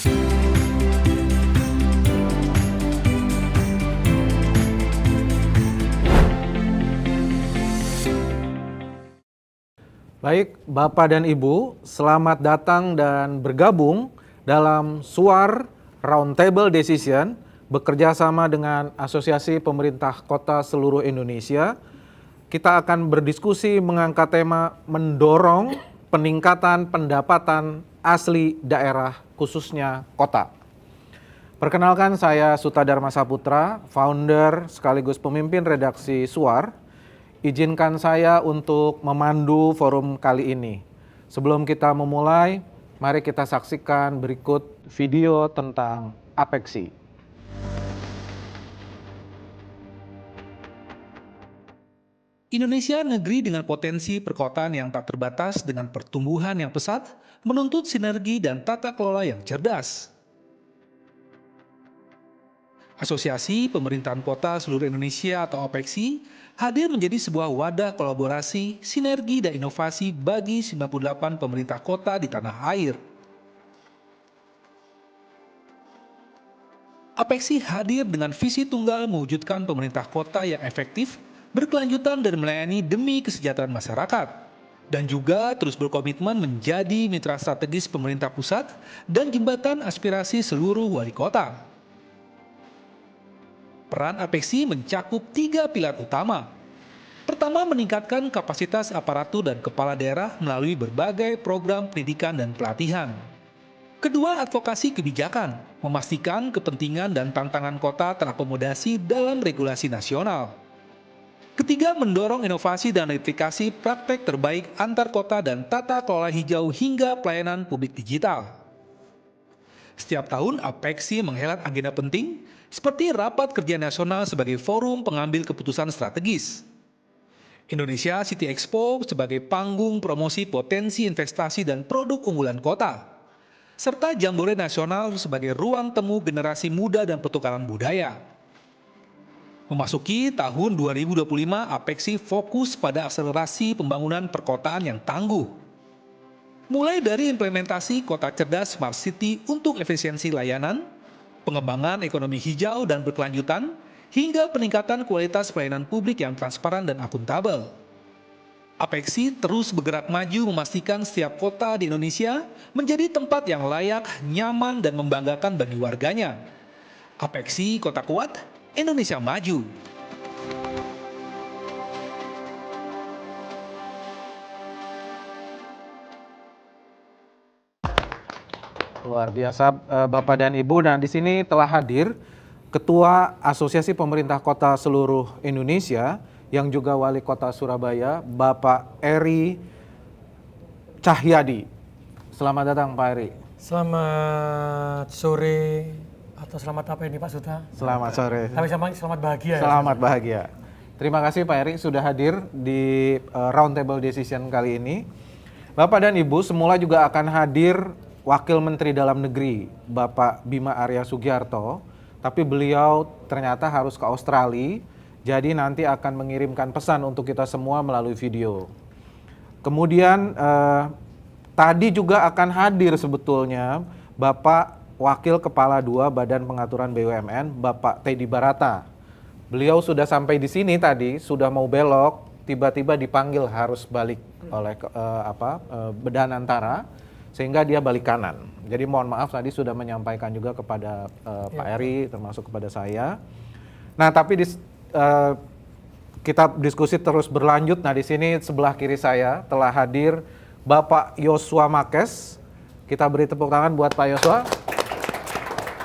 Baik, Bapak dan Ibu, selamat datang dan bergabung dalam SUAR Roundtable Decision bekerja sama dengan Asosiasi Pemerintah Kota seluruh Indonesia. Kita akan berdiskusi mengangkat tema mendorong peningkatan pendapatan asli daerah khususnya kota. Perkenalkan, saya Suta Dharma Saputra, founder sekaligus pemimpin redaksi SUAR. Izinkan saya untuk memandu forum kali ini. Sebelum kita memulai, mari kita saksikan berikut video tentang Apexi. Indonesia, negeri dengan potensi perkotaan yang tak terbatas dengan pertumbuhan yang pesat, menuntut sinergi dan tata kelola yang cerdas. Asosiasi Pemerintahan Kota seluruh Indonesia atau Apexi hadir menjadi sebuah wadah kolaborasi, sinergi, dan inovasi bagi 98 pemerintah kota di tanah air. Apexi hadir dengan visi tunggal mewujudkan pemerintah kota yang efektif, berkelanjutan dan melayani demi kesejahteraan masyarakat. Dan juga terus berkomitmen menjadi mitra strategis pemerintah pusat dan jembatan aspirasi seluruh wali kota. Peran Apexi mencakup 3 pilar utama. Pertama, meningkatkan kapasitas aparatur dan kepala daerah melalui berbagai program pendidikan dan pelatihan. Kedua, advokasi kebijakan, memastikan kepentingan dan tantangan kota terakomodasi dalam regulasi nasional. Ketiga, mendorong inovasi dan replikasi praktek terbaik antar kota dan tata kelola hijau hingga pelayanan publik digital. Setiap tahun, Apexi menghelat agenda penting seperti Rapat Kerja Nasional sebagai forum pengambil keputusan strategis, Indonesia City Expo sebagai panggung promosi potensi investasi dan produk unggulan kota, serta Jambore Nasional sebagai ruang temu generasi muda dan pertukaran budaya. Memasuki tahun 2025, Apexi fokus pada akselerasi pembangunan perkotaan yang tangguh. Mulai dari implementasi kota cerdas Smart City untuk efisiensi layanan, pengembangan ekonomi hijau dan berkelanjutan, hingga peningkatan kualitas pelayanan publik yang transparan dan akuntabel. Apexi terus bergerak maju memastikan setiap kota di Indonesia menjadi tempat yang layak, nyaman, dan membanggakan bagi warganya. Apexi Kota Kuat, Indonesia Maju. Luar biasa, Bapak dan Ibu. Dan di sini telah hadir Ketua Asosiasi Pemerintah Kota seluruh Indonesia yang juga Wali Kota Surabaya, Bapak Eri Cahyadi. Selamat datang, Pak Eri. Selamat sore atau selamat apa ini Pak Suta? Selamat sore. Kami selamat bahagia. Selamat bahagia. Terima kasih Pak Eri sudah hadir di Roundtable Decision kali ini. Bapak dan Ibu, semula juga akan hadir Wakil Menteri Dalam Negeri, Bapak Bima Arya Sugiarto, tapi beliau ternyata harus ke Australia, jadi nanti akan mengirimkan pesan untuk kita semua melalui video. Kemudian tadi juga akan hadir sebetulnya Bapak Wakil Kepala 2 Badan Pengaturan BUMN, Bapak Teddy Barata. Beliau sudah sampai di sini tadi, sudah mau belok, tiba-tiba dipanggil harus balik oleh Bedanantara, sehingga dia balik kanan. Jadi mohon maaf tadi sudah menyampaikan juga kepada Pak Eri, termasuk kepada saya. Nah tapi kita diskusi terus berlanjut. Nah di sini sebelah kiri saya telah hadir Bapak Yosua Makes. Kita beri tepuk tangan buat Pak Yosua.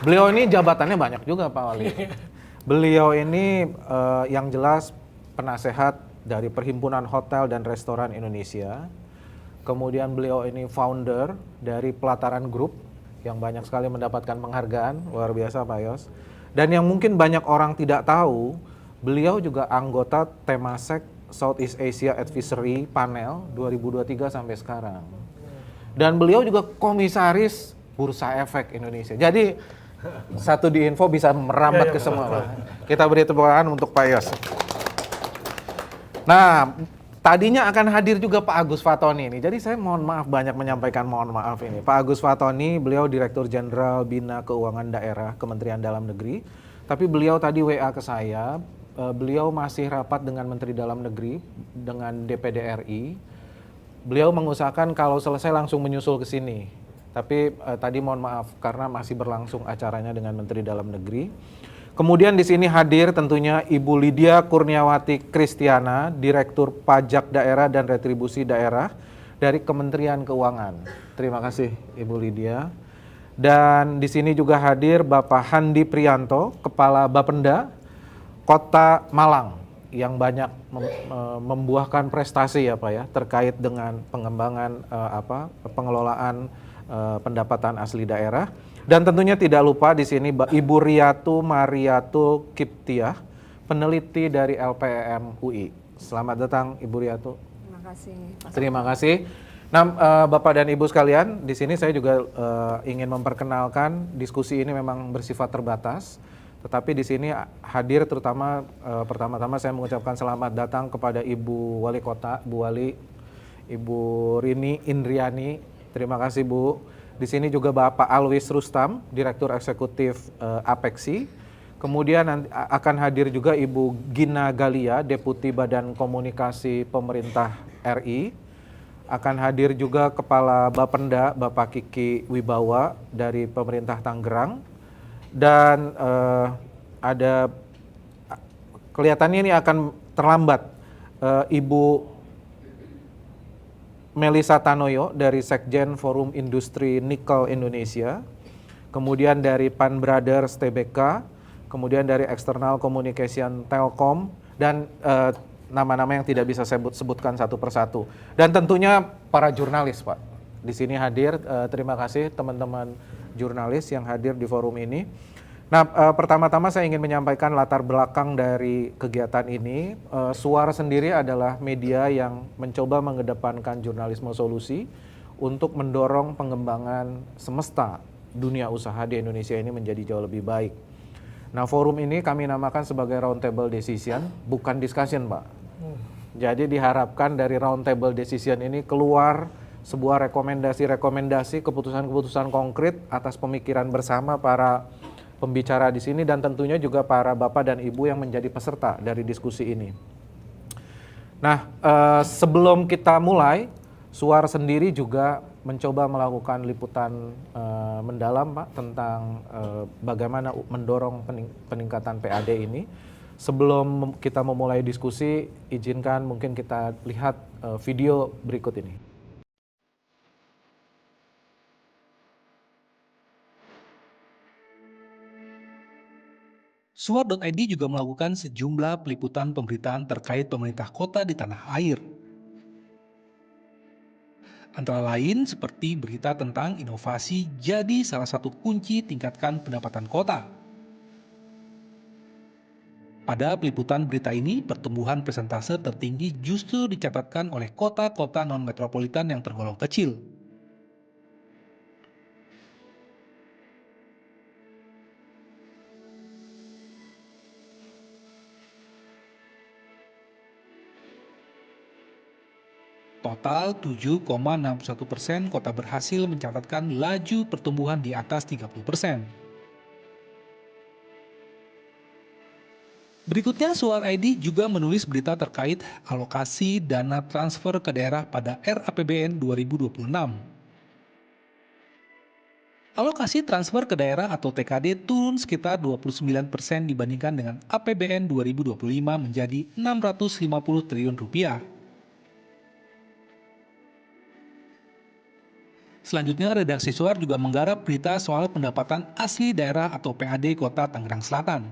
Beliau ini jabatannya banyak juga Pak Wali. Beliau ini yang jelas penasehat dari Perhimpunan Hotel dan Restoran Indonesia. Kemudian beliau ini founder dari Pelataran Group yang banyak sekali mendapatkan penghargaan, luar biasa Pak Yos. Dan yang mungkin banyak orang tidak tahu, beliau juga anggota Temasek Southeast Asia Advisory Panel 2023 sampai sekarang. Dan beliau juga komisaris Bursa Efek Indonesia. Jadi satu di info bisa merambat ke semua. Kita beri tepuk tangan untuk Pak Yos. Nah, Tadinya akan hadir juga Pak Agus Fatoni ini. Jadi saya mohon maaf banyak menyampaikan mohon maaf ini. Pak Agus Fatoni, beliau Direktur Jenderal Bina Keuangan Daerah Kementerian Dalam Negeri. Tapi beliau tadi WA ke saya, beliau masih rapat dengan Menteri Dalam Negeri, dengan DPD RI. Beliau mengusahakan kalau selesai langsung menyusul ke sini. Tapi tadi mohon maaf karena masih berlangsung acaranya dengan Menteri Dalam Negeri. Kemudian di sini hadir tentunya Ibu Lydia Kurniawati Kristiana, Direktur Pajak Daerah dan Retribusi Daerah dari Kementerian Keuangan. Terima kasih Ibu Lydia. Dan di sini juga hadir Bapak Handi Prianto, Kepala Bapenda Kota Malang yang banyak membuahkan prestasi ya Pak ya terkait dengan pengembangan pengelolaan pendapatan asli daerah. Dan tentunya tidak lupa di sini Ibu Riatu Mariatu Kiptiah, peneliti dari LPM UI. Selamat datang Ibu Riatu. Terima kasih. Terima kasih. Nah, Bapak dan Ibu sekalian, di sini saya juga ingin memperkenalkan diskusi ini memang bersifat terbatas, tetapi di sini hadir terutama pertama-tama saya mengucapkan selamat datang kepada Ibu Wali Kota, Bu Wali, Ibu Rini Indriani. Terima kasih Bu. Di sini juga Bapak Alwis Rustam, Direktur Eksekutif Apexi. Kemudian akan hadir juga Ibu Gina Galia, Deputi Badan Komunikasi Pemerintah RI. Akan hadir juga Kepala Bapenda, Bapak Kiki Wibawa dari Pemerintah Tangerang. Dan ada, kelihatannya ini akan terlambat, Ibu Melisa Tanoyo dari Sekjen Forum Industri Nikel Indonesia, kemudian dari Pan Brothers Tbk, kemudian dari External Communication Telkom, dan nama-nama yang tidak bisa saya sebutkan satu persatu. Dan tentunya para jurnalis Pak, di sini hadir, terima kasih teman-teman jurnalis yang hadir di forum ini. Nah, pertama-tama saya ingin menyampaikan latar belakang dari kegiatan ini. Suara sendiri adalah media yang mencoba mengedepankan jurnalisme solusi untuk mendorong pengembangan semesta dunia usaha di Indonesia ini menjadi jauh lebih baik. Nah, forum ini kami namakan sebagai roundtable decision, bukan discussion, Pak. Jadi diharapkan dari roundtable decision ini keluar sebuah rekomendasi-rekomendasi, keputusan-keputusan konkret atas pemikiran bersama para pembicara di sini dan tentunya juga para Bapak dan Ibu yang menjadi peserta dari diskusi ini. Nah, sebelum kita mulai, Suar sendiri juga mencoba melakukan liputan mendalam Pak tentang bagaimana mendorong peningkatan PAD ini. Sebelum kita memulai diskusi, izinkan mungkin kita lihat video berikut ini. Suar.id juga melakukan sejumlah peliputan pemberitaan terkait pemerintah kota di tanah air. Antara lain seperti berita tentang inovasi jadi salah satu kunci tingkatkan pendapatan kota. Pada peliputan berita ini, pertumbuhan persentase tertinggi justru dicatatkan oleh kota-kota non-metropolitan yang tergolong kecil. Total 7,61% kota berhasil mencatatkan laju pertumbuhan di atas 30%. Berikutnya, Suar ID juga menulis berita terkait alokasi dana transfer ke daerah pada RAPBN 2026. Alokasi transfer ke daerah atau TKD turun sekitar 29% dibandingkan dengan APBN 2025 menjadi 650 triliun rupiah. Selanjutnya, redaksi Suar juga menggarap berita soal pendapatan asli daerah atau PAD Kota Tangerang Selatan.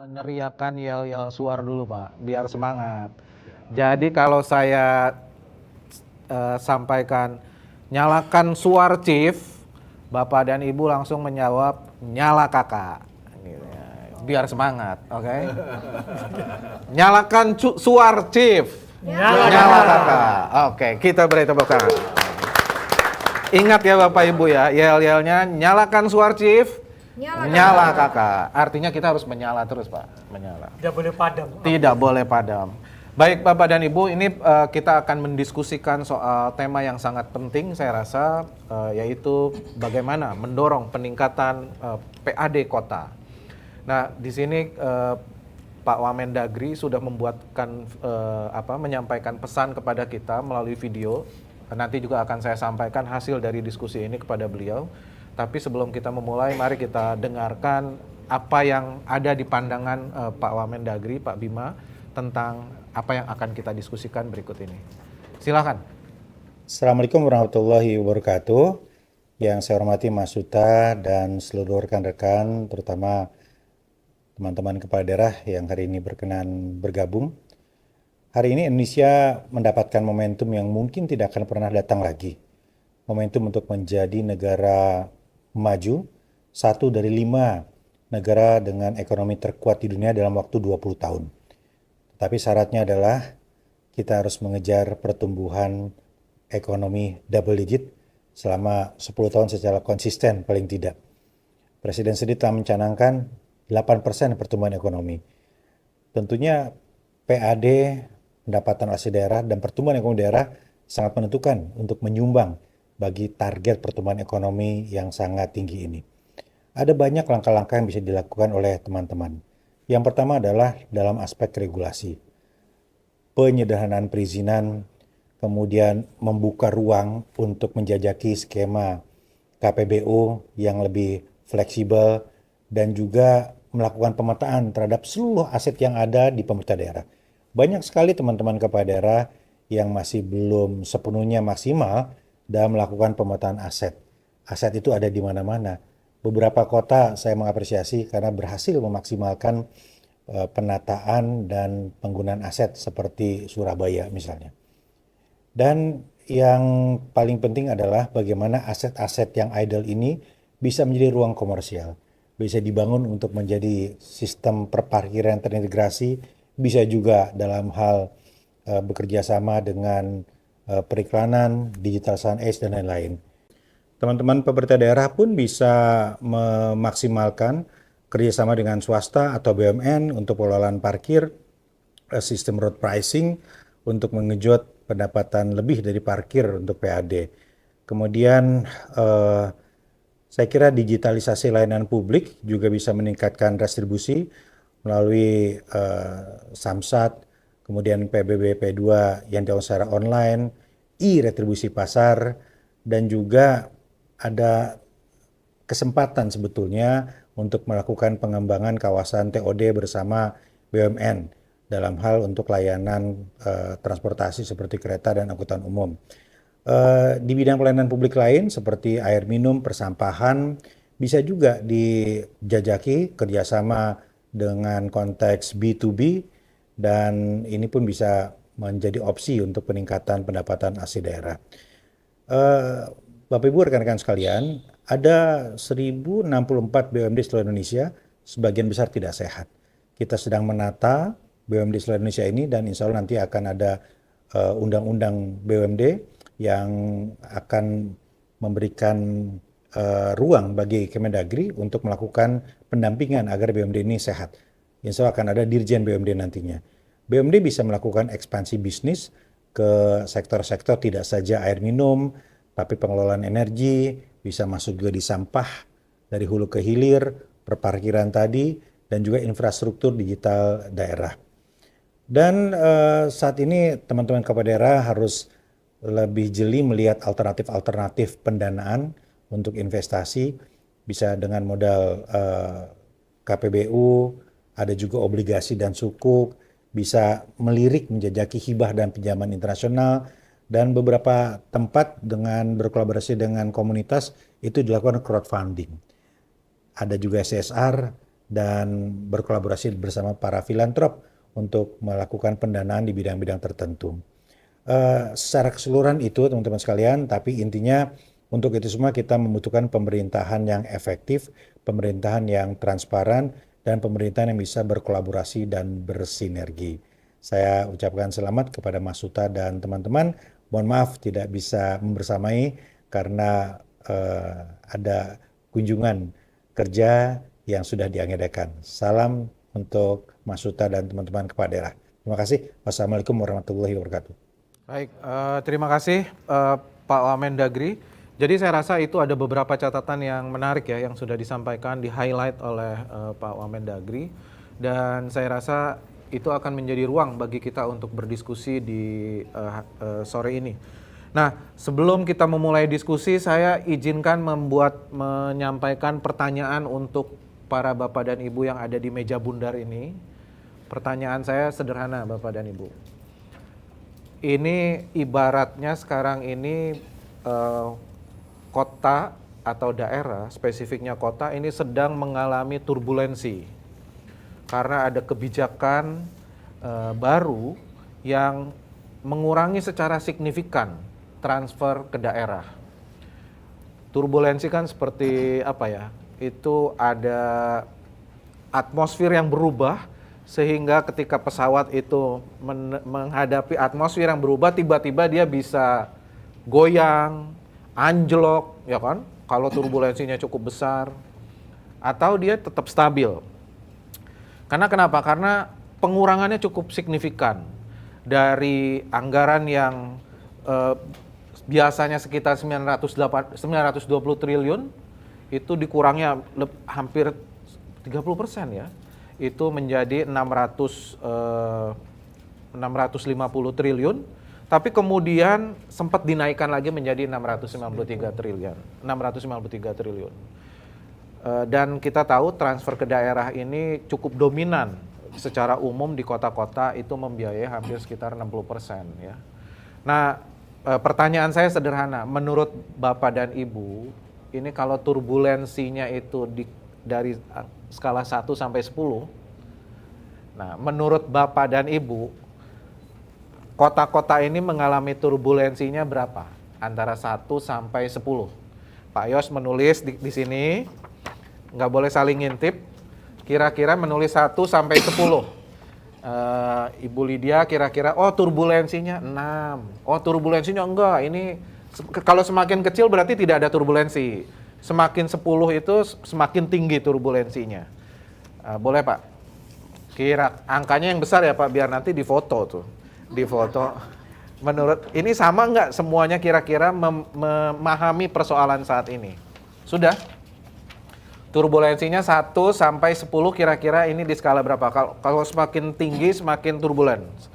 meneriakan yel-yel suar dulu Pak, biar semangat. Jadi kalau saya sampaikan nyalakan suar Chief, Bapak dan Ibu langsung menjawab nyala kakak. Gitu ya. Biar semangat, oke? Nyalakan suar Chief, nyala kakak. Oke, kita beri tepuk tangan. Ingat ya Bapak Ibu ya, yel-yelnya nyalakan suar Chief, nyala kakak. Artinya kita harus menyala terus Pak, menyala. Tidak boleh padam. Tidak boleh padam. Baik Bapak dan Ibu, ini kita akan mendiskusikan soal tema yang sangat penting saya rasa, yaitu bagaimana mendorong peningkatan PAD kota. Nah di sini Pak Wamendagri sudah menyampaikan pesan kepada kita melalui video. Nanti juga akan saya sampaikan hasil dari diskusi ini kepada beliau. Tapi sebelum kita memulai, mari kita dengarkan apa yang ada di pandangan Pak Wamendagri, Pak Bima, tentang apa yang akan kita diskusikan berikut ini. Silakan. Assalamualaikum warahmatullahi wabarakatuh. Yang saya hormati Mas Suta dan seluruh rekan-rekan, terutama teman-teman kepala daerah yang hari ini berkenan bergabung. Hari ini Indonesia mendapatkan momentum yang mungkin tidak akan pernah datang lagi. Momentum untuk menjadi negara maju, satu dari 5 negara dengan ekonomi terkuat di dunia dalam waktu 20 tahun. Tapi syaratnya adalah kita harus mengejar pertumbuhan ekonomi double digit selama 10 tahun secara konsisten paling tidak. Presiden sendiri telah mencanangkan 8% pertumbuhan ekonomi. Tentunya PAD, pendapatan asli daerah, dan pertumbuhan ekonomi daerah sangat menentukan untuk menyumbang bagi target pertumbuhan ekonomi yang sangat tinggi ini. Ada banyak langkah-langkah yang bisa dilakukan oleh teman-teman. Yang pertama adalah dalam aspek regulasi. Penyederhanaan perizinan, kemudian membuka ruang untuk menjajaki skema KPBU yang lebih fleksibel, dan juga melakukan pemetaan terhadap seluruh aset yang ada di pemerintah daerah. Banyak sekali teman-teman kepala daerah yang masih belum sepenuhnya maksimal dalam melakukan pemetaan aset. Aset itu ada di mana-mana. Beberapa kota saya mengapresiasi karena berhasil memaksimalkan penataan dan penggunaan aset seperti Surabaya misalnya. Dan yang paling penting adalah bagaimana aset-aset yang idle ini bisa menjadi ruang komersial. Bisa dibangun untuk menjadi sistem perparkiran terintegrasi, bisa juga dalam hal bekerja sama dengan periklanan, digital signage, dan lain-lain. Teman-teman pemerintah daerah pun bisa memaksimalkan kerjasama dengan swasta atau BUMN untuk pengelolaan parkir, sistem road pricing untuk mengejut pendapatan lebih dari parkir untuk PAD. Kemudian saya kira digitalisasi layanan publik juga bisa meningkatkan distribusi melalui Samsat, kemudian PBB P2 yang dilakukan secara online, e-retribusi pasar, dan juga ada kesempatan sebetulnya untuk melakukan pengembangan kawasan TOD bersama BUMN dalam hal untuk layanan transportasi seperti kereta dan angkutan umum. Di bidang pelayanan publik lain seperti air minum, persampahan, bisa juga dijajaki kerjasama dengan konteks B2B, dan ini pun bisa menjadi opsi untuk peningkatan pendapatan asli daerah. Bapak Ibu rekan-rekan sekalian, ada 1064 BUMD seluruh Indonesia, sebagian besar tidak sehat. Kita sedang menata BUMD seluruh Indonesia ini, dan insya Allah nanti akan ada undang-undang BUMD yang akan memberikan ruang bagi Kemendagri untuk melakukan pendampingan agar BUMD ini sehat. Insya Allah akan ada Dirjen BUMD nantinya. BUMD bisa melakukan ekspansi bisnis ke sektor-sektor tidak saja air minum, tapi pengelolaan energi, bisa masuk juga di sampah dari hulu ke hilir, perparkiran tadi, dan juga infrastruktur digital daerah. Dan saat ini teman-teman kepala daerah harus lebih jeli melihat alternatif-alternatif pendanaan untuk investasi, bisa dengan modal KPBU, ada juga obligasi dan sukuk, bisa melirik menjajaki hibah dan pinjaman internasional, dan beberapa tempat dengan berkolaborasi dengan komunitas itu dilakukan crowdfunding. Ada juga CSR, dan berkolaborasi bersama para filantrop untuk melakukan pendanaan di bidang-bidang tertentu. Secara keseluruhan itu teman-teman sekalian, tapi intinya untuk itu semua kita membutuhkan pemerintahan yang efektif, pemerintahan yang transparan, dan pemerintahan yang bisa berkolaborasi dan bersinergi. Saya ucapkan selamat kepada Mas Suta dan teman-teman. Mohon maaf tidak bisa membersamai karena ada kunjungan kerja yang sudah diangadakan. Salam untuk Mas Suta dan teman-teman kepala daerah. Terima kasih. Wassalamualaikum warahmatullahi wabarakatuh. Baik, terima kasih Pak Wamendagri. Jadi saya rasa itu ada beberapa catatan yang menarik ya yang sudah disampaikan, di-highlight oleh Pak Wamendagri. Dan saya rasa itu akan menjadi ruang bagi kita untuk berdiskusi di sore ini. Nah, sebelum kita memulai diskusi, saya izinkan menyampaikan pertanyaan untuk para Bapak dan Ibu yang ada di meja bundar ini. Pertanyaan saya sederhana, Bapak dan Ibu. Ini ibaratnya sekarang ini kota atau daerah, spesifiknya kota ini sedang mengalami turbulensi. Karena ada kebijakan baru yang mengurangi secara signifikan transfer ke daerah. Turbulensi kan seperti apa ya? Itu ada atmosfer yang berubah sehingga ketika pesawat itu menghadapi atmosfer yang berubah, tiba-tiba dia bisa goyang, anjlok, ya kan? Kalau turbulensinya cukup besar, atau dia tetap stabil. Karena kenapa? Karena pengurangannya cukup signifikan dari anggaran yang biasanya sekitar 920 triliun, itu dikurangnya hampir 30% ya. Itu menjadi 650 triliun, tapi kemudian sempat dinaikkan lagi menjadi 653 triliun. Dan kita tahu transfer ke daerah ini cukup dominan secara umum di kota-kota, itu membiayai hampir sekitar 60% ya. Nah, pertanyaan saya sederhana, menurut Bapak dan Ibu, ini kalau turbulensinya itu dari skala 1 sampai 10, nah menurut Bapak dan Ibu, kota-kota ini mengalami turbulensinya berapa? Antara 1 sampai 10. Pak Yos menulis di sini, nggak boleh saling ngintip, kira-kira menulis 1 sampai 10. Ibu Lydia kira-kira, oh turbulensinya 6. Oh turbulensinya enggak, ini kalau semakin kecil berarti tidak ada turbulensi. Semakin 10 itu semakin tinggi turbulensinya. Boleh Pak? Kira angkanya yang besar ya Pak, biar nanti difoto tuh. Difoto. Menurut, ini sama enggak semuanya kira-kira memahami persoalan saat ini? Sudah? Turbulensinya 1 sampai 10 kira-kira ini di skala berapa? Kalau semakin tinggi semakin turbulens,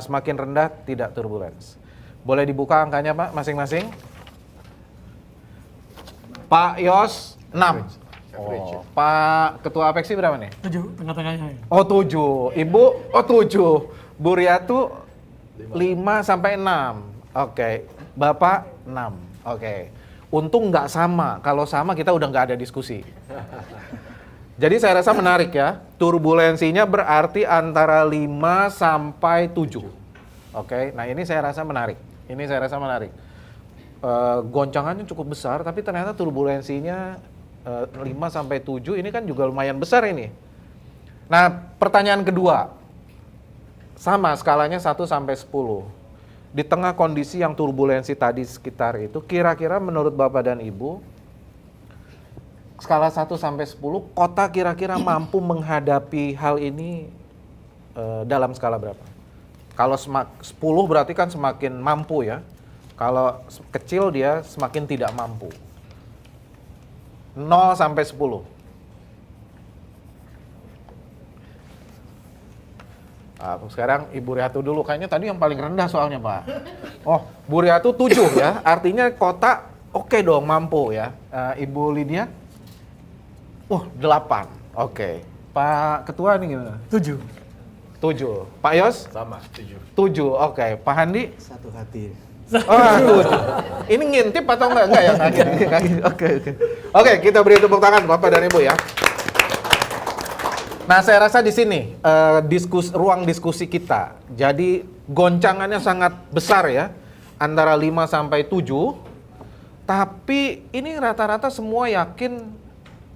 semakin rendah tidak turbulens. Boleh dibuka angkanya Pak masing-masing? Pak Yos 6. Oh, Pak Ketua Apeksi berapa nih? 7, tengah-tengahnya. Oh 7. Ibu, oh 7. Bu Riatu 5 sampai 6. Oke. Bapak 6. Oke. Untung nggak sama, kalau sama kita udah nggak ada diskusi. Jadi saya rasa menarik ya, turbulensinya berarti antara 5 sampai 7. Oke, nah ini saya rasa menarik. Goncangannya cukup besar, tapi ternyata turbulensinya 5 sampai 7 ini kan juga lumayan besar ini. Nah pertanyaan kedua, sama skalanya 1 sampai 10. Di tengah kondisi yang turbulensi tadi sekitar itu, kira-kira menurut Bapak dan Ibu, skala 1 sampai 10, kota kira-kira mampu menghadapi hal ini dalam skala berapa? Kalau 10 berarti kan semakin mampu ya, kalau kecil dia semakin tidak mampu. 0 sampai 10. Sekarang Ibu Riatu dulu, kayaknya tadi yang paling rendah soalnya Pak. Oh, Bu Riatu 7 ya, artinya kota oke dong, mampu ya. Ibu Lydia? 8, oke. Pak Ketua ini gimana? 7. 7. Pak Yos? Sama, 7. 7, oke. Pak Handi? Satu hati. Oh, 7. Ini ngintip atau enggak ya? Oke. Oke, kita beri tepuk tangan Bapak dan Ibu ya. Nah, saya rasa di sini ruang diskusi kita. Jadi goncangannya sangat besar ya, antara 5 sampai 7. Tapi ini rata-rata semua yakin,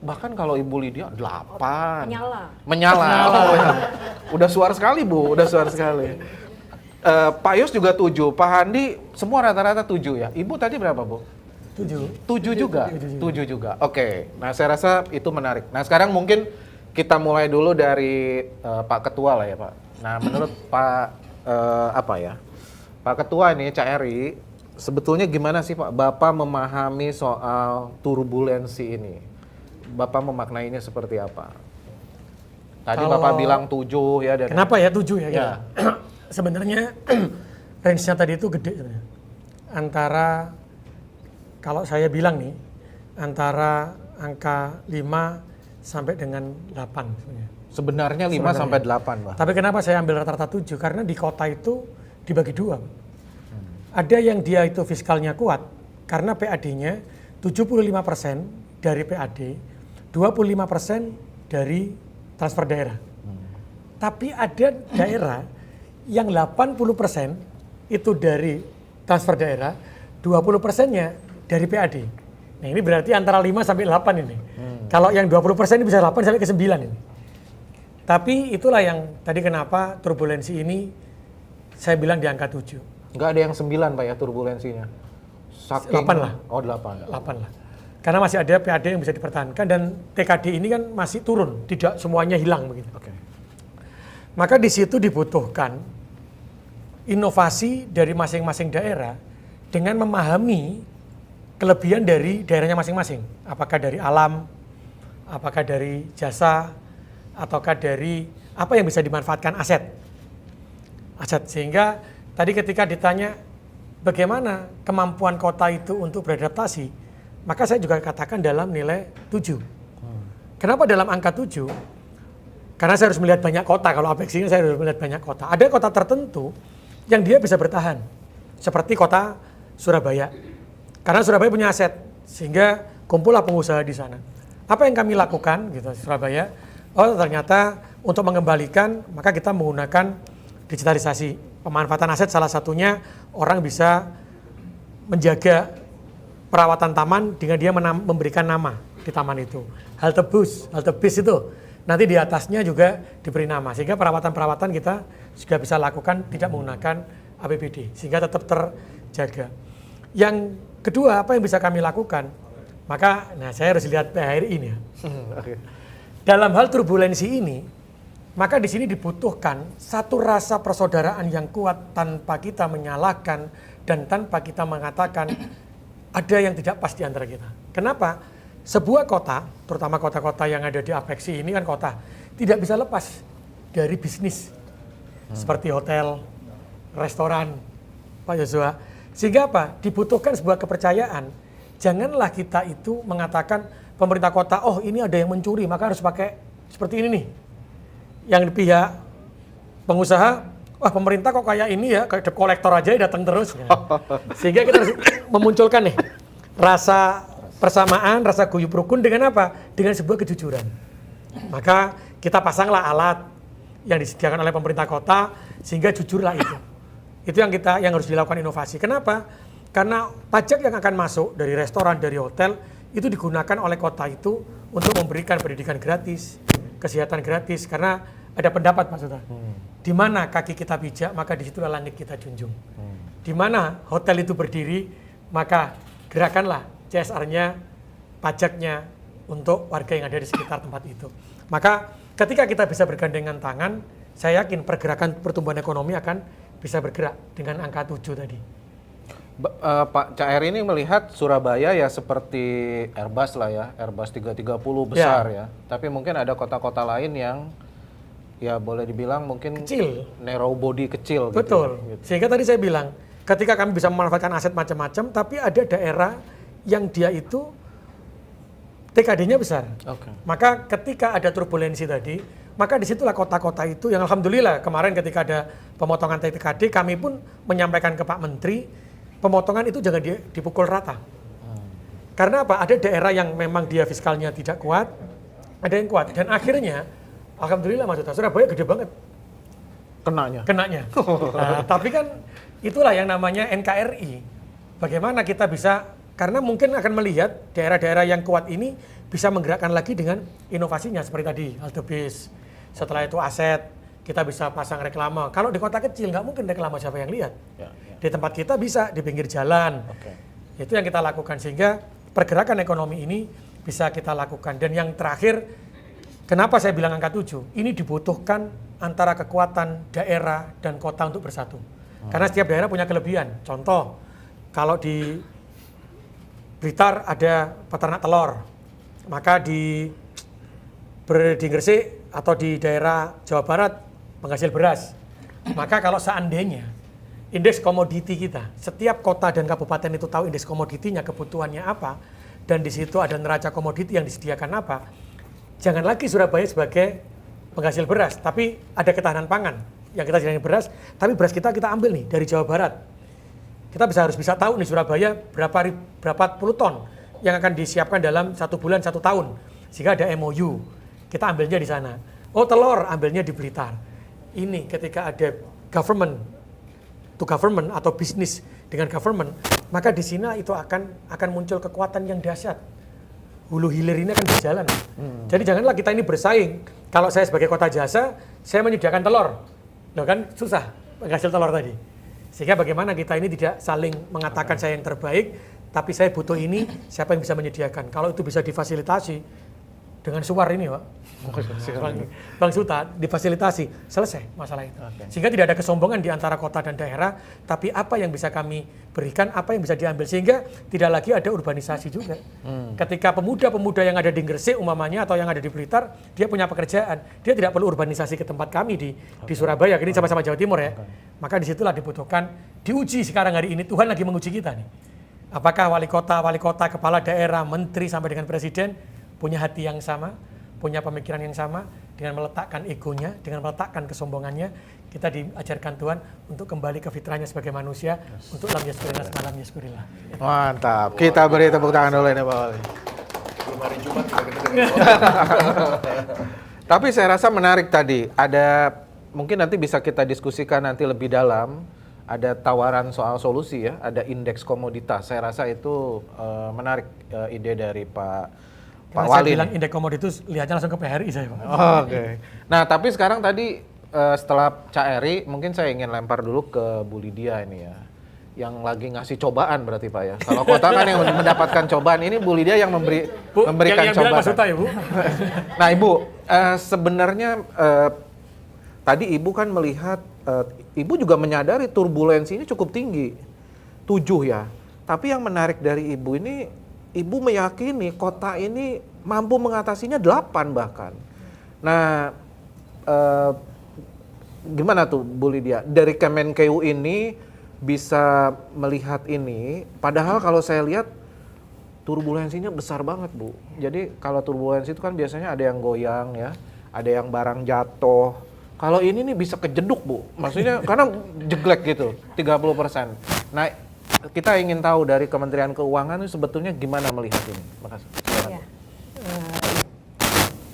bahkan kalau Ibu Lydia 8. Menyala. Oh, ya. Udah suar sekali, Bu. Udah suar sekali. Pak Yos juga 7. Pak Handi semua rata-rata 7 ya. Ibu tadi berapa, Bu? 7. 7 juga? 7 juga. Oke. Nah, saya rasa itu menarik. Nah, sekarang mungkin kita mulai dulu dari Pak Ketua lah ya, Pak. Nah, menurut Pak Pak Ketua ini, Cak Eri, sebetulnya gimana sih Pak Bapak memahami soal turbulensi ini? Bapak memaknainya seperti apa? Tadi Bapak bilang 7 ya. Kenapa ya 7 ya? Ya. Sebenarnya range-nya tadi itu gede sebenarnya. Antara, kalau saya bilang nih, antara angka 5 sampai dengan 8 sebenarnya. Sebenarnya 5 sampai 8, Pak. Tapi kenapa saya ambil rata-rata 7? Karena di kota itu dibagi 2. Ada yang dia itu fiskalnya kuat, karena PAD-nya 75% dari PAD, 25% dari transfer daerah. Tapi ada daerah yang 80% itu dari transfer daerah, 20%-nya dari PAD. Nah, ini berarti antara 5 sampai 8 ini. Kalau yang 20% ini bisa 8 sampai ke 9 ini. Tapi itulah yang tadi kenapa turbulensi ini saya bilang di angka 7. Nggak ada yang 9 Pak ya turbulensinya? 8 lah. Oh 8. 8 lah. Karena masih ada PAD yang bisa dipertahankan dan TKD ini kan masih turun, tidak semuanya hilang begitu. Oke. Maka di situ dibutuhkan inovasi dari masing-masing daerah dengan memahami kelebihan dari daerahnya masing-masing. Apakah dari alam, apakah dari jasa, ataukah dari apa yang bisa dimanfaatkan aset. Sehingga tadi ketika ditanya bagaimana kemampuan kota itu untuk beradaptasi, maka saya juga katakan dalam nilai 7. Kenapa dalam angka 7? Karena saya harus melihat banyak kota, kalau Apex ini saya harus melihat banyak kota. Ada kota tertentu yang dia bisa bertahan, seperti kota Surabaya. Karena Surabaya punya aset, sehingga kumpullah pengusaha di sana. Apa yang kami lakukan gitu Surabaya? Oh ternyata untuk mengembalikan, maka kita menggunakan digitalisasi. Pemanfaatan aset salah satunya orang bisa menjaga perawatan taman dengan dia memberikan nama di taman itu. Halte bis itu. Nanti di atasnya juga diberi nama. Sehingga perawatan-perawatan kita juga bisa lakukan tidak menggunakan APBD. Sehingga tetap terjaga. Yang kedua, apa yang bisa kami lakukan? Maka, saya harus lihat PHRI ini ya. Dalam hal turbulensi ini, maka di sini dibutuhkan satu rasa persaudaraan yang kuat tanpa kita menyalahkan dan tanpa kita mengatakan ada yang tidak pas di antara kita. Kenapa? Sebuah kota, terutama kota-kota yang ada di Apeksi ini kan kota, tidak bisa lepas dari bisnis. Seperti hotel, restoran, Pak Yosua. Sehingga apa? Dibutuhkan sebuah kepercayaan. Janganlah kita itu mengatakan pemerintah kota, oh ini ada yang mencuri, maka harus pakai seperti ini nih. Yang pihak pengusaha, wah pemerintah kok kayak ini ya, kayak kolektor aja datang terus. Sehingga kita harus memunculkan nih rasa persamaan, rasa guyup rukun dengan apa? Dengan sebuah kejujuran. Maka kita pasanglah alat yang disediakan oleh pemerintah kota sehingga jujurlah itu. Itu yang harus dilakukan inovasi. Kenapa? Karena pajak yang akan masuk dari restoran, dari hotel itu digunakan oleh kota itu untuk memberikan pendidikan gratis, kesehatan gratis, karena ada pendapat Pak Suta. Di mana kaki kita pijak, maka disitulah langit kita junjung. Di mana hotel itu berdiri, maka gerakanlah CSR-nya, pajaknya untuk warga yang ada di sekitar tempat itu. Maka ketika kita bisa bergandengan tangan, saya yakin pergerakan pertumbuhan ekonomi akan bisa bergerak dengan angka 7 tadi. Pak Cak ini melihat Surabaya ya seperti Airbus lah ya, Airbus 330 besar ya. Tapi mungkin ada kota-kota lain yang ya boleh dibilang mungkin kecil, narrow body kecil. Betul. Gitu. Sehingga tadi saya bilang, ketika kami bisa memanfaatkan aset macam-macam, tapi ada daerah yang dia itu TKD-nya besar. Okay. Maka ketika ada turbulensi tadi, maka disitulah kota-kota itu yang alhamdulillah kemarin ketika ada pemotongan TKD, kami pun menyampaikan ke Pak Menteri, pemotongan itu jangan dipukul rata. Karena apa? Ada daerah yang memang dia fiskalnya tidak kuat, ada yang kuat. Dan akhirnya Alhamdulillah Mas Uta, Surabaya gede banget Kenanya. Nah, tapi kan itulah yang namanya NKRI. Bagaimana kita bisa, karena mungkin akan melihat daerah-daerah yang kuat ini bisa menggerakkan lagi dengan inovasinya seperti tadi halte bis. Setelah itu aset, kita bisa pasang reklame. Kalau di kota kecil nggak mungkin reklame, siapa yang lihat? Di tempat kita bisa di pinggir jalan. Itu yang kita lakukan sehingga pergerakan ekonomi ini bisa kita lakukan. Dan yang terakhir, kenapa saya bilang angka 7? Ini dibutuhkan antara kekuatan daerah dan kota untuk bersatu. Karena setiap daerah punya kelebihan. Contoh, kalau di Blitar ada peternak telur, maka di Gresik atau di daerah Jawa Barat penghasil beras. Maka kalau seandainya indeks komoditi kita, setiap kota dan kabupaten itu tahu indeks komoditinya, kebutuhannya apa, dan di situ ada neraca komoditi yang disediakan apa, jangan lagi Surabaya sebagai penghasil beras, tapi ada ketahanan pangan yang kita sediakan beras, tapi beras kita ambil nih dari Jawa Barat. Kita harus bisa tahu nih Surabaya berapa puluh ton yang akan disiapkan dalam 1 bulan 1 tahun, sehingga ada MOU, kita ambilnya di sana. Oh telur ambilnya di Blitar. Ini ketika ada government to government atau bisnis dengan government, maka di sini itu akan muncul kekuatan yang dahsyat. Hulu hilir ini akan berjalan. Jadi janganlah kita ini bersaing. Kalau saya sebagai kota jasa, saya menyediakan telur. Loh kan susah menghasil telur tadi. Sehingga bagaimana kita ini tidak saling mengatakan saya yang terbaik, tapi saya butuh ini, siapa yang bisa menyediakan. Kalau itu bisa difasilitasi dengan suar ini Pak, Bang Suta, difasilitasi, selesai masalah itu. Sehingga tidak ada kesombongan di antara kota dan daerah, tapi apa yang bisa kami berikan, apa yang bisa diambil, sehingga tidak lagi ada urbanisasi juga. Ketika pemuda-pemuda yang ada di Gresik umpamanya atau yang ada di Blitar, dia punya pekerjaan, dia tidak perlu urbanisasi ke tempat kami di Surabaya, ini sama-sama Jawa Timur ya. Maka disitulah dibutuhkan, diuji sekarang hari ini, Tuhan lagi menguji kita nih. Apakah wali kota, kepala daerah, menteri sampai dengan presiden punya hati yang sama, punya pemikiran yang sama, dengan meletakkan egonya, dengan meletakkan kesombongannya, kita diajarkan Tuhan untuk kembali ke fitrahnya sebagai manusia, untuk lam yaskurillah semalam yaskurillah. Mantap, kita beri tepuk tangan dulu ini Pak Wali. Belum hari Jumat udah kedengeran. Tapi saya rasa menarik tadi, ada mungkin nanti bisa kita diskusikan nanti lebih dalam, ada tawaran soal solusi ya, ada indeks komoditas. Saya rasa itu menarik ide dari Pak Karena Wali. saya bilang indeks komoditas, lihatnya langsung ke PHRI saya Pak. Oke. Nah tapi sekarang tadi setelah Cak Eri, mungkin saya ingin lempar dulu ke Bu Lydia ini ya, yang lagi ngasih cobaan berarti Pak ya. Kalau kota kan yang mendapatkan cobaan, ini Bu Lydia yang memberikan yang cobaan. bilang Mas Uta ya Bu. Nah Ibu, sebenarnya tadi Ibu kan melihat, Ibu juga menyadari turbulensi ini cukup tinggi, 7 ya. Tapi yang menarik dari Ibu ini, Ibu meyakini kota ini mampu mengatasinya 8 bahkan. Nah, gimana tuh Bu Lydia? Dari Kemenkeu ini bisa melihat ini, padahal kalau saya lihat turbulensinya besar banget Bu. Jadi kalau turbulensi itu kan biasanya ada yang goyang ya, ada yang barang jatuh. Kalau ini nih bisa kejeduk Bu, maksudnya karena jeglek gitu, 30%. Nah, kita ingin tahu dari Kementerian Keuangan ini sebetulnya gimana melihat ini? Makasih. Ya.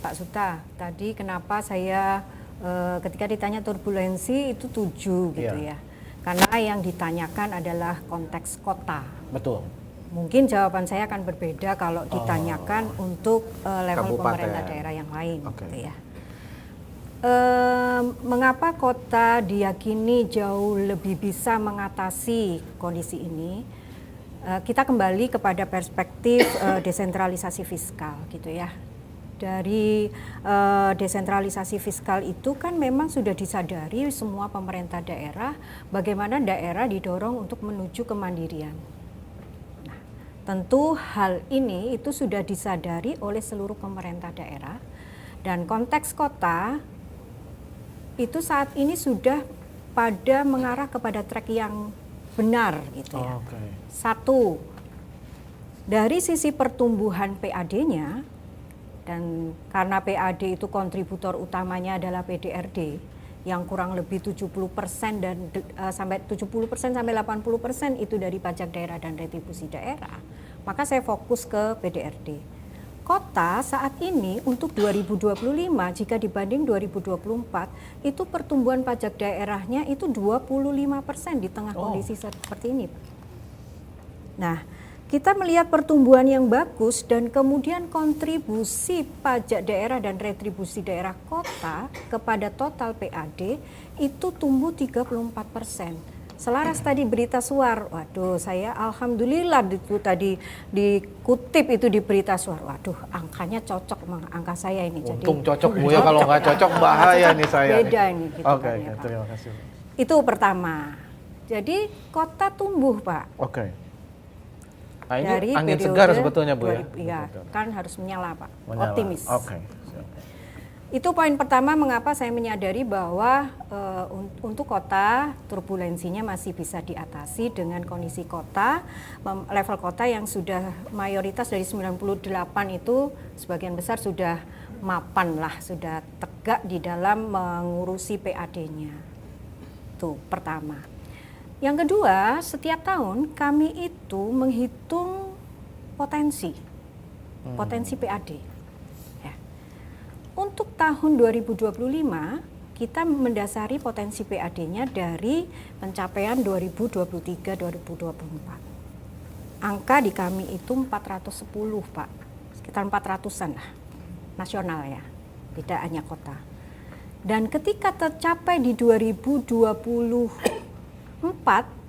Pak Suta, tadi kenapa saya ketika ditanya turbulensi itu 7 gitu ya. Karena yang ditanyakan adalah konteks kota. Betul. Mungkin jawaban saya akan berbeda kalau ditanyakan untuk level Kabupaten. pemerintah daerah yang lain Oke. gitu ya. Mengapa kota diyakini jauh lebih bisa mengatasi kondisi ini? Kita kembali kepada perspektif desentralisasi fiskal gitu ya. Dari desentralisasi fiskal itu kan memang sudah disadari semua pemerintah daerah bagaimana daerah didorong untuk menuju kemandirian. Nah, tentu hal ini itu sudah disadari oleh seluruh pemerintah daerah dan konteks kota itu saat ini sudah pada mengarah kepada track yang benar gitu ya. Satu, dari sisi pertumbuhan PAD-nya, dan karena PAD itu kontributor utamanya adalah PDRD yang kurang lebih 70% dan sampai 70% sampai 80% itu dari pajak daerah dan retribusi daerah, maka saya fokus ke PDRD. kota saat ini untuk 2025 jika dibanding 2024 itu pertumbuhan pajak daerahnya itu 25% di tengah kondisi seperti ini, Pak. Nah, kita melihat pertumbuhan yang bagus dan kemudian kontribusi pajak daerah dan retribusi daerah kota kepada total PAD itu tumbuh 34%. Selaras tadi berita suar, waduh saya alhamdulillah itu tadi dikutip itu di berita suar, waduh angkanya cocok sama angka saya ini. Untung cocok Bu ya, kalau nggak cocok bahaya nih saya. Beda ini gitu Oke, kan ya, Pak. terima kasih. Itu pertama. Jadi kota tumbuh, Pak. Oke. Nah ini Dari angin periode segar sebetulnya Bu ya. Iya, kan harus menyala Pak, Menyala. optimis. Oke. Itu poin pertama mengapa saya menyadari bahwa untuk kota turbulensinya masih bisa diatasi dengan kondisi kota, level kota yang sudah mayoritas dari 98 itu sebagian besar sudah mapan lah, sudah tegak di dalam mengurusi PAD-nya. Itu pertama. Yang kedua, setiap tahun kami itu menghitung potensi PAD. Ya. Untuk tahun 2025, kita mendasari potensi PAD-nya dari pencapaian 2023-2024. Angka di kami itu 410, Pak. Sekitar 400-an lah, nasional ya, tidak hanya kota. Dan ketika tercapai di 2024,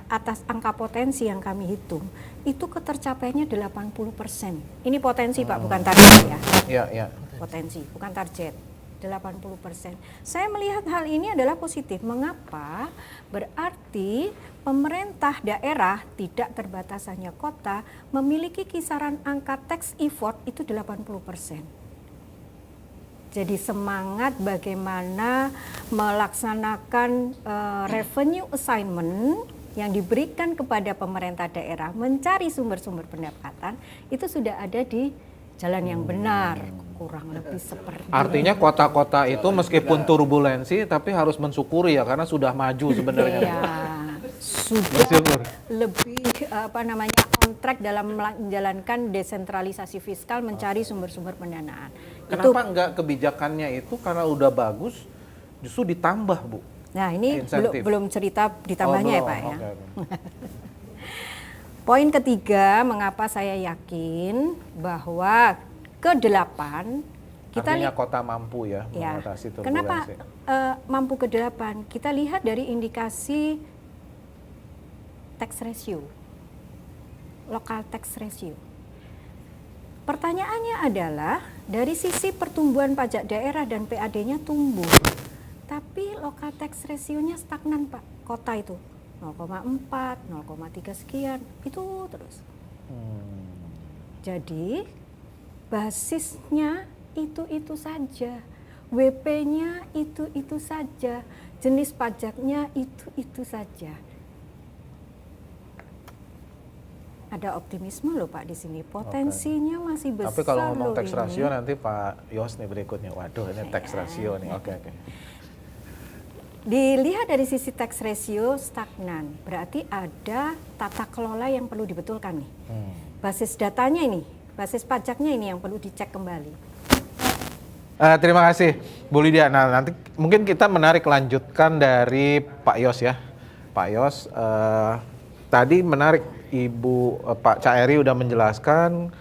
atas angka potensi yang kami hitung, itu ketercapaiannya 80%. Ini potensi Pak, bukan target ya. Iya, iya. Potensi, bukan target. 80%. Saya melihat hal ini adalah positif. Mengapa? Berarti pemerintah daerah, tidak terbatas hanya kota, memiliki kisaran angka tax effort itu 80%. Jadi semangat bagaimana melaksanakan revenue assignment yang diberikan kepada pemerintah daerah mencari sumber-sumber pendapatan itu sudah ada di jalan yang benar, kurang lebih seperti Artinya kota-kota itu meskipun turbulensi tapi harus mensyukuri ya karena sudah maju sebenarnya. ya, sudah Bersyukur. lebih on track dalam menjalankan desentralisasi fiskal mencari sumber-sumber pendanaan. Kenapa enggak kebijakannya itu karena udah bagus justru ditambah Bu? Nah ini Insentif. belum cerita ditambahnya ya Pak ya. Oke. Poin ketiga, mengapa saya yakin bahwa ke-8 kita Artinya kota mampu ya ya, mengatasi turbulensi. kenapa mampu ke-8? Kita lihat dari indikasi tax ratio, local tax ratio. Pertanyaannya adalah dari sisi pertumbuhan pajak daerah dan PAD-nya tumbuh, tapi local tax ratio-nya stagnan Pak, kota itu 0,4, 0,3 sekian, itu terus. Jadi basisnya itu saja, WP-nya itu saja, jenis pajaknya itu saja. Ada optimisme loh Pak di sini, potensinya masih besar. Tapi kalau ngomong loh tax ini. ratio nanti Pak Yos nih berikutnya. Waduh ini tax ratio nih. Oke. Dilihat dari sisi tax ratio stagnan, berarti ada tata kelola yang perlu dibetulkan nih. Basis datanya ini, basis pajaknya ini yang perlu dicek kembali. Terima kasih Bu Lydia. Nah nanti mungkin kita lanjutkan dari Pak Yos ya. Pak Yos, tadi menarik Pak Cak Eri udah menjelaskan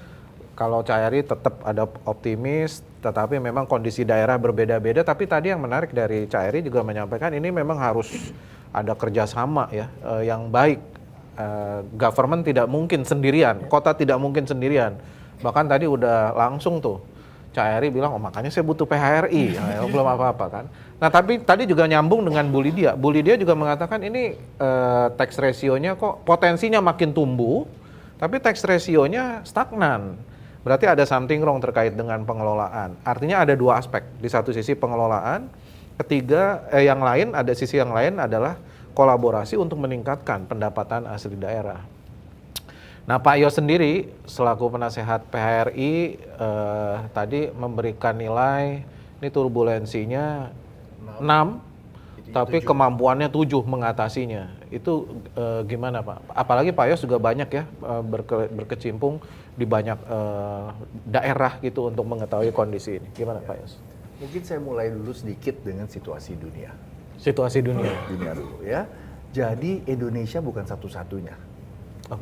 kalau Cak Eri tetap ada optimis, tetapi memang kondisi daerah berbeda-beda. Tapi tadi yang menarik dari Cak Eri juga menyampaikan ini memang harus ada kerjasama ya yang baik. Government tidak mungkin sendirian, kota tidak mungkin sendirian. Bahkan tadi udah langsung tuh Cak Eri bilang, oh makanya saya butuh PHRI, belum apa-apa kan. Nah tapi tadi juga nyambung dengan Bu Lydia. Bu Lydia juga mengatakan ini tax ratio-nya kok potensinya makin tumbuh, tapi tax ratio-nya stagnan. Berarti ada something wrong terkait dengan pengelolaan. Artinya ada dua aspek. Di satu sisi pengelolaan, ketiga yang lain ada sisi yang lain adalah kolaborasi untuk meningkatkan pendapatan asli daerah. Nah Pak Yos sendiri selaku penasehat PHRI tadi memberikan nilai ini turbulensinya 6, tapi kemampuannya 7 mengatasinya. Itu gimana Pak? Apalagi Pak Yos juga banyak ya berkecimpung di banyak daerah gitu untuk mengetahui kondisi ini. Gimana Pak Yos? Mungkin saya mulai dulu sedikit dengan situasi dunia. Situasi dunia. Dunia dulu ya. Jadi Indonesia bukan satu-satunya.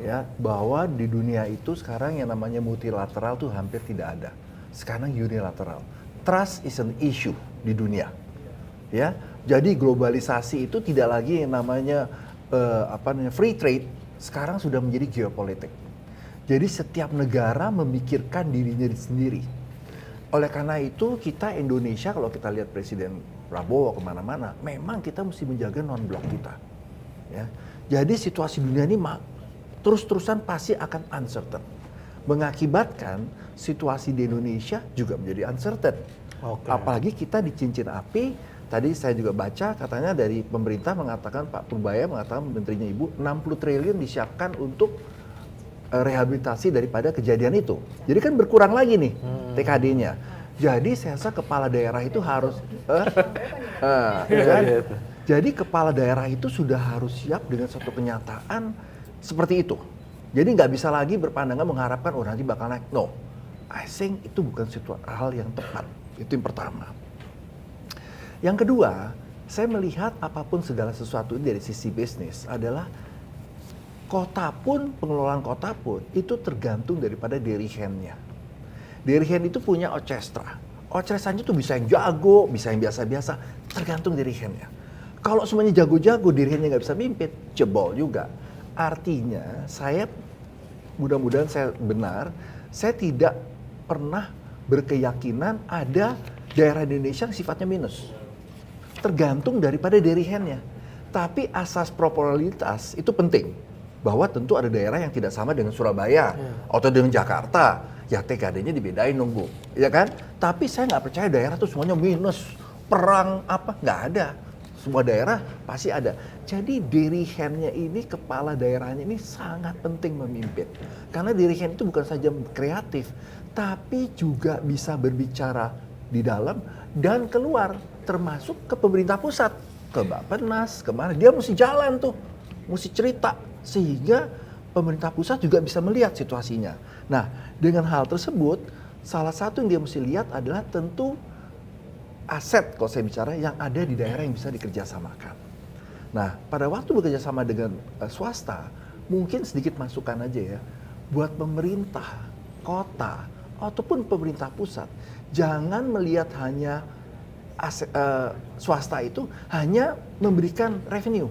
Ya, bahwa di dunia itu sekarang yang namanya multilateral tuh hampir tidak ada. Sekarang unilateral. Trust is an issue di dunia. Ya. Jadi globalisasi itu tidak lagi yang namanya free trade, sekarang sudah menjadi geopolitik. Jadi setiap negara memikirkan dirinya sendiri. Oleh karena itu kita Indonesia, kalau kita lihat Presiden Prabowo kemana-mana, memang kita mesti menjaga non-blok kita. Ya. Jadi situasi dunia ini terus-terusan pasti akan uncertain. Mengakibatkan situasi di Indonesia juga menjadi uncertain. Oke. Apalagi kita di cincin api, tadi saya juga baca katanya dari pemerintah mengatakan, Pak Purbaya mengatakan, menterinya Ibu, 60 triliun disiapkan untuk rehabilitasi daripada kejadian itu. Jadi kan berkurang lagi nih TKD-nya. Jadi saya rasa kepala daerah itu harus kan? Jadi kepala daerah itu sudah harus siap dengan suatu kenyataan seperti itu. Jadi nggak bisa lagi berpandangan mengharapkan nanti bakal naik. No, I think itu bukan hal yang tepat. Itu yang pertama. Yang kedua, saya melihat apapun segala sesuatu ini dari sisi bisnis adalah kota pun, pengelolaan kota pun, itu tergantung daripada dirijennya. Dirijen itu punya orkestra. Orkestranya itu bisa yang jago, bisa yang biasa-biasa, tergantung dirijennya. Kalau semuanya jago-jago, dirijennya nggak bisa mimpin, jebol juga. Artinya, mudah-mudahan saya benar, saya tidak pernah berkeyakinan ada daerah Indonesia yang sifatnya minus. Tergantung daripada dirijennya. Tapi asas proporsionalitas itu penting. Bahwa tentu ada daerah yang tidak sama dengan Surabaya atau dengan Jakarta, ya TKD-nya dibedain dong Bu, ya kan? Tapi saya nggak percaya daerah tuh semuanya minus, perang apa, nggak ada. Semua daerah pasti ada. Jadi dirijennya ini, kepala daerahnya ini sangat penting memimpin. Karena dirijen itu bukan saja kreatif, tapi juga bisa berbicara di dalam dan keluar, termasuk ke pemerintah pusat, ke Bappenas, kemana, dia mesti jalan tuh, mesti cerita. Sehingga pemerintah pusat juga bisa melihat situasinya. Nah, dengan hal tersebut, salah satu yang dia mesti lihat adalah tentu aset, kalau saya bicara, yang ada di daerah yang bisa dikerjasamakan. Nah, pada waktu bekerjasama dengan swasta, mungkin sedikit masukan aja ya, buat pemerintah, kota, ataupun pemerintah pusat, jangan melihat hanya swasta itu hanya memberikan revenue.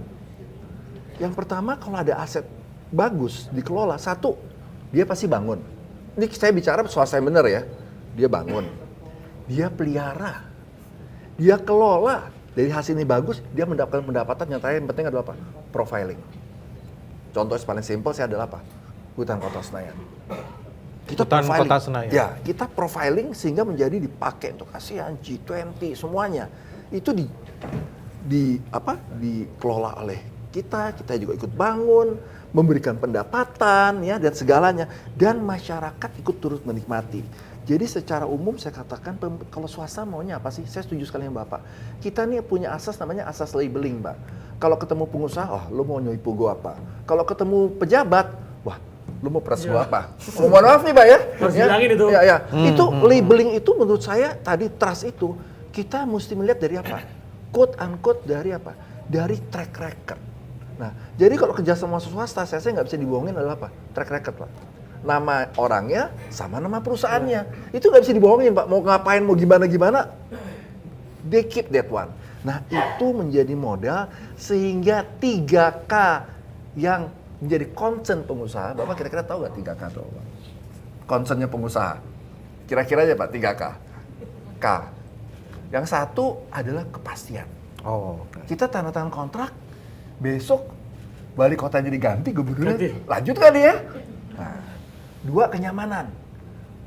Yang pertama, kalau ada aset bagus dikelola, satu, dia pasti bangun. Ini saya bicara swasta yang benar ya. Dia bangun, dia pelihara, dia kelola. Dari hasil ini bagus, dia mendapatkan pendapatan yang penting adalah apa? Profiling. Contoh paling simpel saya adalah apa? Hutan Kota Senayan. Kita Hutan profiling. Kota Senayan. Ya, kita profiling sehingga menjadi dipakai untuk ASEAN, G20, semuanya. Itu dikelola oleh kita juga ikut bangun, memberikan pendapatan ya dan segalanya, dan masyarakat ikut turut menikmati. Jadi secara umum saya katakan kalau swasta maunya apa sih? Saya setuju sekali dengan Bapak. Kita nih punya asas namanya asas labeling, Mbak. Kalau ketemu pengusaha, lu mau nyuipu gua apa? Kalau ketemu pejabat, wah, lu mau peras gua apa? Mohon maaf nih, Pak ya. Harus bilangin itu. Ya. Itu labeling itu menurut saya tadi trust itu kita mesti melihat dari apa? Quote unquote dari apa? Dari track record. Nah, jadi kalau kerja sama swasta, saya nggak bisa dibohongin adalah apa? Track record, Pak. Nama orangnya sama nama perusahaannya. Itu nggak bisa dibohongin, Pak. Mau ngapain, mau gimana, they keep that one. Nah, itu menjadi modal sehingga 3K yang menjadi concern pengusaha. Bapak kira-kira tahu nggak 3K itu? Concernnya pengusaha. Kira-kira aja, Pak, 3K. K. Yang satu adalah kepastian. Kita tanda tangan kontrak, besok wali kotanya diganti, gubernurnya lanjut kali ya. Nah, 2, kenyamanan.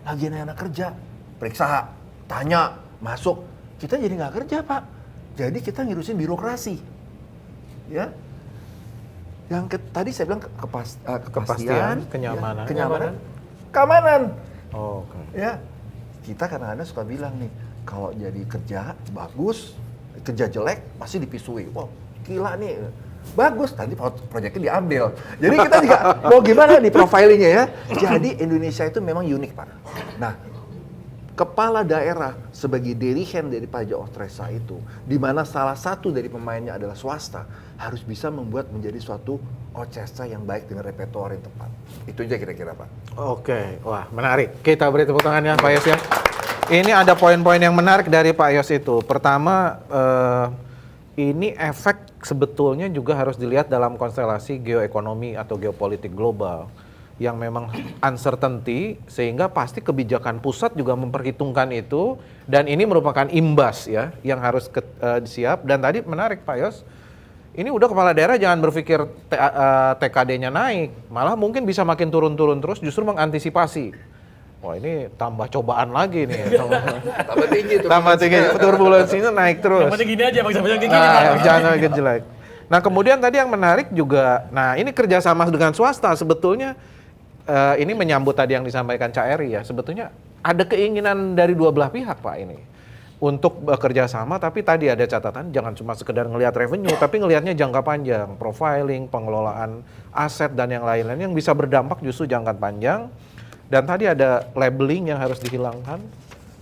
Lagi anak kerja, periksa, tanya, masuk. Kita jadi nggak kerja, Pak. Jadi kita ngirusin birokrasi. Ya. Yang tadi saya bilang kepastian, kenyamanan. Keamanan. Oke. Ya. Kita kadang-kadang suka bilang nih, kalau jadi kerja bagus, kerja jelek pasti dipisui. Wah, gila nih. bagus, nanti proyeknya diambil. Jadi kita juga mau gimana nih profilingnya ya. Jadi Indonesia itu memang unik Pak. Nah, kepala daerah sebagai dirigen dari pajak Ostresa itu, di mana salah satu dari pemainnya adalah swasta, harus bisa membuat menjadi suatu Ostresa yang baik dengan repertoire yang tepat. Itu aja kira-kira Pak. Oke, wah menarik. Kita beri tepuk tangan ya Pak Yos ya. Ini ada poin-poin yang menarik dari Pak Yos itu. Pertama, ini efek sebetulnya juga harus dilihat dalam konstelasi geoekonomi atau geopolitik global yang memang uncertainty, sehingga pasti kebijakan pusat juga memperhitungkan itu, dan ini merupakan imbas ya yang harus siap. Dan tadi menarik Pak Yos, ini udah kepala daerah jangan berpikir TKD-nya naik, malah mungkin bisa makin turun-turun terus, justru mengantisipasi. Wah ini tambah cobaan lagi nih. Tambah tinggi tuh. Tambah tinggi, turbulensinya naik terus. Yang penting gini aja, bangsa kayak gini. Jangan makin jelek. Nah kemudian tadi yang menarik juga, nah ini kerjasama dengan swasta sebetulnya. Ini menyambut tadi yang disampaikan Cak Eri ya, sebetulnya ada keinginan dari dua belah pihak Pak ini untuk bekerja sama, tapi tadi ada catatan jangan cuma sekedar ngelihat revenue, tapi ngelihatnya jangka panjang, profiling, pengelolaan aset dan yang lain-lain yang bisa berdampak justru jangka panjang. Dan tadi ada labeling yang harus dihilangkan.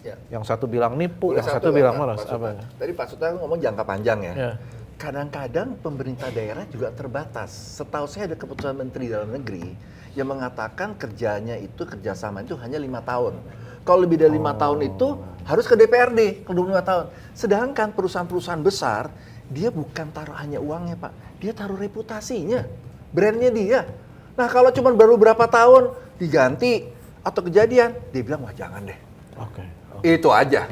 Ya. Yang satu bilang nipu, Boleh yang satu bilang malas. Pak Suta. Apa? Tadi Pak Suta ngomong jangka panjang ya. Ya. Kadang-kadang pemerintah daerah juga terbatas. Setahu saya ada keputusan Menteri Dalam Negeri yang mengatakan kerjanya itu kerjasama itu hanya 5 tahun. Kalau lebih dari 5 tahun itu harus ke DPRD ke 25 tahun. Sedangkan perusahaan-perusahaan besar dia bukan taruh hanya uangnya Pak, dia taruh reputasinya, brandnya dia. Nah kalau cuma baru berapa tahun diganti atau kejadian, dia bilang wah jangan deh. Oke. Itu aja.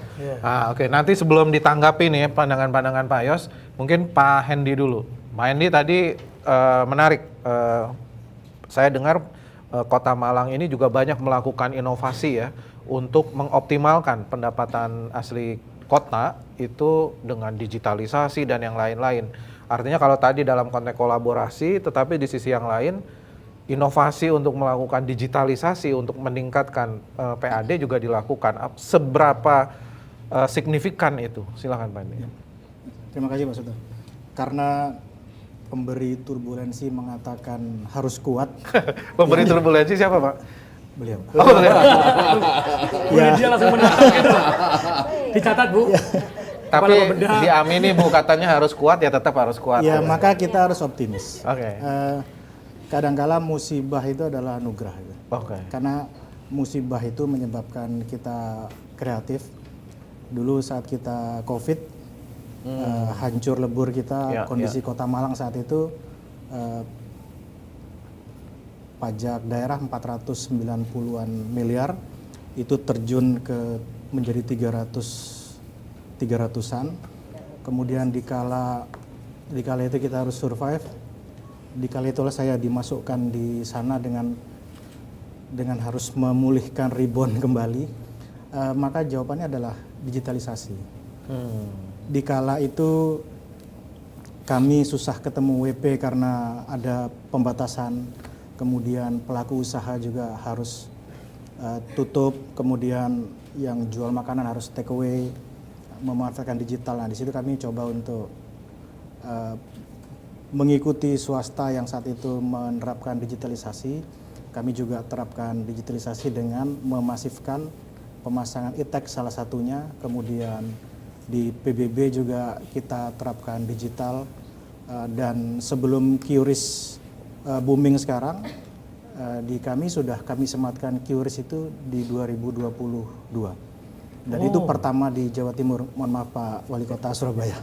Oke. Nanti sebelum ditanggapi nih pandangan-pandangan Pak Yos, mungkin Pak Hendy dulu. Pak Hendy tadi menarik. Saya dengar Kota Malang ini juga banyak melakukan inovasi ya untuk mengoptimalkan pendapatan asli kota itu dengan digitalisasi dan yang lain-lain. Artinya kalau tadi dalam konteks kolaborasi, tetapi di sisi yang lain inovasi untuk melakukan digitalisasi untuk meningkatkan PAD juga dilakukan. Seberapa signifikan itu? Silakan Pak Hendy. Terima kasih Pak Suto. Karena pemberi turbulensi mengatakan harus kuat. Pemberi turbulensi siapa Pak? Beliau. Oh, beliau. Ya. Dia langsung mendatang gitu. Dicatat Bu. Tapi diamini Bu, katanya harus kuat ya, tetap harus kuat. Ya, maka kita harus optimis. Oke. Kadangkala musibah itu adalah anugerah. Oke. Karena musibah itu menyebabkan kita kreatif. Dulu saat kita COVID, hancur lebur kita, kondisi Kota Malang saat itu pajak daerah 490-an miliar itu terjun ke menjadi 300-an. Kemudian dikala itu kita harus survive. Dikala itulah saya dimasukkan di sana dengan harus memulihkan rebound kembali. Maka jawabannya adalah digitalisasi. Dikala itu kami susah ketemu WP karena ada pembatasan, kemudian pelaku usaha juga harus tutup, kemudian yang jual makanan harus take away, memanfaatkan digital. Nah di situ kami coba untuk mengikuti swasta yang saat itu menerapkan digitalisasi. Kami juga terapkan digitalisasi dengan memasifkan pemasangan e-tax salah satunya, kemudian di PBB juga kita terapkan digital, dan sebelum QRIS booming sekarang, di kami sematkan QRIS itu di 2022. Dan itu pertama di Jawa Timur. Mohon maaf Pak Wali Kota Surabaya.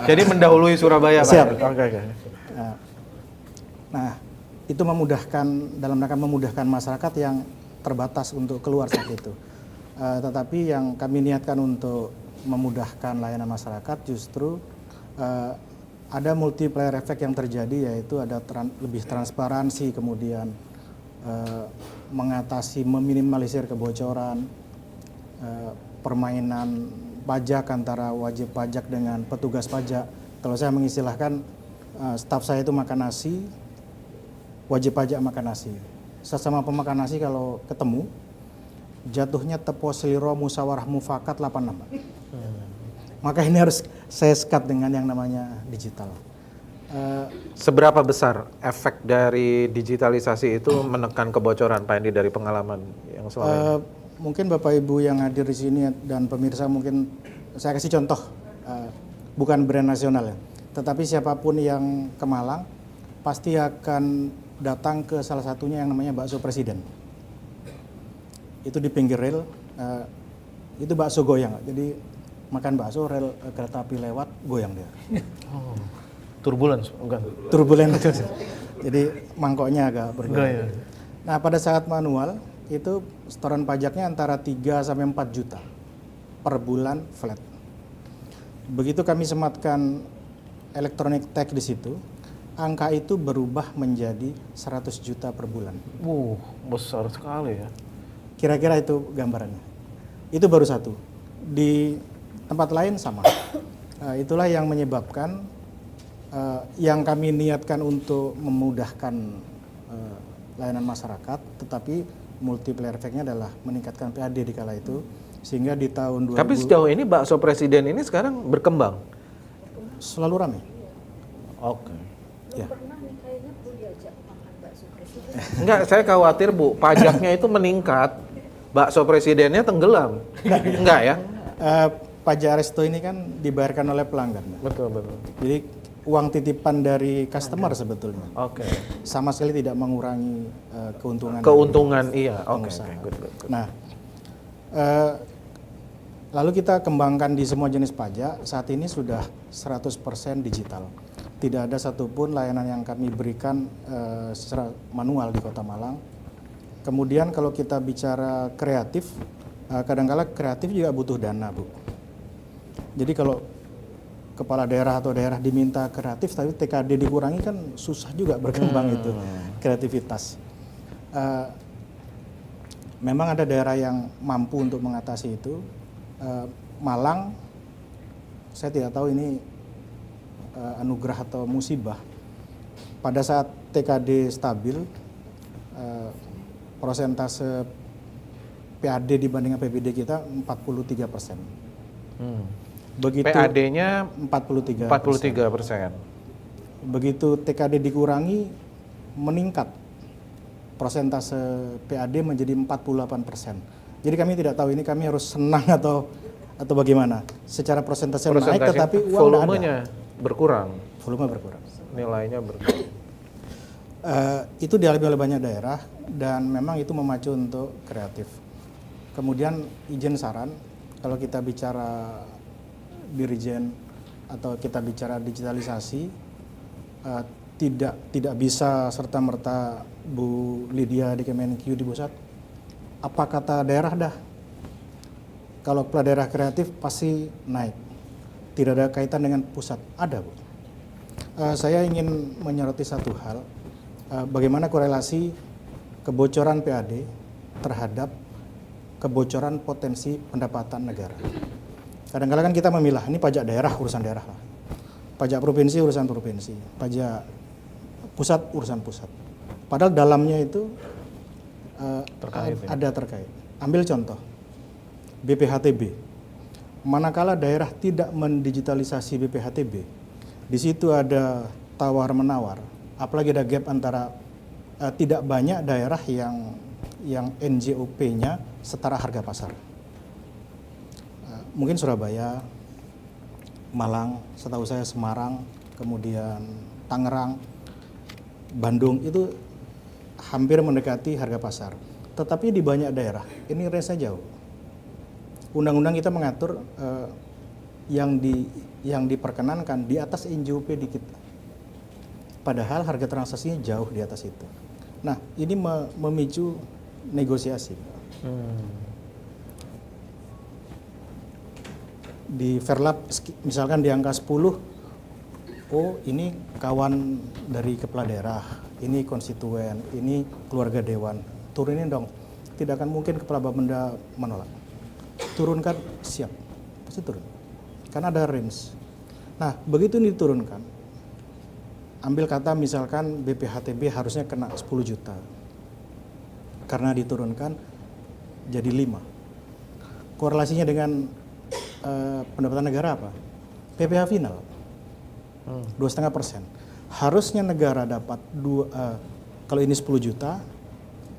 Jadi mendahului Surabaya Pak. Siap. Oke. Nah, itu memudahkan, dalam rangka memudahkan masyarakat yang terbatas untuk keluar saat itu. Tetapi yang kami niatkan untuk memudahkan layanan masyarakat justru ada multiplier effect yang terjadi, yaitu ada lebih transparansi, kemudian mengatasi, meminimalisir kebocoran, permainan pajak antara wajib pajak dengan petugas pajak. Kalau saya mengistilahkan, staf saya itu makan nasi, wajib pajak makan nasi. Sesama pemakan nasi kalau ketemu, jatuhnya tepo seliro musyawarah mufakat 86. Maka ini harus saya sekat dengan yang namanya digital. Seberapa besar efek dari digitalisasi itu menekan kebocoran Pak Andi dari pengalaman yang selama ini? Mungkin Bapak Ibu yang hadir di sini dan pemirsa mungkin saya kasih contoh, bukan brand nasional ya, tetapi siapapun yang ke Malang pasti akan datang ke salah satunya yang namanya bakso Presiden. Itu di pinggir rel, itu bakso goyang, jadi makan bakso rel kereta api lewat goyang dia. Turbulence, bukan? Turbulen jadi mangkoknya agak bergoyang. Nah pada saat manual itu setoran pajaknya antara 3 sampai 4 juta per bulan flat. Begitu kami sematkan electronic tag di situ, angka itu berubah menjadi 100 juta per bulan. Besar sekali ya. Kira-kira itu gambarannya. Itu baru satu. Di tempat lain sama. Itulah yang menyebabkan yang kami niatkan untuk memudahkan layanan masyarakat, tetapi multiplier efeknya adalah meningkatkan PAD di kala itu, sehingga di tahun 2000 Tapi sejauh ini bakso Presiden ini sekarang berkembang. selalu ramai. Oke. Ya. Enggak, saya khawatir Bu, pajaknya itu meningkat, bakso Presidennya tenggelam. Enggak ya? Pajak resto ini kan dibayarkan oleh pelanggan. Betul. Jadi uang titipan dari customer sebetulnya. Oke. Sama sekali tidak mengurangi keuntungan. Keuntungan iya. Oke. pengusaha. Good. Nah, lalu kita kembangkan di semua jenis pajak. Saat ini sudah 100% digital. Tidak ada satupun layanan yang kami berikan secara manual di Kota Malang. Kemudian kalau kita bicara kreatif, kadang-kala kreatif juga butuh dana, Bu. Jadi kalau kepala daerah atau daerah diminta kreatif, tapi TKD dikurangi kan susah juga berkembang itu kreativitas. Memang ada daerah yang mampu untuk mengatasi itu. Malang, saya tidak tahu ini anugerah atau musibah. Pada saat TKD stabil, persentase PAD dibanding APBD kita 43%. Begitu PAD-nya 43%. 43%. Begitu TKD dikurangi, meningkat persentase PAD menjadi 48%. Jadi kami tidak tahu ini kami harus senang atau bagaimana. Secara persentase naik, tetapi uang volumenya berkurang. Volume berkurang. Nilainya berkurang. Itu dialami oleh banyak daerah dan memang itu memacu untuk kreatif. Kemudian izin saran, kalau kita bicara Dirjen atau kita bicara digitalisasi, tidak bisa serta-merta Bu Lydia di Kemenq di pusat, apa kata daerah dah. Kalau kepala daerah kreatif pasti naik. Tidak ada kaitan dengan pusat. Ada, Bu. Saya ingin menyoroti satu hal, bagaimana korelasi kebocoran PAD terhadap kebocoran potensi pendapatan negara. Kadang-kadang kan kita memilah, ini pajak daerah, urusan daerah lah. Pajak provinsi, urusan provinsi. Pajak pusat, urusan pusat. Padahal dalamnya itu ada terkait. Ambil contoh, BPHTB. Manakala daerah tidak mendigitalisasi BPHTB, di situ ada tawar-menawar. Apalagi ada gap antara tidak banyak daerah yang NJOP-nya setara harga pasar. Mungkin Surabaya, Malang, setahu saya Semarang, kemudian Tangerang, Bandung itu hampir mendekati harga pasar. Tetapi di banyak daerah ini range-nya jauh. Undang-undang kita mengatur yang diperkenankan di atas NJOP dikit. Padahal harga transaksinya jauh di atas itu. Nah, ini memicu negosiasi. Di Verlap misalkan di angka 10, oh ini kawan dari kepala daerah, ini konstituen, ini keluarga dewan, turunin dong. Tidak akan mungkin kepala Bapenda menolak. Turunkan, siap, pasti turun. Karena ada range. Nah, begitu ini diturunkan, ambil kata misalkan BPHTB harusnya kena 10 juta. Karena diturunkan jadi 5. Korelasinya dengan pendapatan negara apa? PPh final 2,5%. harusnya negara dapat kalau ini 10 juta,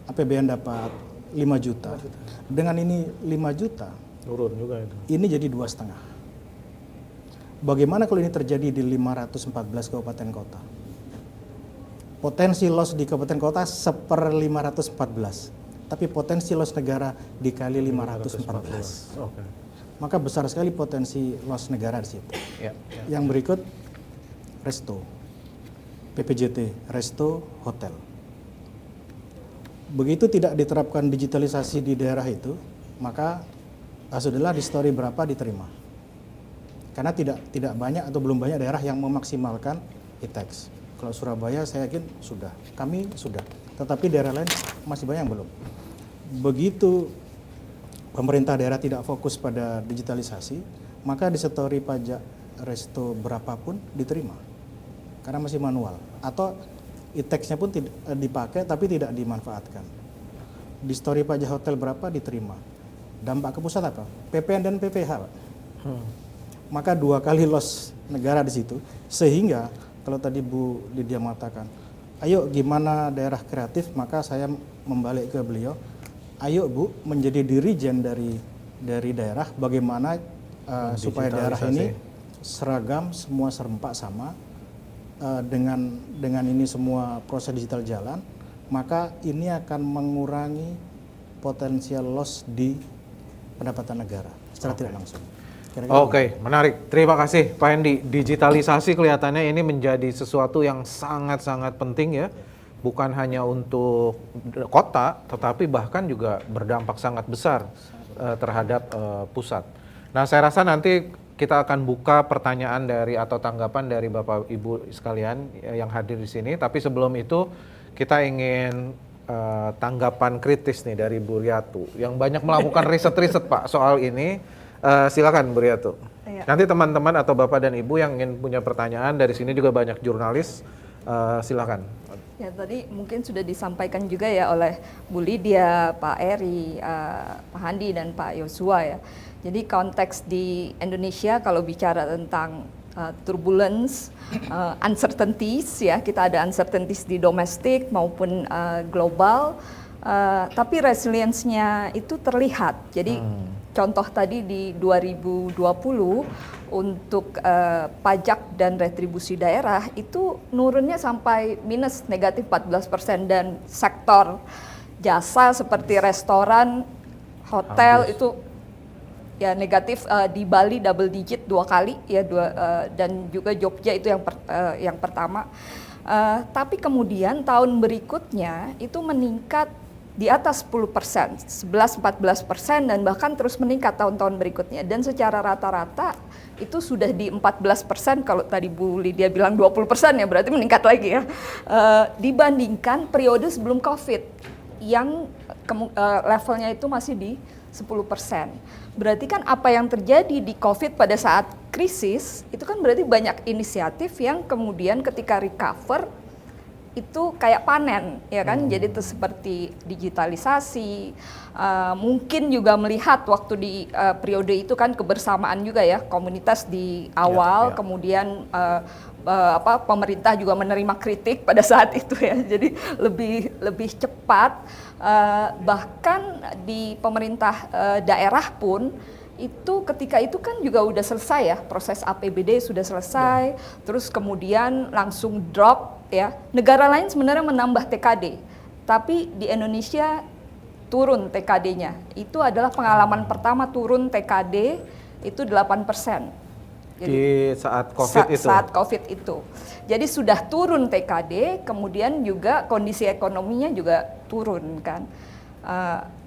APBN dapat 5 juta. Dengan ini 5 juta, Turun juga itu. ini jadi 2,5. Bagaimana kalau ini terjadi di 514 kabupaten kota? Potensi loss di kabupaten kota 1/514, tapi potensi loss negara dikali 514. Oke. Maka besar sekali potensi loss negara di situ. Ya. Yang berikut, resto, PPJT, resto, hotel. Begitu tidak diterapkan digitalisasi di daerah itu, maka sudahlah di story berapa diterima. Karena tidak banyak atau belum banyak daerah yang memaksimalkan e-tax. Kalau Surabaya saya yakin sudah, kami sudah. Tetapi daerah lain masih banyak yang belum. Begitu pemerintah daerah tidak fokus pada digitalisasi, maka di story pajak resto berapapun diterima. Karena masih manual. Atau e-tax-nya pun dipakai tapi tidak dimanfaatkan. Di story pajak hotel berapa diterima. Dampak ke pusat apa? PPN dan PPH, Pak. Maka 2 kali loss negara di situ. Sehingga kalau tadi Bu Lydia mengatakan, ayo gimana daerah kreatif, maka saya membalik ke beliau, ayo Bu menjadi dirijen dari daerah, bagaimana supaya daerah ini seragam, semua serempak sama, dengan ini semua proses digital jalan, maka ini akan mengurangi potensial loss di pendapatan negara secara tidak langsung. Oke, menarik. Terima kasih Pak Hendy. Digitalisasi kelihatannya ini menjadi sesuatu yang sangat-sangat penting ya. Bukan hanya untuk kota, tetapi bahkan juga berdampak sangat besar terhadap pusat. Nah, saya rasa nanti kita akan buka pertanyaan dari atau tanggapan dari Bapak Ibu sekalian yang hadir di sini. Tapi sebelum itu kita ingin tanggapan kritis nih dari Bu Riatu yang banyak melakukan riset-riset Pak soal ini. Silakan Bu Riatu. Iya. Nanti teman-teman atau Bapak dan Ibu yang ingin punya pertanyaan, dari sini juga banyak jurnalis, silakan. Ya, tadi mungkin sudah disampaikan juga ya oleh Bu Lydia, Pak Eri, Pak Handi, dan Pak Yosua ya. Jadi konteks di Indonesia kalau bicara tentang turbulence, uncertainties ya, kita ada uncertainties di domestik maupun global, tapi resilience-nya itu terlihat. Jadi contoh tadi di 2020 untuk pajak dan retribusi daerah itu nurunnya sampai minus negatif 14%, dan sektor jasa seperti restoran, hotel itu ya negatif, di Bali double digit 2 kali ya, dan juga Jogja itu yang pertama. Tapi kemudian tahun berikutnya itu meningkat di atas 10%, 11-14%, dan bahkan terus meningkat tahun-tahun berikutnya. Dan secara rata-rata itu sudah di 14%, kalau tadi Bu Lydia bilang 20% ya berarti meningkat lagi ya. Dibandingkan periode sebelum COVID yang levelnya itu masih di 10%. Berarti kan apa yang terjadi di COVID pada saat krisis, itu kan berarti banyak inisiatif yang kemudian ketika recover, itu kayak panen, ya kan? Jadi itu seperti digitalisasi, mungkin juga melihat waktu di periode itu kan kebersamaan juga ya, komunitas di awal, kemudian pemerintah juga menerima kritik pada saat itu ya, jadi lebih cepat, bahkan di pemerintah daerah pun itu ketika itu kan juga udah selesai ya, proses APBD sudah selesai, terus kemudian langsung drop ya. Negara lain sebenarnya menambah TKD, tapi di Indonesia turun TKD-nya. Itu adalah pengalaman pertama turun TKD itu 8%. Jadi, Di saat COVID itu? Saat COVID itu. Jadi sudah turun TKD, kemudian juga kondisi ekonominya juga turun kan.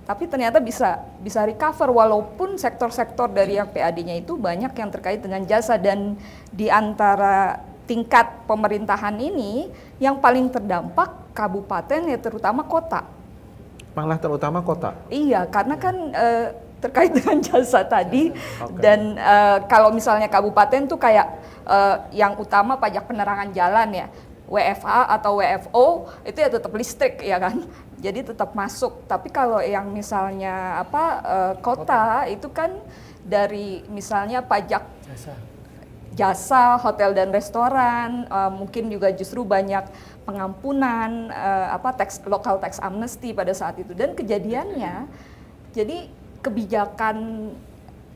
Tapi ternyata bisa recover walaupun sektor-sektor dari yang PAD-nya itu banyak yang terkait dengan jasa, dan di antara tingkat pemerintahan ini yang paling terdampak kabupaten ya, terutama kota. Malah terutama kota? Iya, karena kan terkait dengan jasa tadi, dan kalau misalnya kabupaten tuh kayak yang utama pajak penerangan jalan ya, WFH atau WFO itu ya tetap listrik ya kan, jadi tetap masuk. Tapi kalau yang misalnya kota itu kan dari misalnya pajak jasa, hotel dan restoran, mungkin juga justru banyak pengampunan, local tax amnesty pada saat itu. Dan kejadiannya, jadi kebijakan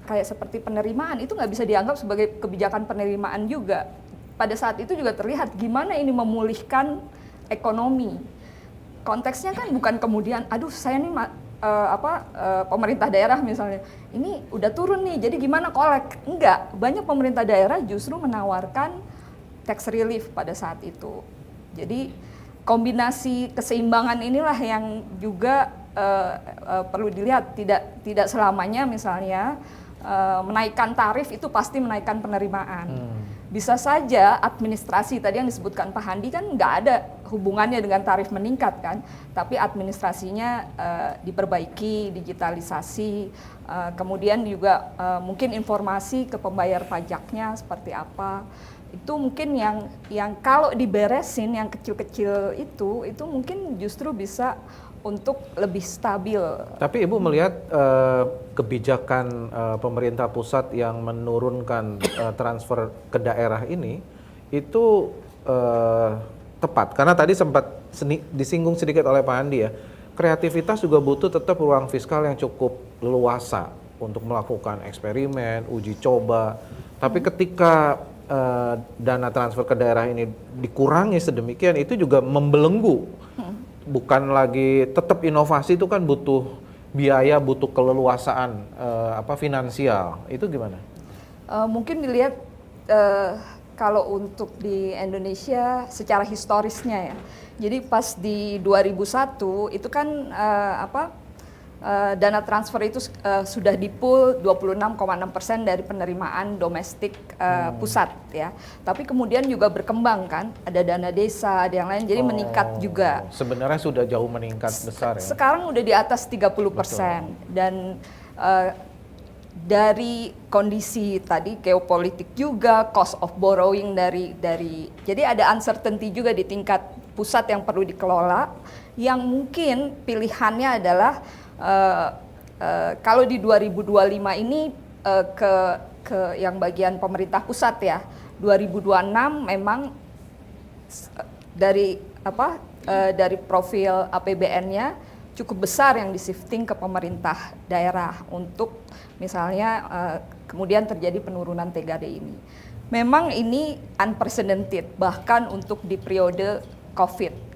kayak seperti penerimaan itu nggak bisa dianggap sebagai kebijakan penerimaan juga. Pada saat itu juga terlihat gimana ini memulihkan ekonomi. Konteksnya kan bukan kemudian, aduh saya nih pemerintah daerah misalnya, ini udah turun nih, jadi gimana kolek? Enggak, banyak pemerintah daerah justru menawarkan tax relief pada saat itu. Jadi kombinasi keseimbangan inilah yang juga perlu dilihat. Tidak selamanya misalnya menaikkan tarif itu pasti menaikkan penerimaan. Bisa saja administrasi tadi yang disebutkan Pak Handi kan nggak ada hubungannya dengan tarif meningkat kan, tapi administrasinya diperbaiki, digitalisasi, kemudian juga mungkin informasi ke pembayar pajaknya seperti apa. Itu mungkin yang kalau diberesin yang kecil-kecil itu mungkin justru bisa untuk lebih stabil. Tapi Ibu melihat kebijakan pemerintah pusat yang menurunkan transfer ke daerah ini itu tepat? Karena tadi sempat disinggung sedikit oleh Pak Andi ya, kreativitas juga butuh tetap ruang fiskal yang cukup leluasa untuk melakukan eksperimen, uji coba. Tapi ketika dana transfer ke daerah ini dikurangi sedemikian, itu juga membelenggu. Bukan lagi tetap inovasi itu kan butuh biaya, butuh keleluasaan finansial. Itu gimana? Mungkin dilihat kalau untuk di Indonesia secara historisnya ya. Jadi pas di 2001 itu kan dana transfer itu sudah di pool 26,6% dari penerimaan domestik pusat ya. Tapi kemudian juga berkembang kan, ada dana desa, ada yang lain, jadi meningkat juga. Sebenarnya sudah jauh meningkat besar ya. Sekarang udah di atas 30%. Betul. Dan dari kondisi tadi geopolitik juga, cost of borrowing dari jadi ada uncertainty juga di tingkat pusat yang perlu dikelola, yang mungkin pilihannya adalah kalau di 2025 ini ke yang bagian pemerintah pusat ya, 2026 memang dari profil APBN-nya cukup besar yang di-shifting ke pemerintah daerah untuk misalnya kemudian terjadi penurunan TGD ini. Memang ini unprecedented bahkan untuk di periode COVID.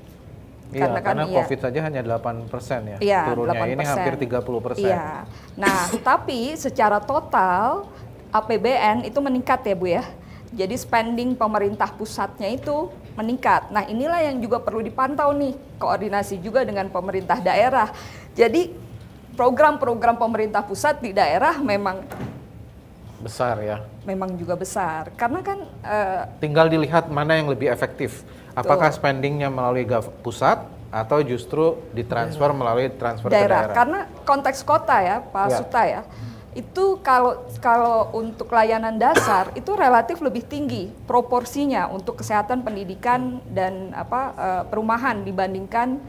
Iya, karena COVID saja hanya 8% ya, turunnya 8%. Ini hampir 30%. Iya. Nah, tapi secara total APBN itu meningkat ya Bu ya. Jadi spending pemerintah pusatnya itu meningkat. Nah, inilah yang juga perlu dipantau nih, koordinasi juga dengan pemerintah daerah. Jadi program-program pemerintah pusat di daerah memang besar ya. Memang juga besar. Karena kan tinggal dilihat mana yang lebih efektif. Apakah spendingnya melalui pusat atau justru ditransfer melalui transfer daerah? Ke daerah? Karena konteks kota ya, Pak Suta ya, itu kalau untuk layanan dasar itu relatif lebih tinggi proporsinya untuk kesehatan, pendidikan dan perumahan dibandingkan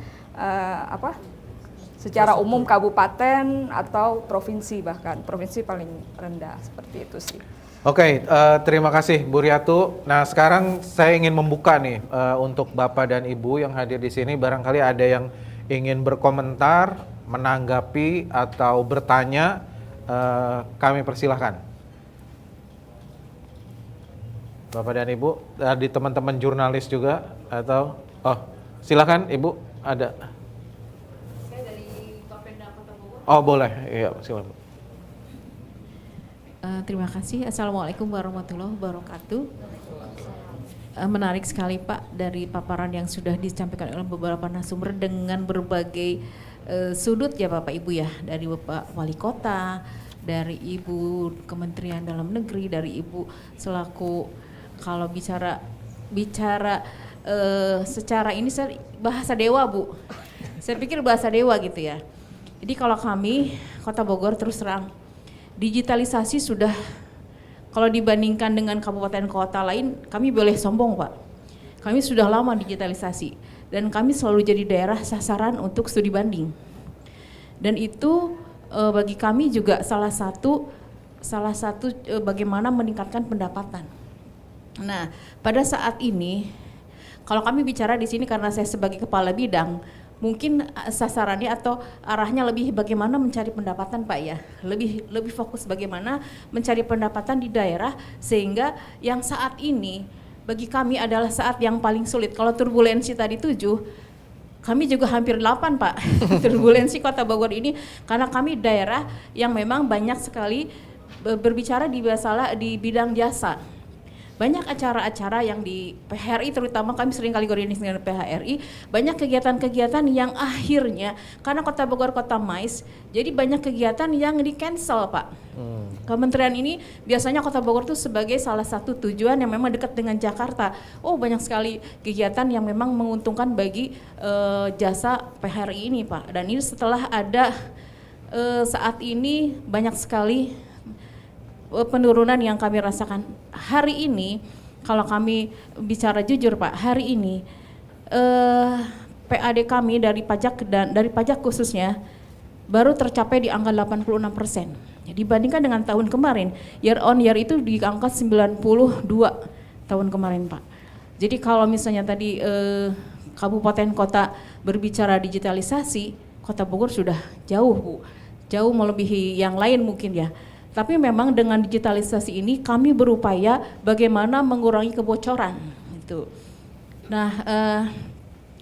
secara umum kabupaten atau provinsi, bahkan provinsi paling rendah seperti itu sih. Oke, terima kasih Bu Riatu. Nah, sekarang saya ingin membuka nih untuk Bapak dan Ibu yang hadir di sini, barangkali ada yang ingin berkomentar, menanggapi atau bertanya, kami persilahkan. Bapak dan Ibu, di teman-teman jurnalis juga atau silakan Ibu, ada. Saya dari Kapolda Kota Bogor. Oh, boleh. Iya, silakan. Terima kasih. Assalamualaikum warahmatullahi wabarakatuh. Menarik sekali Pak dari paparan yang sudah disampaikan oleh beberapa narasumber dengan berbagai sudut ya Bapak Ibu ya, dari Bapak Wali Kota, dari Ibu Kementerian Dalam Negeri, dari Ibu selaku kalau bicara secara ini bahasa dewa Bu. Saya pikir bahasa dewa gitu ya. Jadi kalau kami Kota Bogor terus terang digitalisasi sudah, kalau dibandingkan dengan kabupaten kota lain, kami boleh sombong Pak. Kami sudah lama digitalisasi dan kami selalu jadi daerah sasaran untuk studi banding. Dan itu bagi kami juga salah satu bagaimana meningkatkan pendapatan. Nah, pada saat ini kalau kami bicara di sini karena saya sebagai kepala bidang, mungkin sasarannya atau arahnya lebih bagaimana mencari pendapatan Pak ya, lebih fokus bagaimana mencari pendapatan di daerah sehingga yang saat ini bagi kami adalah saat yang paling sulit. Kalau turbulensi tadi 7, kami juga hampir 8 Pak turbulensi Kota Bogor ini karena kami daerah yang memang banyak sekali berbicara di bidang jasa. Banyak acara-acara yang di PHRI, terutama kami sering kali koordinasi dengan PHRI, banyak kegiatan-kegiatan yang akhirnya karena Kota Bogor kota mais, jadi banyak kegiatan yang di cancel Pak. Kementerian ini biasanya Kota Bogor itu sebagai salah satu tujuan yang memang dekat dengan Jakarta. Oh, banyak sekali kegiatan yang memang menguntungkan bagi jasa PHRI ini Pak. Dan ini setelah ada saat ini banyak sekali penurunan yang kami rasakan. Hari ini kalau kami bicara jujur Pak, hari ini PAD kami dari pajak dan dari pajak khususnya baru tercapai di angka 86%. Dibandingkan dengan tahun kemarin, year on year itu di angka 92 tahun kemarin Pak. Jadi kalau misalnya tadi kabupaten kota berbicara digitalisasi, Kota Bogor sudah jauh Bu, jauh melebihi yang lain mungkin ya. Tapi memang dengan digitalisasi ini kami berupaya bagaimana mengurangi kebocoran gitu. Nah,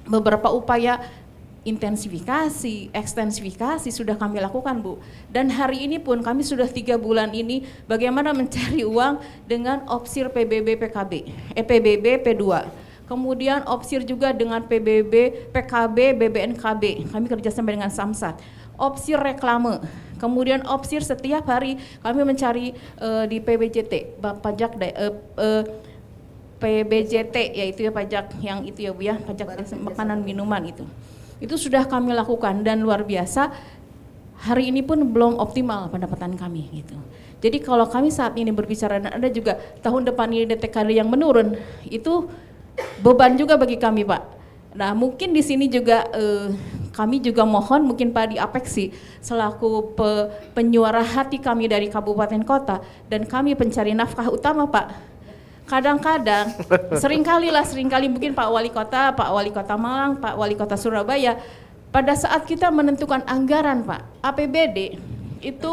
beberapa upaya intensifikasi, ekstensifikasi sudah kami lakukan Bu. Dan hari ini pun kami sudah 3 bulan ini bagaimana mencari uang dengan opsir PBB PKB, PBB P2. Kemudian opsir juga dengan PBB PKB BBNKB. Kami kerjasama dengan Samsat. Opsir reklame. Kemudian opsir setiap hari kami mencari di PBJT, pajak PBJT yaitu ya pajak yang itu ya Bu ya, pajak makanan minuman itu. Itu sudah kami lakukan dan luar biasa. Hari ini pun belum optimal pendapatan kami gitu. Jadi kalau kami saat ini berbicara dan ada juga tahun depan ini DTKD yang menurun, itu beban juga bagi kami Pak. Nah mungkin di sini juga kami juga mohon mungkin Pak di Apexi selaku penyuara hati kami dari kabupaten kota dan kami pencari nafkah utama Pak. Kadang-kadang seringkali mungkin Pak Wali Kota Malang, Pak Wali Kota Surabaya pada saat kita menentukan anggaran Pak, APBD itu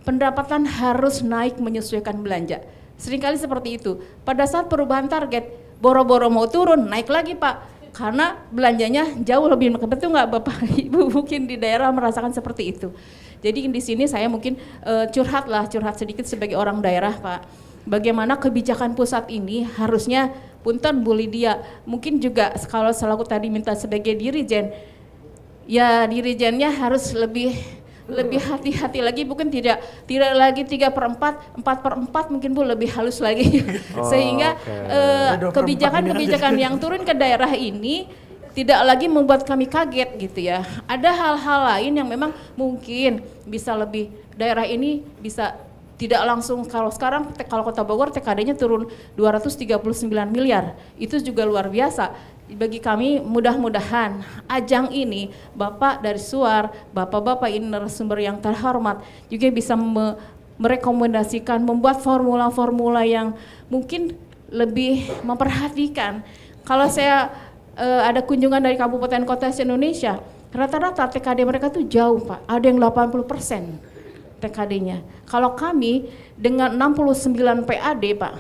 pendapatan harus naik menyesuaikan belanja. Seringkali seperti itu. Pada saat perubahan target, boro-boro mau turun, naik lagi Pak. Karena belanjanya jauh lebih, betul nggak Bapak Ibu mungkin di daerah merasakan seperti itu. Jadi di sini saya mungkin curhat sedikit sebagai orang daerah Pak. Bagaimana kebijakan pusat ini harusnya punten Bu Lydia, mungkin juga kalau selaku tadi minta sebagai dirijen, ya dirijennya harus lebih hati-hati lagi, bukan tidak lagi 3/4, 4/4 mungkin Bu lebih halus lagi. Sehingga kebijakan-kebijakan yang turun ke daerah ini tidak lagi membuat kami kaget gitu ya. Ada hal-hal lain yang memang mungkin bisa lebih, daerah ini bisa tidak langsung, kalau sekarang kalau Kota Bogor TKD-nya turun 239 miliar, itu juga luar biasa. Bagi kami mudah-mudahan ajang ini Bapak dari Suar, Bapak-bapak ini narasumber yang terhormat juga bisa merekomendasikan membuat formula-formula yang mungkin lebih memperhatikan. Kalau saya ada kunjungan dari kabupaten kota se-Indonesia, rata-rata TKD mereka tuh jauh Pak, ada yang 80% TKD-nya. Kalau kami dengan 69 PAD Pak,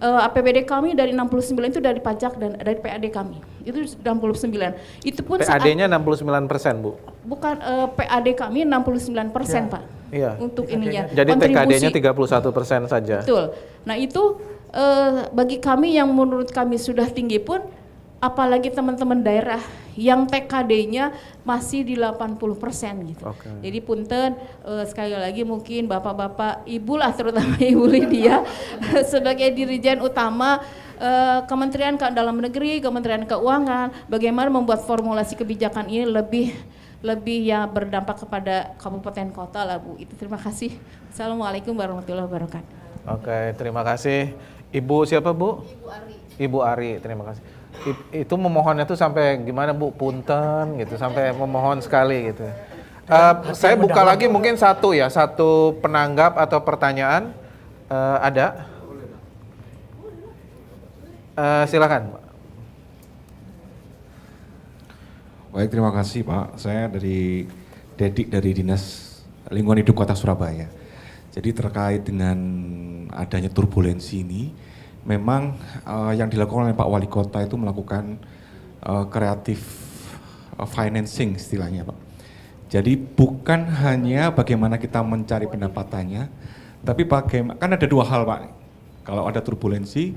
APBD kami dari 69 itu dari pajak dan dari PAD kami. Itu 69. Itu pun PAD-nya 69% Bu? Bukan, PAD kami 69% Pak. Iya. Untuk ininya. Jadi TKD-nya 31% saja. Betul. Nah itu bagi kami yang menurut kami sudah tinggi pun, apalagi teman-teman daerah yang TKD-nya masih di 80% gitu. Okay. Jadi punten sekali lagi mungkin bapak-bapak, ibu lah terutama Ibu Lydia sebagai dirijen utama Kementerian Dalam Negeri, Kementerian Keuangan, bagaimana membuat formulasi kebijakan ini lebih ya berdampak kepada kabupaten kota lah Bu. Itu terima kasih. Assalamualaikum warahmatullahi wabarakatuh. Oke, terima kasih. Ibu siapa Bu? Ibu Ari. Ibu Ari, terima kasih. Itu memohonnya tuh sampai gimana Bu, punten gitu, sampai memohon sekali gitu. Saya buka lagi mungkin satu penanggap atau pertanyaan. Ada? Silakan, Pak. Baik, terima kasih Pak. Saya dari Dedik dari Dinas Lingkungan Hidup Kota Surabaya. Jadi terkait dengan adanya turbulensi ini, memang yang dilakukan oleh Pak Wali Kota itu melakukan kreatif financing istilahnya Pak. Jadi bukan hanya bagaimana kita mencari pendapatannya, tapi bagaimana, kan ada dua hal Pak. Kalau ada turbulensi,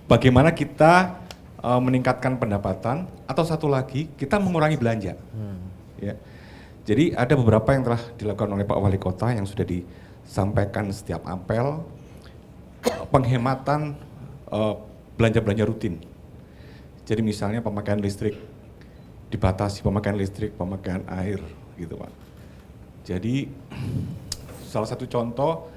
bagaimana kita meningkatkan pendapatan, atau satu lagi kita mengurangi belanja. Ya. Jadi ada beberapa yang telah dilakukan oleh Pak Wali Kota yang sudah disampaikan setiap apel, penghematan belanja-belanja rutin. Jadi misalnya pemakaian listrik, dibatasi pemakaian listrik, pemakaian air gitu Pak. Jadi salah satu contoh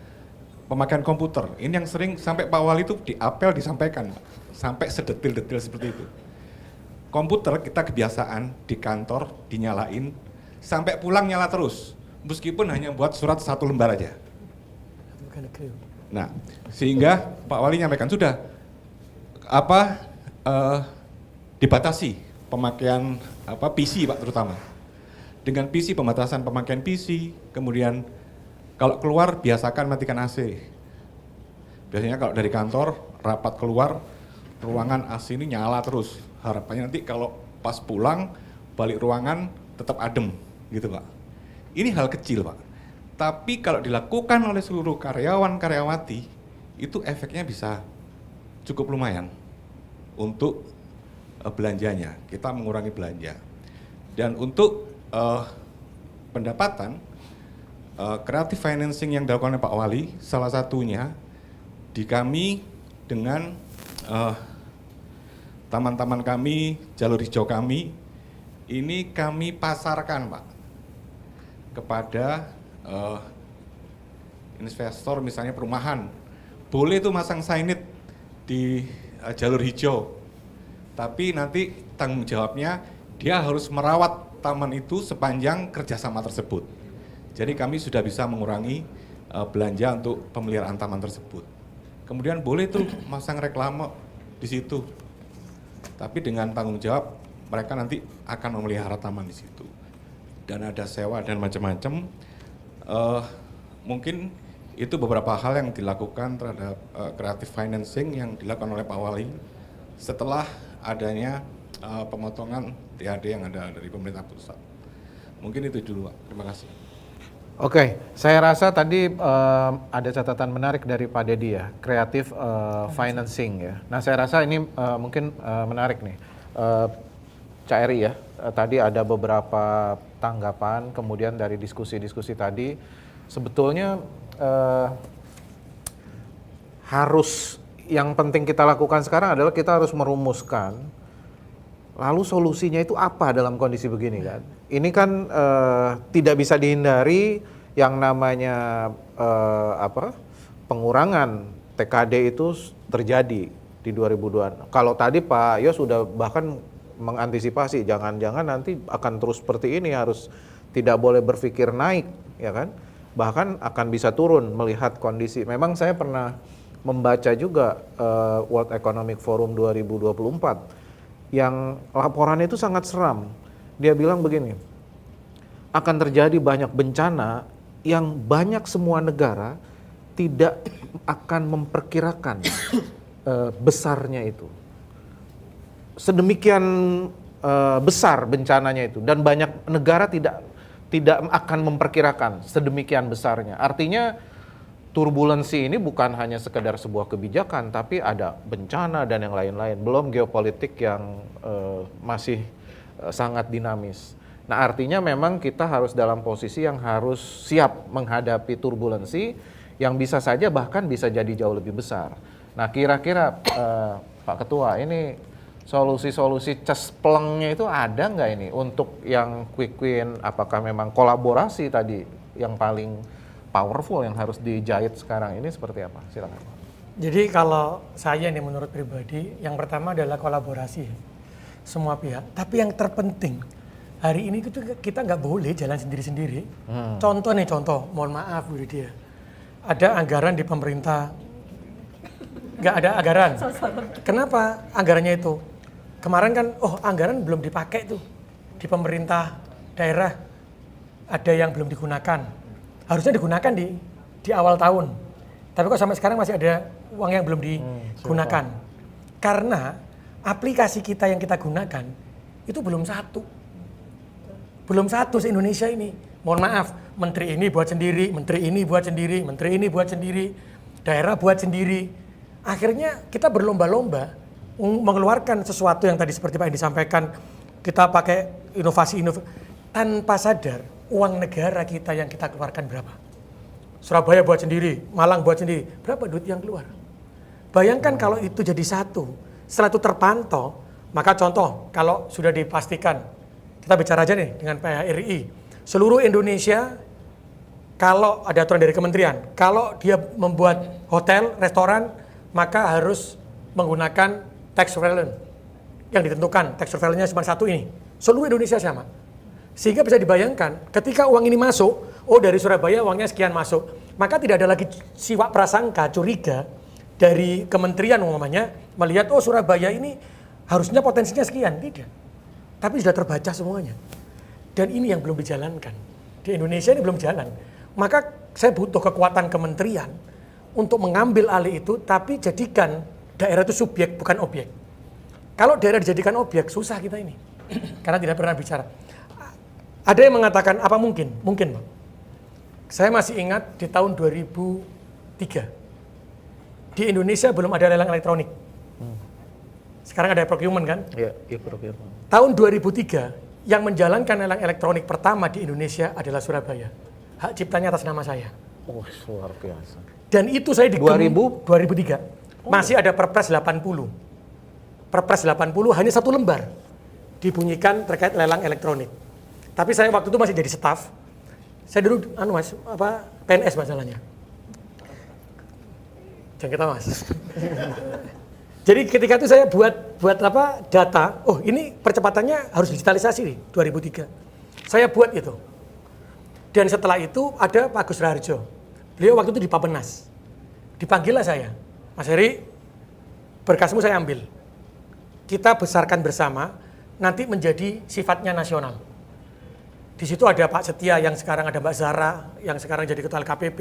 pemakaian komputer, ini yang sering sampai Pak Wali itu di apel disampaikan Pak. Sampai sedetil-detil seperti itu. Komputer kita kebiasaan di kantor dinyalain, sampai pulang nyala terus, meskipun hanya buat surat 1 lembar aja. Nah, sehingga Pak Wali nyampaikan sudah dibatasi pemakaian PC Pak terutama. Dengan PC, pembatasan pemakaian PC, kemudian kalau keluar biasakan matikan AC. Biasanya kalau dari kantor rapat keluar, ruangan AC ini nyala terus. Harapannya nanti kalau pas pulang balik ruangan tetap adem gitu Pak. Ini hal kecil Pak. Tapi kalau dilakukan oleh seluruh karyawan-karyawati, itu efeknya bisa cukup lumayan untuk belanjanya. Kita mengurangi belanja. Dan untuk pendapatan, creative financing yang dilakukan oleh Pak Wali, salah satunya di kami dengan taman-taman kami, jalur hijau kami, ini kami pasarkan Pak kepada investor misalnya perumahan. Boleh tuh masang signage di jalur hijau, tapi nanti tanggung jawabnya dia harus merawat taman itu sepanjang kerjasama tersebut. Jadi kami sudah bisa mengurangi belanja untuk pemeliharaan taman tersebut. Kemudian boleh tuh masang reklame di situ, tapi dengan tanggung jawab mereka nanti akan memelihara taman di situ. Dan ada sewa dan macam-macam. Mungkin itu beberapa hal yang dilakukan terhadap creative financing yang dilakukan oleh Pak Wali setelah adanya pemotongan THD yang ada dari pemerintah pusat. Mungkin itu dulu Pak. Terima kasih. Oke, saya rasa tadi ada catatan menarik dari Pak Dedi ya, creative financing ya. Nah saya rasa ini mungkin menarik nih, Cak Eri ya, tadi ada beberapa tanggapan, kemudian dari diskusi-diskusi tadi, sebetulnya harus, yang penting kita lakukan sekarang adalah kita harus merumuskan, lalu solusinya itu apa dalam kondisi begini kan. Ini kan tidak bisa dihindari yang namanya pengurangan TKD itu terjadi di 2002. Kalau tadi Pak Yos sudah bahkan mengantisipasi, jangan-jangan nanti akan terus seperti ini, harus tidak boleh berpikir naik, ya kan? Bahkan akan bisa turun melihat kondisi. Memang saya pernah membaca juga World Economic Forum 2024 yang laporannya itu sangat seram. Dia bilang begini, akan terjadi banyak bencana yang banyak semua negara tidak akan memperkirakan besarnya itu. Sedemikian besar bencananya itu, dan banyak negara tidak akan memperkirakan sedemikian besarnya. Artinya turbulensi ini bukan hanya sekedar sebuah kebijakan, tapi ada bencana dan yang lain-lain. Belum geopolitik yang masih sangat dinamis. Nah artinya memang kita harus dalam posisi yang harus siap menghadapi turbulensi yang bisa saja bahkan bisa jadi jauh lebih besar. Nah kira-kira Pak Ketua, ini solusi-solusi cesplengnya itu ada nggak ini untuk yang quick win? Apakah memang kolaborasi tadi yang paling powerful yang harus dijahit sekarang ini seperti apa? Silakan. Jadi kalau saya nih menurut pribadi, yang pertama adalah kolaborasi semua pihak. Tapi yang terpenting hari ini kita nggak boleh jalan sendiri-sendiri. Contoh, mohon maaf Bu Lydia, ada anggaran di pemerintah nggak ada anggaran. Kenapa anggarannya itu? Kemarin kan, anggaran belum dipakai tuh di pemerintah daerah, ada yang belum digunakan. Harusnya digunakan di awal tahun. Tapi kok sampai sekarang masih ada uang yang belum digunakan. Karena aplikasi kita yang kita gunakan itu belum satu. Belum satu se-Indonesia ini. Mohon maaf, menteri ini buat sendiri, menteri ini buat sendiri, menteri ini buat sendiri, daerah buat sendiri. Akhirnya kita berlomba-lomba mengeluarkan sesuatu yang tadi seperti Pak yang disampaikan, kita pakai inovasi tanpa sadar uang negara kita yang kita keluarkan berapa. Surabaya buat sendiri, Malang buat sendiri, berapa duit yang keluar? Bayangkan kalau itu jadi satu, setelah itu terpantau, maka contoh kalau sudah dipastikan, kita bicara aja nih dengan PHRI, seluruh Indonesia kalau ada aturan dari kementerian, kalau dia membuat hotel, restoran, maka harus menggunakan tax surveillance yang ditentukan. Tax surveillance cuma satu ini, seluruh Indonesia sama. Sehingga bisa dibayangkan ketika uang ini masuk, dari Surabaya uangnya sekian masuk, maka tidak ada lagi siwak prasangka, curiga dari kementerian umumnya melihat Surabaya ini harusnya potensinya sekian, tidak. Tapi sudah terbaca semuanya. Dan ini yang belum dijalankan. Di Indonesia ini belum jalan. Maka saya butuh kekuatan kementerian untuk mengambil alih itu, tapi jadikan daerah itu subjek, bukan objek. Kalau daerah dijadikan objek, susah kita ini. Karena tidak pernah bicara. Ada yang mengatakan, apa mungkin? Mungkin, Bang. Saya masih ingat di tahun 2003. Di Indonesia belum ada lelang elektronik. Sekarang ada procurement kan? Iya, procurement. Tahun 2003, yang menjalankan lelang elektronik pertama di Indonesia adalah Surabaya. Hak ciptanya atas nama saya. Luar biasa. Dan itu saya di 2003. Masih ada Perpres 80. Perpres 80 hanya satu lembar dibunyikan terkait lelang elektronik. Tapi saya waktu itu masih jadi staf. Saya dulu PNS masalahnya. Jangan kita Mas. Jadi ketika itu saya buat data, ini percepatannya harus digitalisasi nih 2003. Saya buat itu. Dan setelah itu ada Pak Agus Raharjo. Beliau waktu itu di Bappenas. Dipanggillah saya, Mas Heri, berkasmu saya ambil. Kita besarkan bersama, nanti menjadi sifatnya nasional. Di situ ada Pak Setia, yang sekarang ada Mbak Zara, yang sekarang jadi ketua LKPP,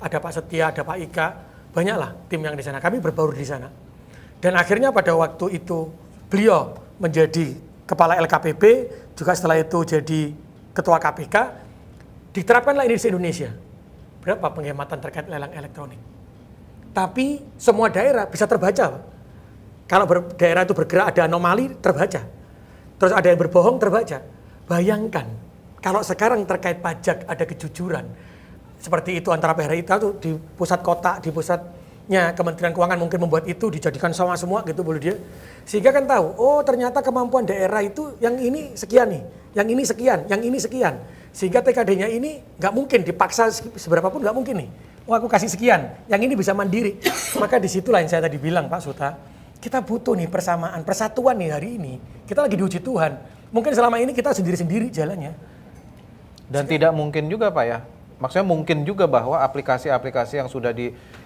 ada Pak Setia, ada Pak Ika, banyaklah tim yang di sana. Kami berbaur di sana. Dan akhirnya pada waktu itu beliau menjadi kepala LKPP, juga setelah itu jadi ketua KPK, diterapkanlah ini di Indonesia. Berapa penghematan terkait lelang elektronik? Tapi semua daerah bisa terbaca. Kalau daerah itu bergerak ada anomali, terbaca. Terus ada yang berbohong, terbaca. Bayangkan, kalau sekarang terkait pajak ada kejujuran, seperti itu antara PHRI itu di pusat kota, di pusatnya Kementerian Keuangan mungkin membuat itu dijadikan sama semua gitu boleh dia. Sehingga kan tahu, ternyata kemampuan daerah itu yang ini sekian nih, yang ini sekian, yang ini sekian. Sehingga TKD-nya ini nggak mungkin dipaksa seberapapun nggak mungkin nih. Aku kasih sekian, yang ini bisa mandiri. Maka disitulah yang saya tadi bilang Pak Suta, kita butuh nih persamaan, persatuan nih hari ini. Kita lagi diuji Tuhan. Mungkin selama ini kita sendiri-sendiri jalannya. Dan tidak mungkin juga Pak ya, maksudnya mungkin juga bahwa aplikasi-aplikasi yang sudah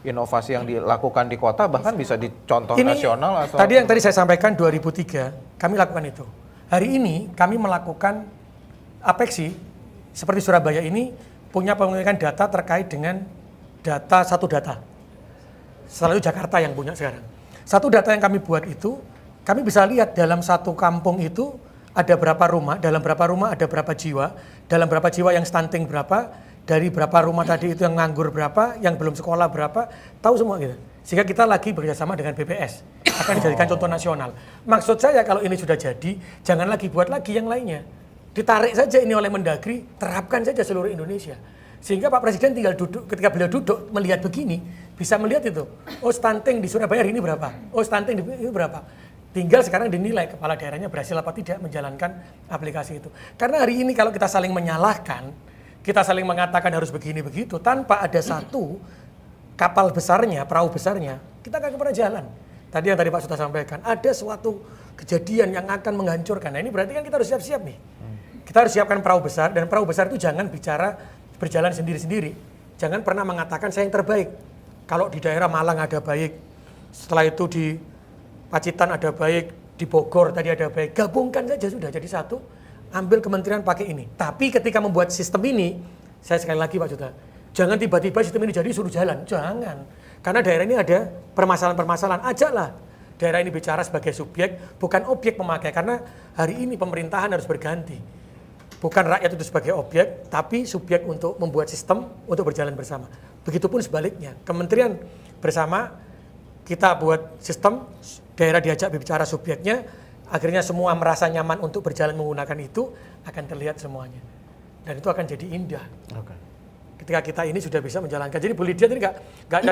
inovasi yang dilakukan di kota bahkan bisa dicontoh nasional atau... Tadi yang tadi saya sampaikan 2003, kami lakukan itu. Hari ini kami melakukan Apexi, seperti Surabaya ini punya pemilikan data terkait dengan satu data. Selalu Jakarta yang punya sekarang. Satu data yang kami buat itu, kami bisa lihat dalam satu kampung itu ada berapa rumah, dalam berapa rumah ada berapa jiwa, dalam berapa jiwa yang stunting berapa, dari berapa rumah tadi itu yang nganggur berapa, yang belum sekolah berapa, tahu semua gitu. Sehingga kita lagi bekerjasama dengan BPS, akan dijadikan contoh nasional. Maksud saya kalau ini sudah jadi, jangan lagi buat lagi yang lainnya. Ditarik saja ini oleh Mendagri, terapkan saja seluruh Indonesia. Sehingga Pak Presiden tinggal duduk, ketika beliau duduk melihat begini, bisa melihat itu. Stunting di Surabaya hari ini berapa? Stunting di ini berapa? Tinggal sekarang dinilai kepala daerahnya berhasil apa tidak menjalankan aplikasi itu. Karena hari ini kalau kita saling menyalahkan, kita saling mengatakan harus begini begitu, tanpa ada satu kapal besarnya, perahu besarnya, kita akan pernah jalan. Tadi yang tadi Pak sudah sampaikan, ada suatu kejadian yang akan menghancurkan. Nah ini berarti kan kita harus siap-siap nih. Kita harus siapkan perahu besar, dan perahu besar itu jangan bicara berjalan sendiri-sendiri. Jangan pernah mengatakan saya yang terbaik. Kalau di daerah Malang ada baik, setelah itu di Pacitan ada baik, di Bogor tadi ada baik, gabungkan saja sudah jadi satu, ambil kementerian pakai ini. Tapi ketika membuat sistem ini, saya sekali lagi Pak Juta, jangan tiba-tiba sistem ini jadi suruh jalan, jangan. Karena daerah ini ada permasalahan-permasalahan, ajaklah daerah ini bicara sebagai subjek, bukan objek pemakai. Karena hari ini pemerintahan harus berganti. Bukan rakyat itu sebagai objek, tapi subjek untuk membuat sistem untuk berjalan bersama. Begitupun sebaliknya, kementerian bersama kita buat sistem, daerah diajak bicara subjeknya, akhirnya semua merasa nyaman untuk berjalan menggunakan itu, akan terlihat semuanya. Dan itu akan jadi indah. Ketika kita ini sudah bisa menjalankan. Jadi Bu Lydia tadi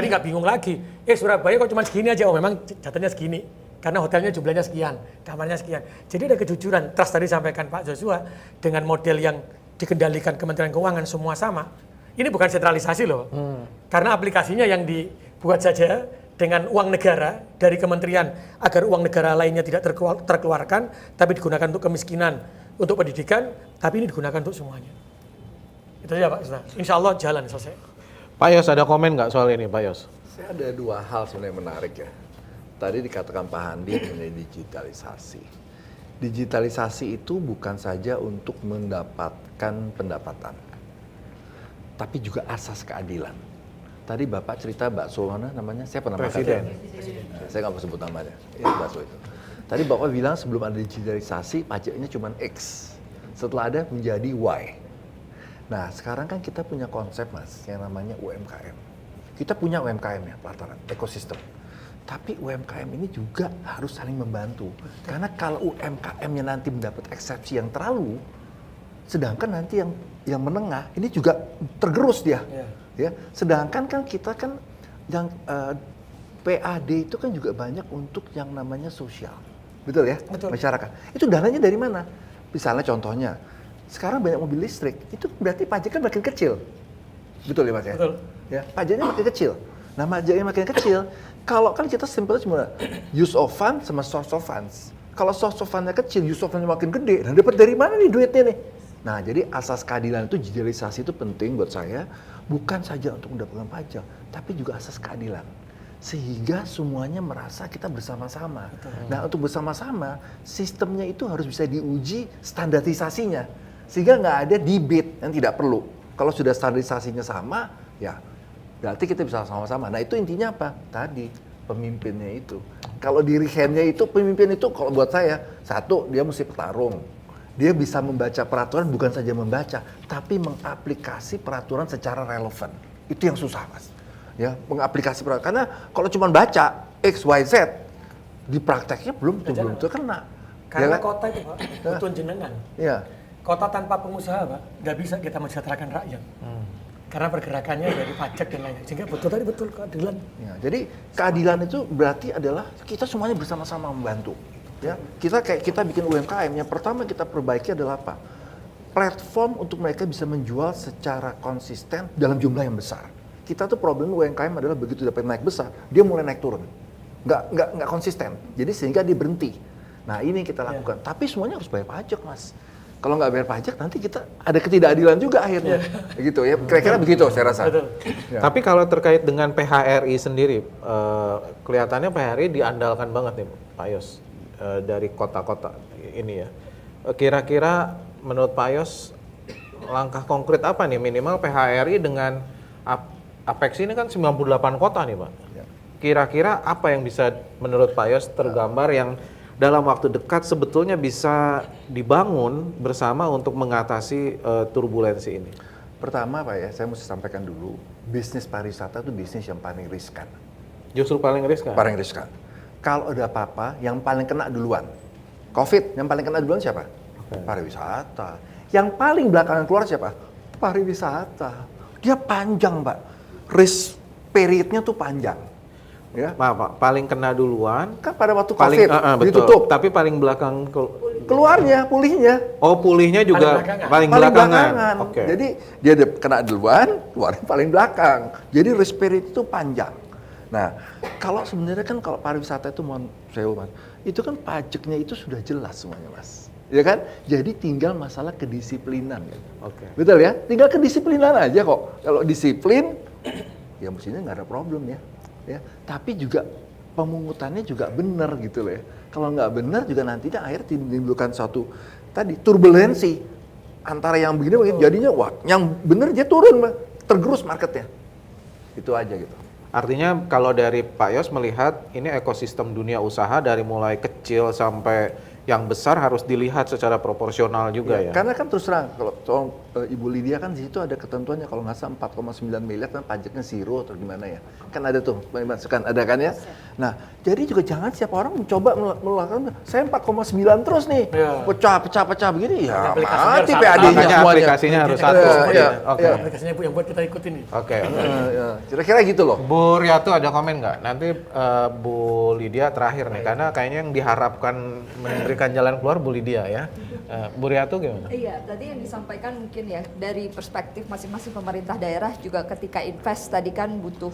nggak bingung lagi. Surabaya kok cuma segini aja, oh memang jatuhnya segini. Karena hotelnya jumlahnya sekian, kamarnya sekian. Jadi ada kejujuran, trust tadi sampaikan Pak Joshua, dengan model yang dikendalikan Kementerian Keuangan semua sama. Ini bukan sentralisasi loh. Karena aplikasinya yang dibuat saja dengan uang negara dari kementerian agar uang negara lainnya tidak terkeluarkan, tapi digunakan untuk kemiskinan, untuk pendidikan, tapi ini digunakan untuk semuanya. Itu aja Pak. Insya Allah jalan selesai. Pak Yos ada komen nggak soal ini Pak Yos? Saya ada dua hal sebenarnya menarik ya. Tadi dikatakan Pak Handi mengenai digitalisasi. Digitalisasi itu bukan saja untuk mendapatkan pendapatan, tapi juga asas keadilan. Tadi Bapak cerita bakso mana namanya? Saya pernah makan. Presiden. Saya nggak mau sebut namanya. Ya, bakso itu. Tadi Bapak bilang sebelum ada digitalisasi pajaknya cuma X. Setelah ada menjadi Y. Nah sekarang kan kita punya konsep Mas yang namanya UMKM. Kita punya UMKM ya, pelataran, ekosistem. Tapi UMKM ini juga harus saling membantu. Karena kalau UMKM-nya nanti mendapat eksepsi yang terlalu, sedangkan nanti yang menengah ini juga tergerus dia. Ya, sedangkan kan kita kan yang PAD itu kan juga banyak untuk yang namanya sosial. Betul ya? Betul. Masyarakat. Itu dananya dari mana? Misalnya contohnya, sekarang banyak mobil listrik, itu berarti pajaknya makin kecil. Betul ya Mas ya? Betul. Ya, pajaknya makin kecil. Nah, pajaknya makin kecil, kalau kan kita simpelnya cuma use of fund sama source of funds. Kalau source of fundnya kecil, use of fundnya makin gede. Nah, dapat dari mana nih duitnya nih? Nah, jadi asas keadilan itu, digitalisasi itu penting buat saya, bukan saja untuk mendapatkan pajak, tapi juga asas keadilan. Sehingga semuanya merasa kita bersama-sama. Nah, untuk bersama-sama, sistemnya itu harus bisa diuji standarisasinya. Sehingga nggak ada debate yang tidak perlu. Kalau sudah standarisasinya sama, ya berarti kita bisa sama-sama. Nah, itu intinya apa? Tadi, pemimpinnya itu. Kalau diri handnya itu, pemimpin itu kalau buat saya, satu, dia mesti petarung. Dia bisa membaca peraturan, bukan saja membaca, tapi mengaplikasi peraturan secara relevan. Itu yang susah, Mas. Ya, mengaplikasi peraturan. Karena kalau cuma baca X, Y, Z, di prakteknya belum tentu kena. Karena ya, kota itu Pak, butuh jenengan. Ya. Kota tanpa pengusaha Pak, nggak bisa kita mensejahterakan rakyat. Karena pergerakannya dari pajak dan lain-lain. Sehingga betul keadilan. Ya, jadi keadilan itu berarti adalah kita semuanya bersama-sama membantu. Ya, kita bikin UMKM, yang pertama kita perbaiki adalah apa? Platform untuk mereka bisa menjual secara konsisten dalam jumlah yang besar. Kita tuh problem UMKM adalah begitu dapat naik besar, dia mulai naik turun, nggak konsisten. Jadi sehingga dia berhenti. Nah ini kita lakukan. Tapi semuanya harus bayar pajak Mas. Kalau nggak bayar pajak nanti kita ada ketidakadilan juga akhirnya. Gitu ya. Kira-kira begitu saya rasa. Ya. Tapi kalau terkait dengan PHRI sendiri, kelihatannya PHRI diandalkan banget nih Pak Yos. Dari kota-kota ini ya. Kira-kira menurut Pak Yos langkah konkret apa nih minimal PHRI dengan Apex ini kan 98 kota nih Pak. Kira-kira apa yang bisa menurut Pak Yos tergambar yang dalam waktu dekat sebetulnya bisa dibangun bersama untuk mengatasi turbulensi ini? Pertama Pak ya, saya mesti sampaikan dulu, bisnis pariwisata itu bisnis yang paling riskan. Justru paling riskan? Paling riskan. Kalau ada apa-apa, yang paling kena duluan. COVID, yang paling kena duluan siapa? Pariwisata. Yang paling belakangan keluar siapa? Pariwisata. Dia panjang, Pak. Risk periodnya tuh panjang. Ya. Pak, paling kena duluan. Kan pada waktu paling, COVID, ditutup. Tapi paling belakang keluarnya, pulihnya. Oh, pulihnya juga paling belakangan. Okay. Jadi dia kena duluan, keluarnya paling belakang. Jadi risk period itu panjang. Nah, kalau sebenarnya kan kalau pariwisata itu itu kan pajaknya itu sudah jelas semuanya, Mas. Ya kan? Jadi tinggal masalah kedisiplinan. Gitu. Betul ya? Tinggal kedisiplinan aja kok. Kalau disiplin, ya mestinya nggak ada problem ya. Ya. Tapi juga pemungutannya juga benar gitu loh ya. Kalau nggak benar juga nantinya akhirnya timbulkan suatu tadi turbulensi antara yang begini begini jadinya wah yang benar dia turun tergerus marketnya. Itu aja gitu. Artinya kalau dari Pak Yos melihat ini ekosistem dunia usaha dari mulai kecil sampai yang besar harus dilihat secara proporsional juga ya. Karena kan terus terang kalau Ibu Lydia kan di situ ada ketentuannya kalau nggak salah 4,9 miliar kan pajaknya zero atau gimana ya. Kan ada tuh, kan ada kan ya. Nah, jadi juga jangan siapa orang mencoba melakukan saya 4,9 terus nih. Pecah begini ya mati PAD-nya semuanya. Aplikasinya harus satu. Oke. Aplikasinya Bu yang buat kita ikutin nih. Oke. Kira-kira gitu loh. Bu Riatu ada komen nggak? Nanti Bu Lydia terakhir nih, karena kayaknya yang diharapkan memberikan jalan keluar Bu Lydia ya. Bu Riatu gimana? Iya, tadi yang disampaikan mungkin ya dari perspektif masing-masing pemerintah daerah juga ketika invest tadi kan butuh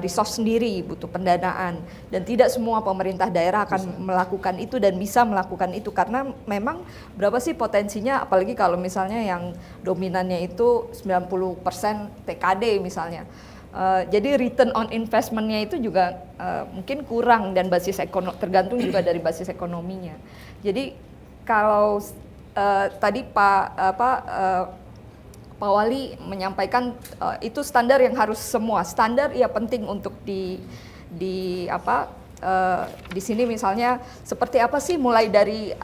resource sendiri, butuh pendanaan dan tidak semua pemerintah daerah akan melakukan itu dan bisa melakukan itu karena memang berapa sih potensinya apalagi kalau misalnya yang dominannya itu 90% TKD misalnya. Jadi return on investment-nya itu juga mungkin kurang dan tergantung juga dari basis ekonominya. Jadi kalau tadi Pak Wali menyampaikan itu standar yang harus semua standar ya penting untuk di sini misalnya seperti apa sih mulai dari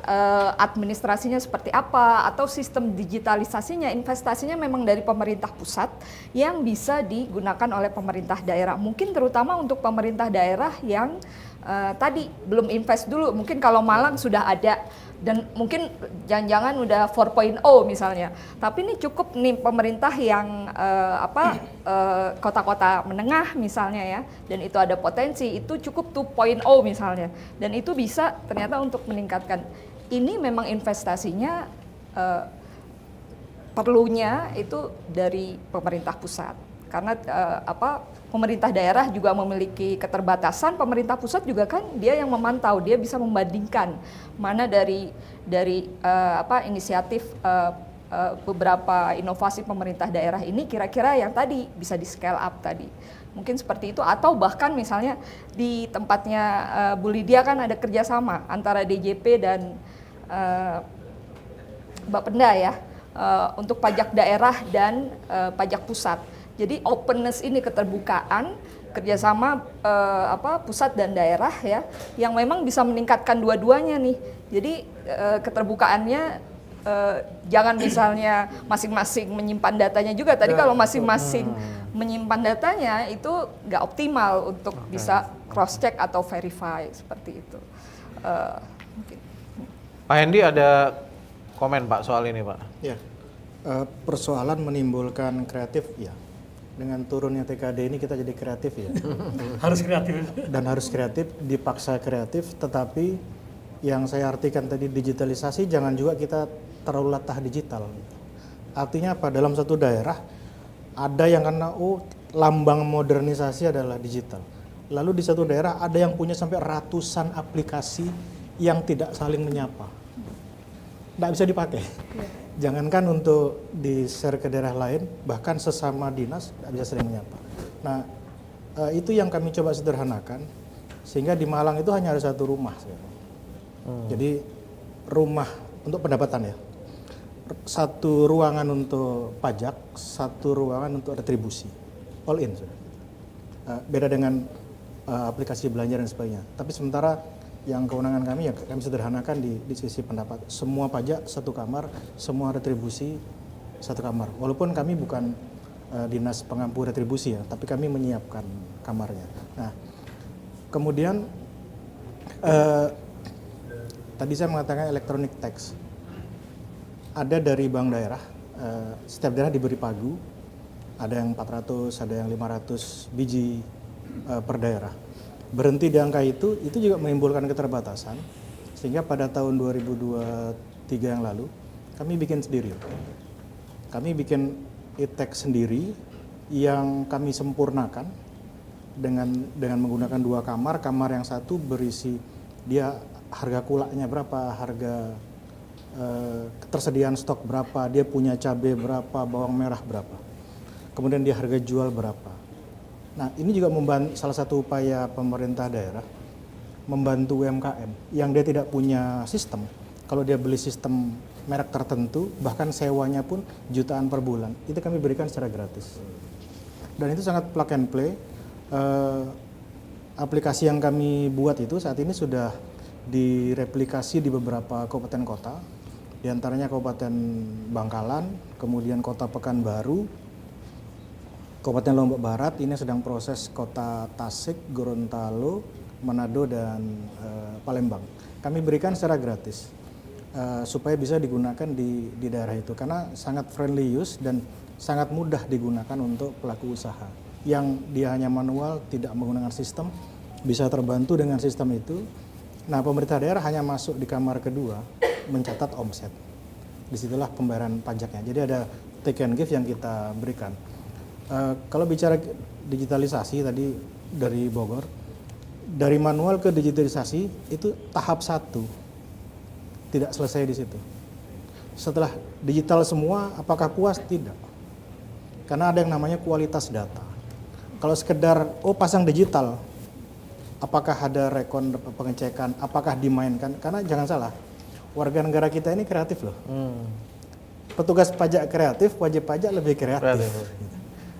administrasinya seperti apa atau sistem digitalisasinya investasinya memang dari pemerintah pusat yang bisa digunakan oleh pemerintah daerah mungkin terutama untuk pemerintah daerah yang tadi belum invest dulu mungkin kalau Malang sudah ada dan mungkin jangan-jangan udah 4.0 misalnya. Tapi ini cukup nih pemerintah yang kota-kota menengah misalnya ya, dan itu ada potensi, itu cukup 2.0 misalnya. Dan itu bisa ternyata untuk meningkatkan. Ini memang investasinya perlunya itu dari pemerintah pusat. Karena pemerintah daerah juga memiliki keterbatasan, pemerintah pusat juga kan dia yang memantau, dia bisa membandingkan mana dari inisiatif beberapa inovasi pemerintah daerah ini kira-kira yang tadi bisa di scale up tadi. Mungkin seperti itu atau bahkan misalnya di tempatnya Bu Lydia kan ada kerjasama antara DJP dan Bapenda ya untuk pajak daerah dan pajak pusat. Jadi openness ini keterbukaan kerjasama pusat dan daerah ya, yang memang bisa meningkatkan dua-duanya nih. Jadi keterbukaannya jangan misalnya masing-masing menyimpan datanya juga. Tadi kalau masing-masing menyimpan datanya itu nggak optimal untuk bisa cross check atau verify seperti itu. Mungkin. Pak Hendy ada komen Pak soal ini Pak? Ya, persoalan menimbulkan kreatif ya. Dengan turunnya TKD ini kita jadi kreatif ya. Harus kreatif. Dan harus kreatif, dipaksa kreatif, tetapi yang saya artikan tadi digitalisasi jangan juga kita terlalu latah digital. Artinya apa? Dalam satu daerah ada yang karena lambang modernisasi adalah digital. Lalu di satu daerah ada yang punya sampai ratusan aplikasi yang tidak saling menyapa. Tidak bisa dipakai. Jangankan untuk di-share ke daerah lain, bahkan sesama dinas tidak bisa saling menyapa. Nah, itu yang kami coba sederhanakan, sehingga di Malang itu hanya ada satu rumah. Jadi rumah untuk pendapatan ya, satu ruangan untuk pajak, satu ruangan untuk retribusi, all in sudah. Beda dengan aplikasi belanja dan sebagainya. Tapi sementara yang kewenangan kami ya kami sederhanakan di sisi pendapat. Semua pajak satu kamar, semua retribusi satu kamar. Walaupun kami bukan dinas pengampu retribusi ya, tapi kami menyiapkan kamarnya. Nah, kemudian tadi saya mengatakan electronic tax. Ada dari bank daerah, setiap daerah diberi pagu, ada yang 400, ada yang 500 biji per daerah. Berhenti di angka itu juga menimbulkan keterbatasan, sehingga pada tahun 2023 yang lalu, kami bikin sendiri. Kami bikin e-tax sendiri yang kami sempurnakan dengan menggunakan 2 kamar. Kamar yang satu berisi dia harga kulaknya berapa, harga ketersediaan stok berapa, dia punya cabai berapa, bawang merah berapa. Kemudian dia harga jual berapa. Nah, ini juga salah satu upaya pemerintah daerah membantu UMKM yang dia tidak punya sistem. Kalau dia beli sistem merek tertentu, bahkan sewanya pun jutaan per bulan, itu kami berikan secara gratis. Dan itu sangat plug and play. Aplikasi yang kami buat itu saat ini sudah direplikasi di beberapa kabupaten kota, di antaranya Kabupaten Bangkalan, kemudian Kota Pekanbaru, Kabupaten Lombok Barat, ini sedang proses Kota Tasik, Gorontalo, Manado, dan Palembang. Kami berikan secara gratis supaya bisa digunakan di daerah itu karena sangat friendly use dan sangat mudah digunakan untuk pelaku usaha yang dia hanya manual, tidak menggunakan sistem, bisa terbantu dengan sistem itu. Nah, pemerintah daerah hanya masuk di kamar kedua mencatat omset. Disitulah pembayaran pajaknya. Jadi ada take and give yang kita berikan. Kalau bicara digitalisasi tadi dari Bogor, dari manual ke digitalisasi itu tahap 1, tidak selesai di situ. Setelah digital semua, apakah puas? Tidak. Karena ada yang namanya kualitas data. Kalau sekedar pasang digital, apakah ada rekon pengecekan, apakah dimainkan? Karena jangan salah, warga negara kita ini kreatif loh. Petugas pajak kreatif, wajib pajak lebih kreatif.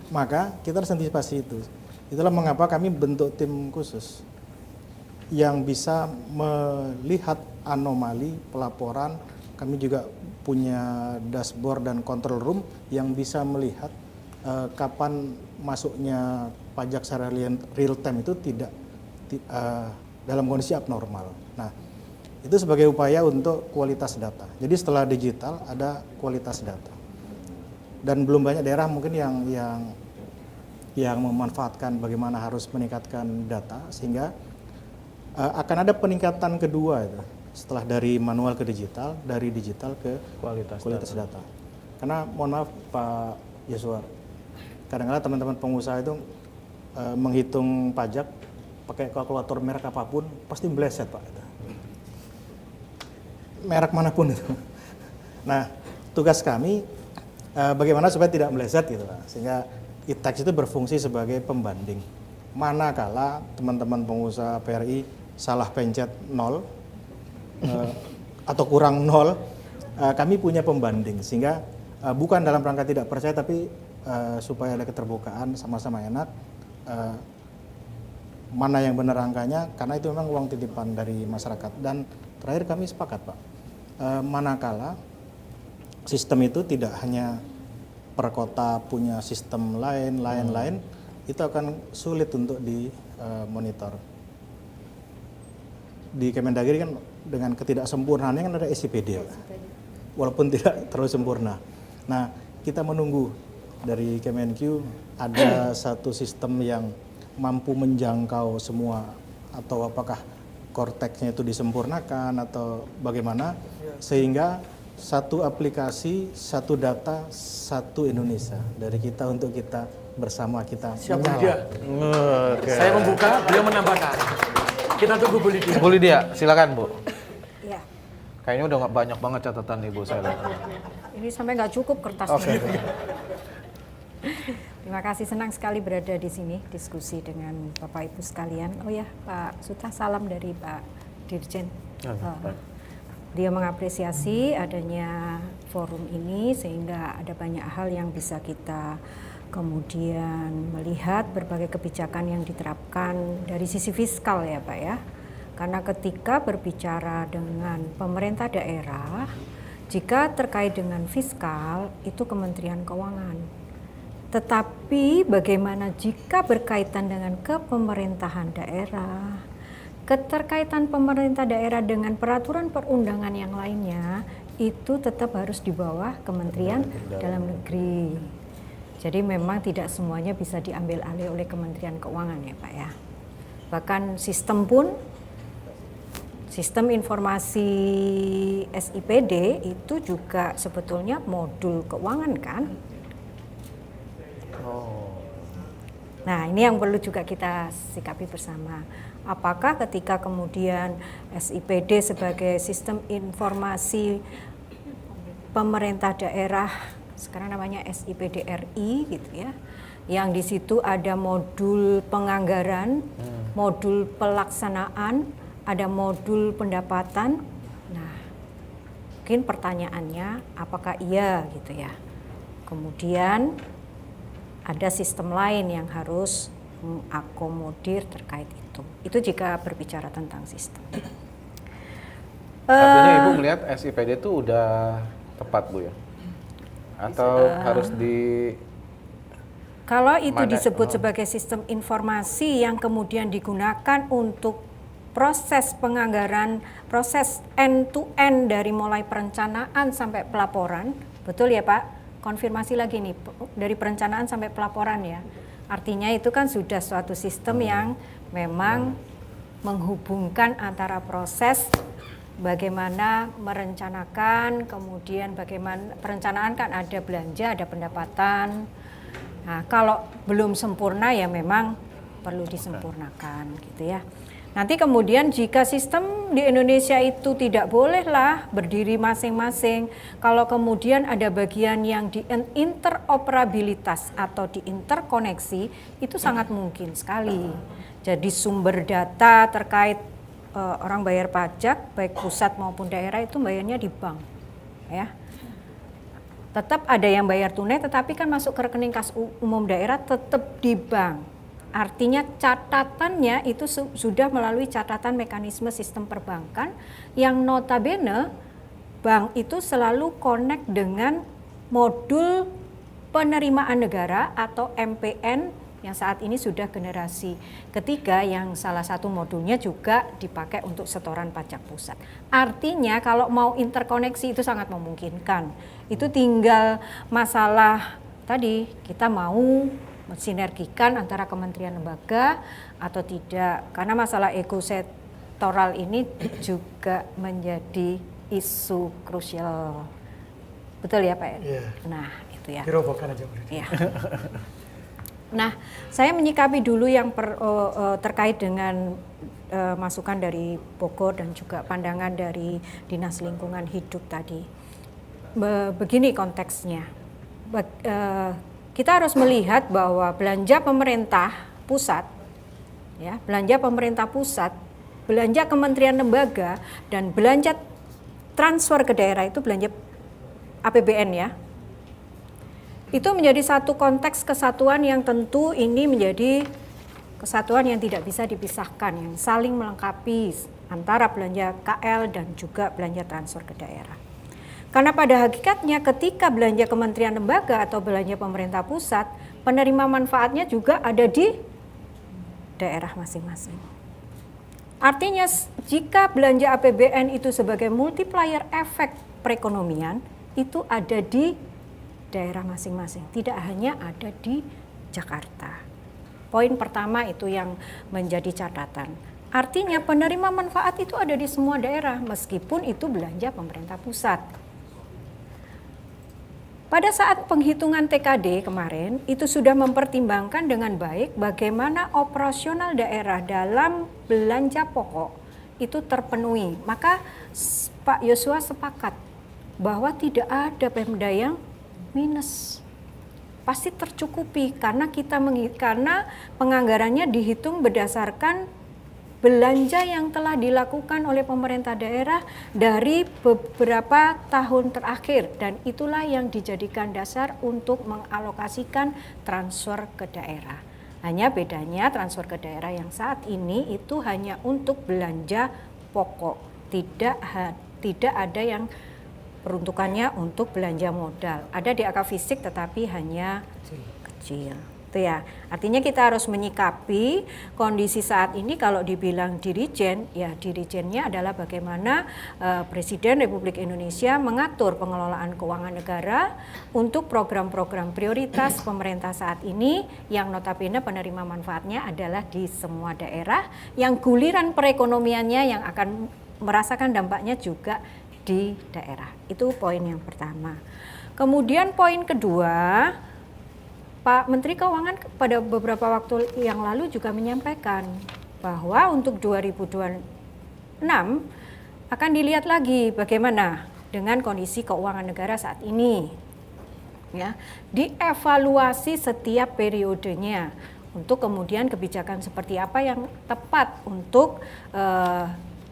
Maka kita harus antisipasi itu. Itulah mengapa kami bentuk tim khusus yang bisa melihat anomali pelaporan. Kami juga punya dashboard dan control room yang bisa melihat kapan masuknya pajak secara real time itu tidak dalam kondisi abnormal. Nah, itu sebagai upaya untuk kualitas data. Jadi setelah digital ada kualitas data. Dan belum banyak daerah mungkin yang memanfaatkan bagaimana harus meningkatkan data, sehingga akan ada peningkatan kedua itu setelah dari manual ke digital, dari digital ke kualitas data. Karena mohon maaf Pak Yosua, kadang-kadang teman-teman pengusaha itu menghitung pajak pakai kalkulator merek apapun pasti meleset Pak. Merek manapun itu. Nah, tugas kami bagaimana supaya tidak meleset gitu Pak. Sehingga e-tax itu berfungsi sebagai pembanding. Manakala teman-teman pengusaha PRI salah pencet 0 atau kurang 0, kami punya pembanding. Sehingga bukan dalam rangka tidak percaya, tapi supaya ada keterbukaan, sama-sama enak. Mana yang benar angkanya, karena itu memang uang titipan dari masyarakat. Dan terakhir kami sepakat Pak, manakala sistem itu tidak hanya per kota punya sistem lain, itu akan sulit untuk dimonitor. Di Kemendagri kan dengan ketidaksempurnaannya kan ada SIPD, walaupun tidak terlalu sempurna. Nah, kita menunggu dari Kemenq ada satu sistem yang mampu menjangkau semua, atau apakah korteksnya itu disempurnakan atau bagaimana, sehingga satu aplikasi, satu data, satu Indonesia dari kita untuk kita bersama kita. Siap Bu Lydia. Saya membuka, beliau menambahkan. Kita tunggu Bu Lydia. Bu Lydia, silakan Bu. Iya. Kayaknya udah banyak banget catatan Ibu saya lihat. Ini sampai nggak cukup kertasnya. Oke. Terima kasih, senang sekali berada di sini diskusi dengan Bapak Ibu sekalian. Oh ya, Pak Suta, salam dari Pak Dirjen. Dia mengapresiasi adanya forum ini sehingga ada banyak hal yang bisa kita kemudian melihat berbagai kebijakan yang diterapkan dari sisi fiskal ya Pak ya. Karena ketika berbicara dengan pemerintah daerah, jika terkait dengan fiskal itu Kementerian Keuangan. Tetapi bagaimana jika berkaitan dengan kepemerintahan daerah, keterkaitan pemerintah daerah dengan peraturan perundangan yang lainnya, itu tetap harus di bawah Kementerian Dalam Negeri. Jadi memang tidak semuanya bisa diambil alih oleh Kementerian Keuangan ya Pak ya. Bahkan sistem pun, sistem informasi SIPD itu juga sebetulnya modul keuangan kan. Nah, ini yang perlu juga kita sikapi bersama. Apakah ketika kemudian SIPD sebagai sistem informasi pemerintah daerah sekarang namanya SIPDRI gitu ya, yang di situ ada modul penganggaran, modul pelaksanaan, ada modul pendapatan. Nah, mungkin pertanyaannya apakah iya gitu ya. Kemudian ada sistem lain yang harus mengakomodir terkait itu. Itu jika berbicara tentang sistem. Artinya Ibu melihat SIPD itu udah tepat Bu ya? Atau harus di... Kalau itu disebut sebagai sistem informasi yang kemudian digunakan untuk proses penganggaran, proses end to end dari mulai perencanaan sampai pelaporan, betul ya Pak? Konfirmasi lagi nih, dari perencanaan sampai pelaporan ya. Artinya itu kan sudah suatu sistem yang memang menghubungkan antara proses bagaimana merencanakan, kemudian bagaimana perencanaan kan ada belanja, ada pendapatan. Nah, kalau belum sempurna ya memang perlu disempurnakan gitu ya. Nanti kemudian jika sistem di Indonesia itu tidak bolehlah berdiri masing-masing, kalau kemudian ada bagian yang di interoperabilitas atau di interkoneksi, itu sangat mungkin sekali. Jadi sumber data terkait orang bayar pajak, baik pusat maupun daerah itu bayarnya di bank, ya. Tetap ada yang bayar tunai, tetapi kan masuk ke rekening kas umum daerah tetap di bank. Artinya catatannya itu sudah melalui catatan mekanisme sistem perbankan yang notabene bank itu selalu connect dengan modul penerimaan negara atau MPN yang saat ini sudah generasi ketiga yang salah satu modulnya juga dipakai untuk setoran pajak pusat. Artinya kalau mau interkoneksi itu sangat memungkinkan. Itu tinggal masalah tadi kita mau mensinergikan antara kementerian lembaga atau tidak, karena masalah ekosektoral ini juga menjadi isu krusial, betul ya Pak? Iya. Nah itu ya. Dirobohkan aja. Ya. Nah saya menyikapi dulu yang terkait dengan masukan dari Bogor dan juga pandangan dari Dinas Lingkungan Hidup tadi. Begini konteksnya. Kita harus melihat bahwa belanja pemerintah pusat, ya, belanja pemerintah pusat, belanja kementerian lembaga, dan belanja transfer ke daerah itu belanja APBN ya. Itu menjadi satu konteks kesatuan yang tentu ini menjadi kesatuan yang tidak bisa dipisahkan, yang saling melengkapi antara belanja KL dan juga belanja transfer ke daerah. Karena pada hakikatnya ketika belanja kementerian lembaga atau belanja pemerintah pusat, penerima manfaatnya juga ada di daerah masing-masing. Artinya jika belanja APBN itu sebagai multiplier efek perekonomian, itu ada di daerah masing-masing, tidak hanya ada di Jakarta. Poin pertama itu yang menjadi catatan. Artinya penerima manfaat itu ada di semua daerah meskipun itu belanja pemerintah pusat. Pada saat penghitungan TKD kemarin, itu sudah mempertimbangkan dengan baik bagaimana operasional daerah dalam belanja pokok itu terpenuhi. Maka Pak Yosua sepakat bahwa tidak ada Pemda yang minus. Pasti tercukupi karena karena penganggarannya dihitung berdasarkan belanja yang telah dilakukan oleh pemerintah daerah dari beberapa tahun terakhir, dan itulah yang dijadikan dasar untuk mengalokasikan transfer ke daerah. Hanya bedanya transfer ke daerah yang saat ini itu hanya untuk belanja pokok, tidak ada yang peruntukannya untuk belanja modal. Ada di angka fisik tetapi hanya kecil. Itu ya. Artinya kita harus menyikapi kondisi saat ini. Kalau dibilang dirijen, ya dirijennya adalah bagaimana Presiden Republik Indonesia mengatur pengelolaan keuangan negara untuk program-program prioritas pemerintah saat ini yang notabene penerima manfaatnya adalah di semua daerah, yang guliran perekonomiannya yang akan merasakan dampaknya juga di daerah. Itu poin yang pertama. Kemudian poin kedua, Pak Menteri Keuangan pada beberapa waktu yang lalu juga menyampaikan bahwa untuk 2026 akan dilihat lagi bagaimana dengan kondisi keuangan negara saat ini. ya, dievaluasi setiap periodenya untuk kemudian kebijakan seperti apa yang tepat untuk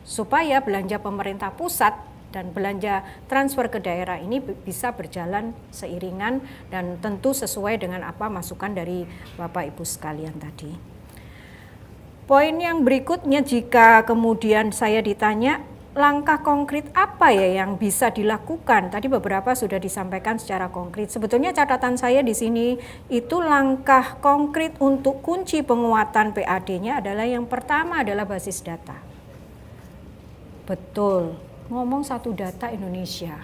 supaya belanja pemerintah pusat dan belanja transfer ke daerah ini bisa berjalan seiringan dan tentu sesuai dengan apa masukan dari Bapak Ibu sekalian tadi. Poin yang berikutnya, jika kemudian saya ditanya langkah konkret apa ya yang bisa dilakukan, tadi beberapa sudah disampaikan secara konkret. Sebetulnya catatan saya di sini itu langkah konkret untuk kunci penguatan PAD-nya adalah yang pertama adalah basis data. Betul, ngomong satu data Indonesia.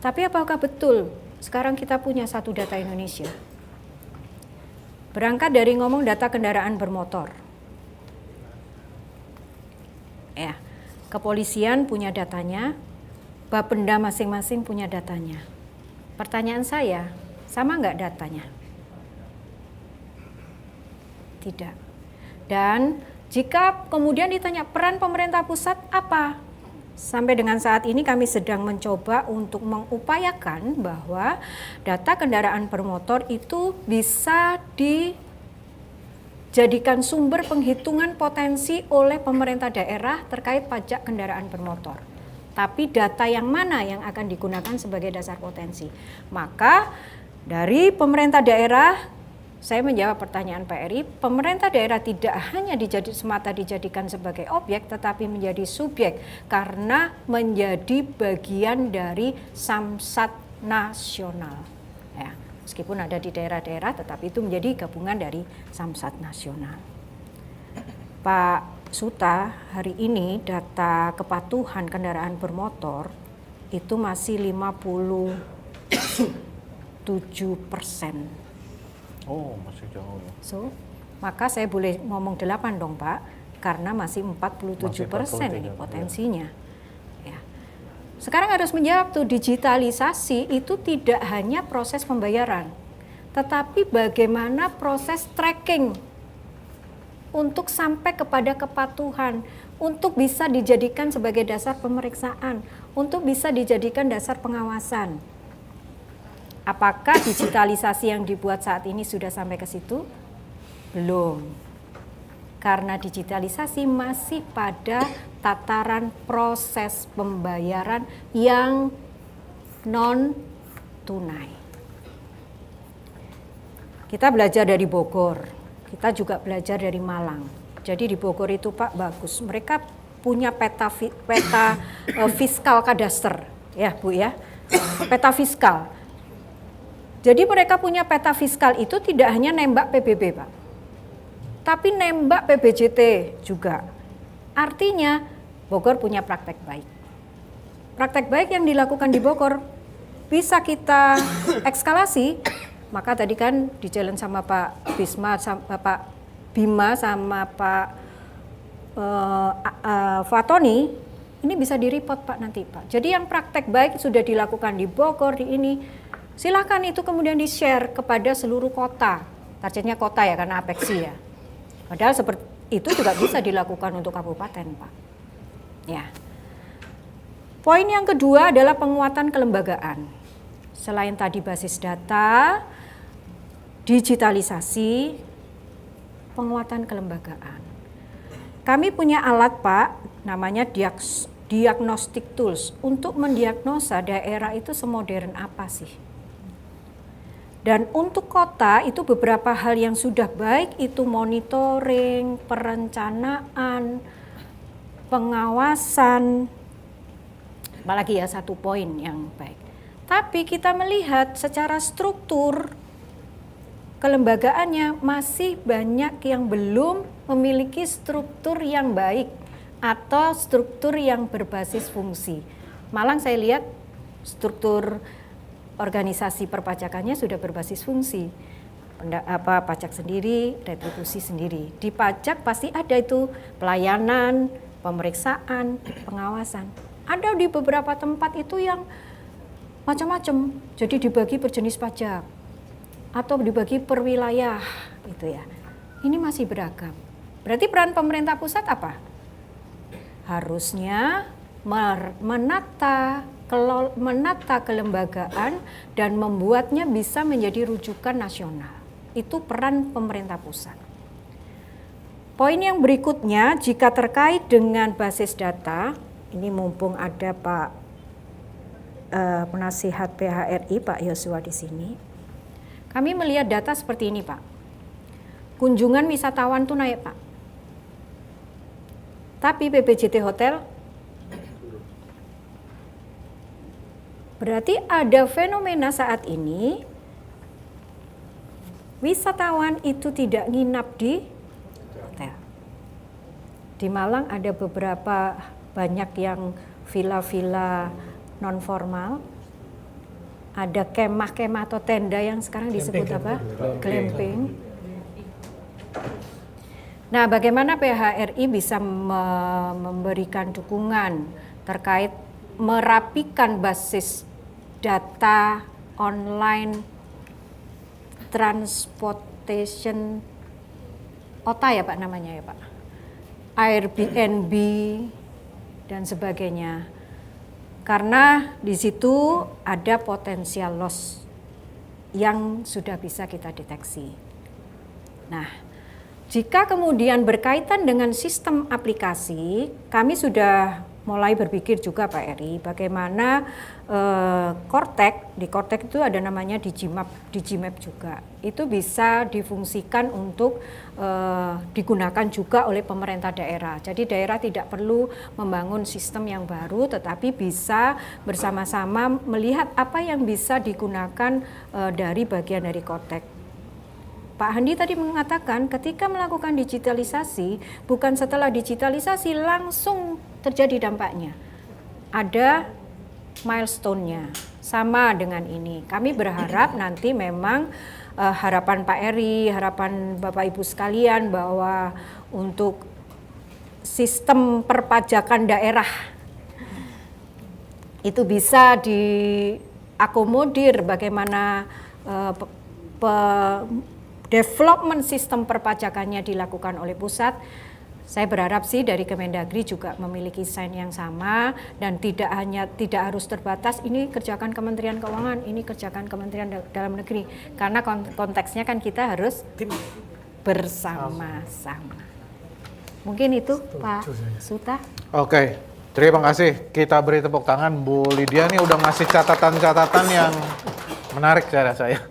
Tapi apakah betul sekarang kita punya satu data Indonesia? Berangkat dari ngomong data kendaraan bermotor. Ya, kepolisian punya datanya, Bapenda masing-masing punya datanya. Pertanyaan saya, sama nggak datanya? Tidak. Dan jika kemudian ditanya peran pemerintah pusat apa? Sampai dengan saat ini kami sedang mencoba untuk mengupayakan bahwa data kendaraan bermotor itu bisa dijadikan sumber penghitungan potensi oleh pemerintah daerah terkait pajak kendaraan bermotor. Tapi data yang mana yang akan digunakan sebagai dasar potensi? Maka dari pemerintah daerah, saya menjawab pertanyaan Pak Eri, pemerintah daerah tidak hanya semata dijadikan sebagai objek, tetapi menjadi subjek karena menjadi bagian dari samsat nasional. Ya, meskipun ada di daerah-daerah, tetapi itu menjadi gabungan dari samsat nasional. Pak Suta, hari ini data kepatuhan kendaraan bermotor itu masih 57%. Oh, masih jauh ya. So, maka saya boleh ngomong 8 dong Pak, karena masih 47% ini potensinya. Ya. Sekarang harus menjawab tuh, digitalisasi itu tidak hanya proses pembayaran, tetapi bagaimana proses tracking untuk sampai kepada kepatuhan, untuk bisa dijadikan sebagai dasar pemeriksaan, untuk bisa dijadikan dasar pengawasan. Apakah digitalisasi yang dibuat saat ini sudah sampai ke situ? Belum. Karena digitalisasi masih pada tataran proses pembayaran yang non tunai. Kita belajar dari Bogor, kita juga belajar dari Malang. Jadi di Bogor itu Pak bagus, mereka punya peta fiskal kadaster, ya Bu ya, peta fiskal. Jadi mereka punya peta fiskal itu tidak hanya nembak PBB Pak, tapi nembak PBJT juga. Artinya Bogor punya praktek baik. Praktek baik yang dilakukan di Bogor bisa kita ekskalasi. Maka tadi kan di challenge sama Pak Bisma, sama Pak Bima, sama Pak Fatoni, ini bisa di-report Pak nanti Pak. Jadi yang praktek baik sudah dilakukan di Bogor, di ini, silakan itu kemudian di-share kepada seluruh kota. Targetnya kota ya, karena apeksi ya. Padahal seperti itu juga bisa dilakukan untuk kabupaten, Pak. Ya. Poin yang kedua adalah penguatan kelembagaan. Selain tadi basis data, digitalisasi, penguatan kelembagaan. Kami punya alat, Pak, namanya diagnostic tools untuk mendiagnosa daerah itu semodern apa sih. Dan untuk kota itu beberapa hal yang sudah baik itu monitoring, perencanaan, pengawasan, apalagi ya satu poin yang baik. Tapi kita melihat secara struktur kelembagaannya masih banyak yang belum memiliki struktur yang baik atau struktur yang berbasis fungsi. Malang saya lihat struktur organisasi perpajakannya sudah berbasis fungsi, pajak sendiri, retribusi sendiri. Di pajak pasti ada itu pelayanan, pemeriksaan, pengawasan. Ada di beberapa tempat itu yang macam-macam, jadi dibagi per jenis pajak atau dibagi per wilayah, gitu ya. Ini masih beragam. Berarti peran pemerintah pusat apa? Harusnya menata menata kelembagaan dan membuatnya bisa menjadi rujukan nasional. Itu peran pemerintah pusat. Poin yang berikutnya, jika terkait dengan basis data, ini mumpung ada Pak Penasihat PHRI, Pak Yosua di sini, kami melihat data seperti ini, Pak. Kunjungan wisatawan itu naik, Pak. Tapi BPJT Hotel, berarti ada fenomena saat ini, wisatawan itu tidak nginap di hotel. Di Malang ada beberapa banyak yang villa-villa non formal, ada kemah-kemah atau tenda yang sekarang disebut apa? Glamping. Nah, bagaimana PHRI bisa memberikan dukungan terkait merapikan basis data online transportation OTA ya Pak namanya ya Pak, Airbnb dan sebagainya, karena di situ ada potensial loss yang sudah bisa kita deteksi. Nah, jika kemudian berkaitan dengan sistem aplikasi, kami sudah mulai berpikir juga Pak Eri, bagaimana Kortek, di Kortek itu ada namanya Digimap juga. Itu bisa difungsikan untuk digunakan juga oleh pemerintah daerah. Jadi daerah tidak perlu membangun sistem yang baru, tetapi bisa bersama-sama melihat apa yang bisa digunakan dari bagian dari Kortek. Pak Handi tadi mengatakan ketika melakukan digitalisasi, bukan setelah digitalisasi langsung terjadi dampaknya. Ada milestone-nya, sama dengan ini. Kami berharap nanti memang harapan Pak Eri, harapan Bapak Ibu sekalian bahwa untuk sistem perpajakan daerah itu bisa diakomodir bagaimana development sistem perpajakannya dilakukan oleh pusat. Saya berharap sih dari Kemendagri juga memiliki sign yang sama dan tidak harus terbatas ini kerjakan Kementerian Keuangan, ini kerjakan Kementerian Dalam Negeri, karena konteksnya kan kita harus bersama-sama. Mungkin itu Pak Suta. Oke, terima kasih. Kita beri tepuk tangan Bu Lydia nih udah ngasih catatan-catatan yang menarik saya rasa ya.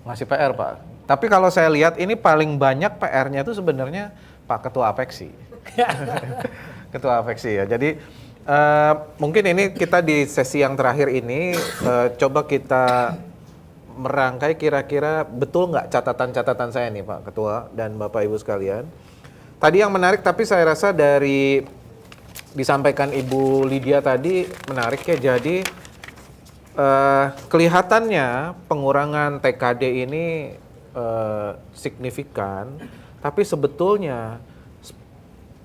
Ngasih PR Pak. Tapi kalau saya lihat ini paling banyak PR-nya itu sebenarnya Pak Ketua Apeksi. Ketua Apeksi ya. Jadi mungkin ini kita di sesi yang terakhir ini coba kita merangkai kira-kira betul nggak catatan-catatan saya nih Pak Ketua dan Bapak Ibu sekalian. Tadi yang menarik tapi saya rasa dari disampaikan Ibu Lydia tadi menarik ya. Jadi kelihatannya pengurangan TKD ini signifikan, tapi sebetulnya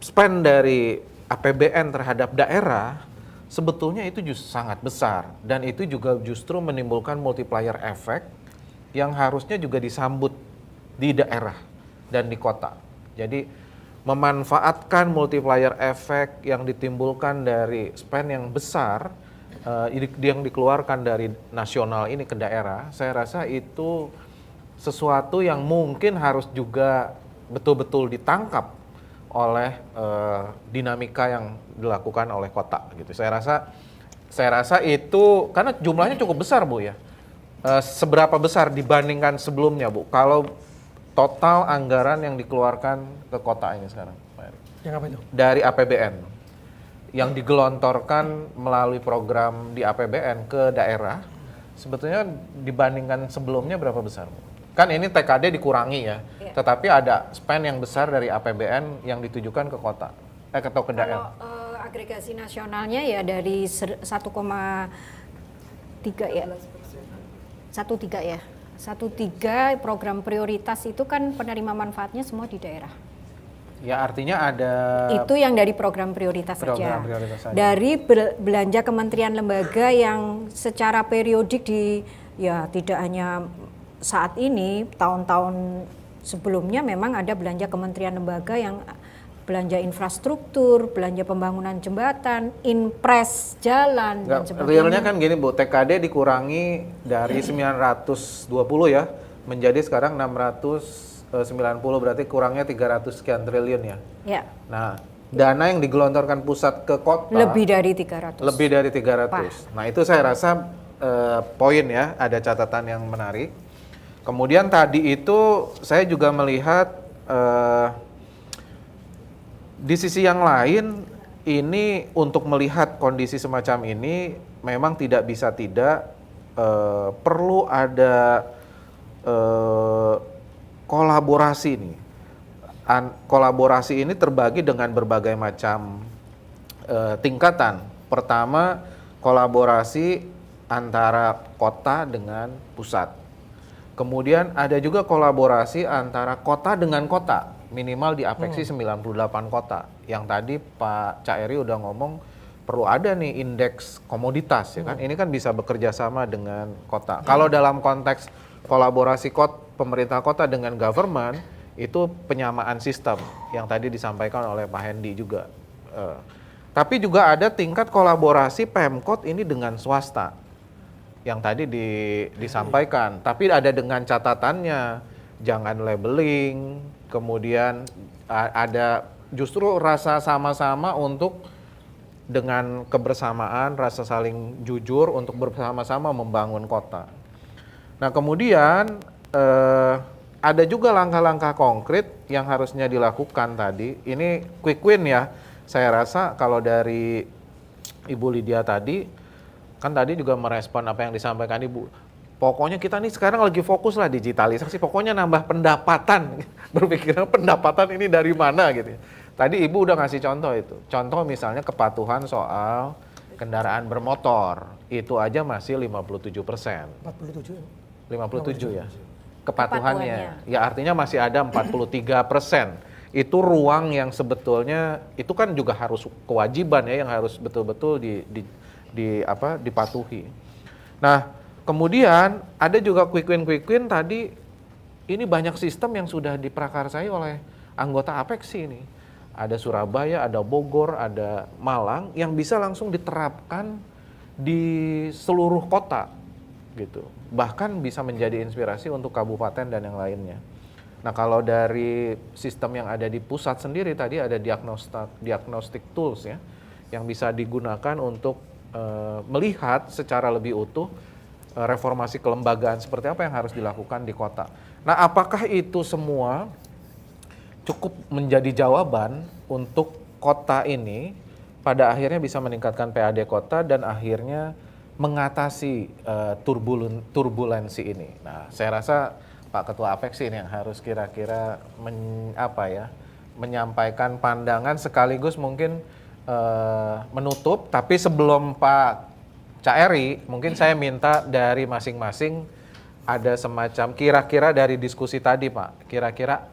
spend dari APBN terhadap daerah sebetulnya itu justru sangat besar dan itu juga justru menimbulkan multiplier effect yang harusnya juga disambut di daerah dan di kota. Jadi memanfaatkan multiplier effect yang ditimbulkan dari spend yang besar yang dikeluarkan dari nasional ini ke daerah, saya rasa itu sesuatu yang mungkin harus juga betul-betul ditangkap oleh dinamika yang dilakukan oleh kota gitu. Saya rasa itu karena jumlahnya cukup besar Bu ya. Seberapa besar dibandingkan sebelumnya Bu? Kalau total anggaran yang dikeluarkan ke kota ini sekarang, Pak Eri. Yang apa itu? Dari APBN yang digelontorkan melalui program di APBN ke daerah, sebetulnya dibandingkan sebelumnya berapa besar Bu? Kan ini TKD dikurangi ya, tetapi ada spend yang besar dari APBN yang ditujukan ke kota, atau ke daerah. Kalau agregasi nasionalnya ya dari 1,3 ya, 1,3 ya, 1,3 program prioritas itu kan penerima manfaatnya semua di daerah. Ya artinya ada. Itu yang dari program prioritas saja. Dari belanja kementerian lembaga yang secara periodik ya tidak hanya saat ini, tahun-tahun sebelumnya memang ada belanja kementerian lembaga yang belanja infrastruktur, belanja pembangunan jembatan, inpres jalan dan Nggak, sebagainya. realnya kan gini Bu, TKD dikurangi dari 920 ya menjadi sekarang 690, berarti kurangnya 300 sekian triliun ya. Ya, Nah, dana yang digelontorkan pusat ke kota lebih dari 300. lebih dari 300. Nah, itu saya rasa poin ya, ada catatan yang menarik. Kemudian tadi itu saya juga melihat di sisi yang lain, ini untuk melihat kondisi semacam ini memang tidak bisa tidak perlu ada kolaborasi nih. Kolaborasi ini terbagi dengan berbagai macam tingkatan. Pertama, kolaborasi antara kota dengan pusat. Kemudian ada juga kolaborasi antara kota dengan kota. Minimal di apeksi 98 kota. Yang tadi Pak Caeri udah ngomong perlu ada nih indeks komoditas ya kan. Ini kan bisa bekerja sama dengan kota. Kalau dalam konteks kolaborasi pemerintah kota dengan government itu penyamaan sistem yang tadi disampaikan oleh Pak Hendy juga. Tapi juga ada tingkat kolaborasi Pemkot ini dengan swasta yang tadi disampaikan. Tapi ada dengan catatannya, jangan labeling, kemudian ada justru rasa sama-sama untuk dengan kebersamaan, rasa saling jujur untuk bersama-sama membangun kota. Nah kemudian ada juga langkah-langkah konkret yang harusnya dilakukan tadi. Ini quick win ya, saya rasa kalau dari Ibu Lydia tadi, kan tadi juga merespon apa yang disampaikan Ibu. Pokoknya kita nih sekarang lagi fokus lah digitalisasi, pokoknya nambah pendapatan. Berpikirnya pendapatan ini dari mana gitu. Tadi Ibu udah ngasih contoh itu. Contoh misalnya kepatuhan soal kendaraan bermotor, itu aja masih 57%. 47. 57 ya? Kepatuhannya. Ya artinya masih ada 43%. Itu ruang yang sebetulnya, itu kan juga harus kewajiban ya, yang harus betul-betul dipatuhi. Nah, kemudian ada juga quick win tadi, ini banyak sistem yang sudah diprakarsai oleh anggota APEKSI ini. Ada Surabaya, ada Bogor, ada Malang yang bisa langsung diterapkan di seluruh kota gitu. Bahkan bisa menjadi inspirasi untuk kabupaten dan yang lainnya. Nah, kalau dari sistem yang ada di pusat sendiri tadi ada diagnostic tools ya yang bisa digunakan untuk melihat secara lebih utuh reformasi kelembagaan seperti apa yang harus dilakukan di kota. Nah, apakah itu semua cukup menjadi jawaban untuk kota ini pada akhirnya bisa meningkatkan PAD kota dan akhirnya mengatasi turbulensi ini? Nah, saya rasa Pak Ketua APEKSI ini yang harus kira-kira menyampaikan pandangan sekaligus mungkin menutup. Tapi sebelum Pak Caeri, mungkin saya minta dari masing-masing ada semacam kira-kira dari diskusi tadi Pak, kira-kira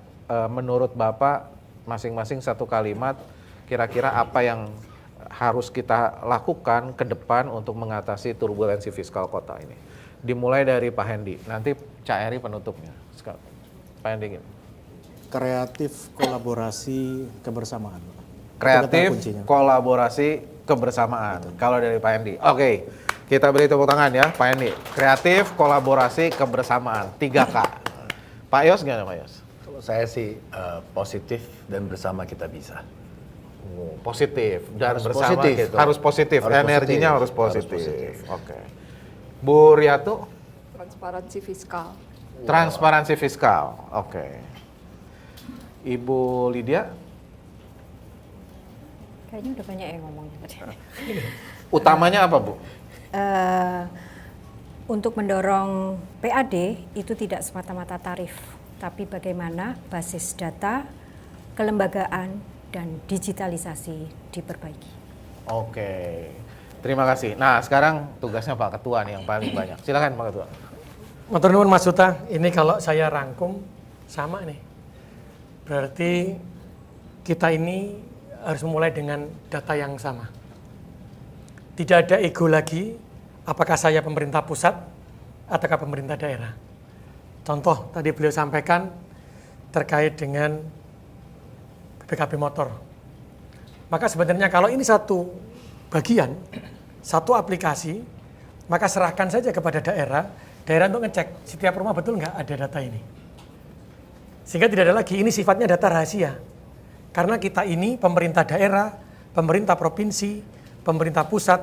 menurut Bapak masing-masing satu kalimat, kira-kira apa yang harus kita lakukan ke depan untuk mengatasi turbulensi fiskal kota ini. Dimulai dari Pak Hendy, nanti Caeri penutupnya. Pak Hendy. Kreatif, kolaborasi, kebersamaan. Kreatif, kolaborasi, kebersamaan. Kalau dari Pak Hendy. Oke, kita beri tepuk tangan ya Pak Hendy. Kreatif, kolaborasi, kebersamaan. 3K. Pak Yos gimana Pak Yos? Kalau saya sih positif dan bersama kita bisa. Positif dan Harus bersama positif, gitu. Harus positif, harus energinya positif. harus positif. Harus positif. Oke. Bu Riatu? Transparansi fiskal. Transparansi fiskal. Oke. Ibu Lydia? Kayaknya udah banyak yang ngomong tadi. Utamanya apa Bu? Untuk mendorong PAD itu tidak semata-mata tarif, tapi bagaimana basis data, kelembagaan, dan digitalisasi diperbaiki. Oke, terima kasih. Nah sekarang tugasnya Pak Ketua nih yang paling banyak. Silakan Pak Ketua. Matur nuwun Mas Suta, ini kalau saya rangkum sama nih. Berarti kita ini harus mulai dengan data yang sama. Tidak ada ego lagi, apakah saya pemerintah pusat ataukah pemerintah daerah. Contoh tadi beliau sampaikan terkait dengan BPKB motor. Maka sebenarnya kalau ini satu bagian, satu aplikasi, maka serahkan saja kepada daerah untuk ngecek setiap rumah betul nggak ada data ini. Sehingga tidak ada lagi, ini sifatnya data rahasia. Karena kita ini pemerintah daerah, pemerintah provinsi, pemerintah pusat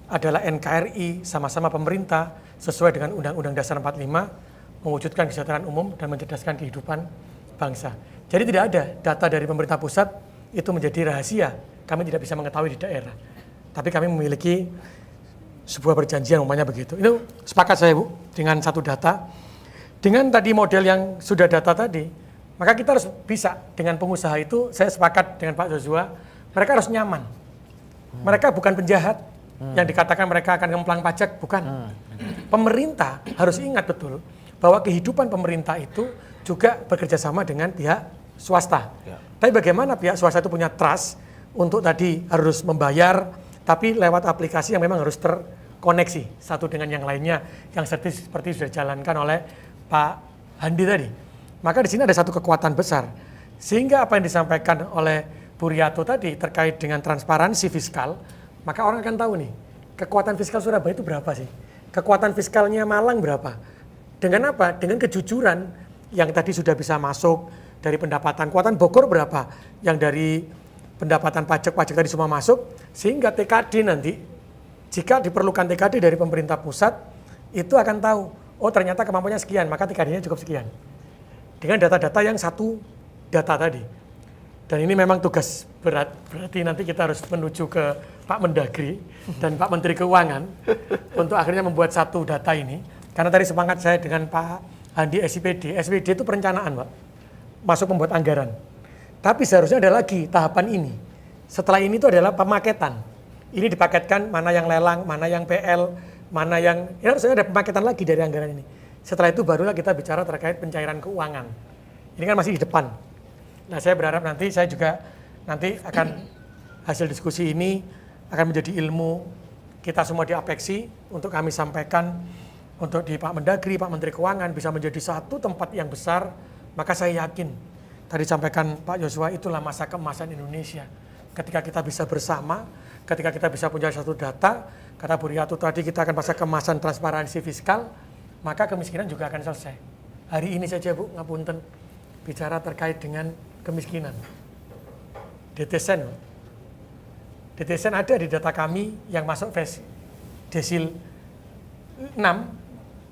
adalah NKRI, sama-sama pemerintah sesuai dengan Undang-Undang Dasar 45, mewujudkan kesejahteraan umum dan mencerdaskan kehidupan bangsa. Jadi tidak ada data dari pemerintah pusat itu menjadi rahasia, kami tidak bisa mengetahui di daerah. Tapi kami memiliki sebuah perjanjian umumnya begitu. Itu sepakat saya Bu, dengan satu data. Dengan tadi model yang sudah data tadi, maka kita harus bisa dengan pengusaha itu, saya sepakat dengan Pak Joshua, mereka harus nyaman. Mereka bukan penjahat yang dikatakan mereka akan ngemplang pajak, bukan. Pemerintah harus ingat betul bahwa kehidupan pemerintah itu juga bekerja sama dengan pihak swasta. Tapi bagaimana pihak swasta itu punya trust untuk tadi harus membayar, tapi lewat aplikasi yang memang harus terkoneksi satu dengan yang lainnya, yang seperti sudah dijalankan oleh Pak Handi tadi. Maka di sini ada satu kekuatan besar, sehingga apa yang disampaikan oleh Bu Riyato tadi terkait dengan transparansi fiskal, maka orang akan tahu nih, kekuatan fiskal Surabaya itu berapa sih? Kekuatan fiskalnya Malang berapa? Dengan apa? Dengan kejujuran yang tadi sudah bisa masuk dari pendapatan. Kekuatan Bogor berapa? Yang dari pendapatan pajak-pajak tadi semua masuk, sehingga TKD nanti, jika diperlukan TKD dari pemerintah pusat, itu akan tahu, oh ternyata kemampuannya sekian, maka TKD-nya cukup sekian. Dengan data-data yang satu data tadi. Dan ini memang tugas berat, berarti nanti kita harus menuju ke Pak Mendagri dan Pak Menteri Keuangan untuk akhirnya membuat satu data ini. Karena tadi semangat saya dengan Pak Handi SIPD itu perencanaan Pak, masuk membuat anggaran. Tapi seharusnya ada lagi tahapan ini. Setelah ini itu adalah pemaketan. Ini dipaketkan mana yang lelang, mana yang PL, mana yang, ya harusnya ada pemaketan lagi dari anggaran ini. Setelah itu barulah kita bicara terkait pencairan keuangan. Ini kan masih di depan. Nah saya berharap nanti saya juga nanti akan hasil diskusi ini akan menjadi ilmu kita semua di Apeksi untuk kami sampaikan untuk di Pak Mendagri, Pak Menteri Keuangan bisa menjadi satu tempat yang besar. Maka saya yakin tadi sampaikan Pak Joshua itulah masa keemasan Indonesia. Ketika kita bisa bersama, ketika kita bisa punya satu data, kata Bu Riyato tadi kita akan masa keemasan transparansi fiskal, maka kemiskinan juga akan selesai. Hari ini saja Bu, ngapunten, bicara terkait dengan kemiskinan. DTSen ada di data kami yang masuk desil 6,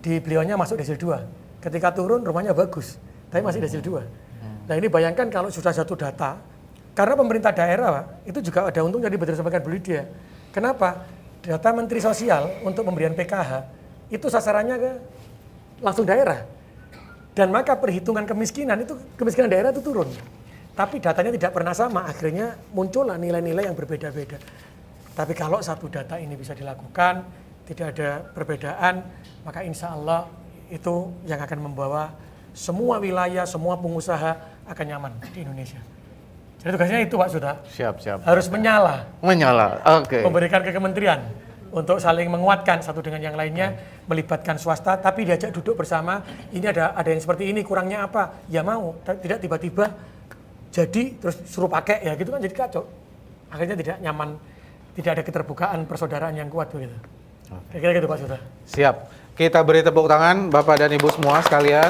di beliaunya masuk desil 2. Ketika turun rumahnya bagus, tapi masih desil 2. Nah ini bayangkan kalau sudah satu data, karena pemerintah daerah Pak, itu juga ada untung, jadi betul sampaikan Bu Lydia. Kenapa? Data Menteri Sosial untuk pemberian PKH, itu sasarannya ke langsung daerah. Dan maka perhitungan kemiskinan daerah itu turun. Tapi datanya tidak pernah sama, akhirnya muncullah nilai-nilai yang berbeda-beda. Tapi kalau satu data ini bisa dilakukan, tidak ada perbedaan, maka insya Allah itu yang akan membawa semua wilayah, semua pengusaha akan nyaman di Indonesia. Jadi tugasnya itu Pak Suta. Siap. Harus menyala. Oke. Memberikan ke kementerian untuk saling menguatkan satu dengan yang lainnya, melibatkan swasta, tapi diajak duduk bersama. Ini ada yang seperti ini, kurangnya apa? Ya mau, tidak tiba-tiba jadi terus suruh pakai ya gitu kan jadi kacau. Akhirnya tidak nyaman, tidak ada keterbukaan persaudaraan yang kuat begitu. Kira-kira gitu Pak Suta. Siap. Kita beri tepuk tangan Bapak dan Ibu semua sekalian.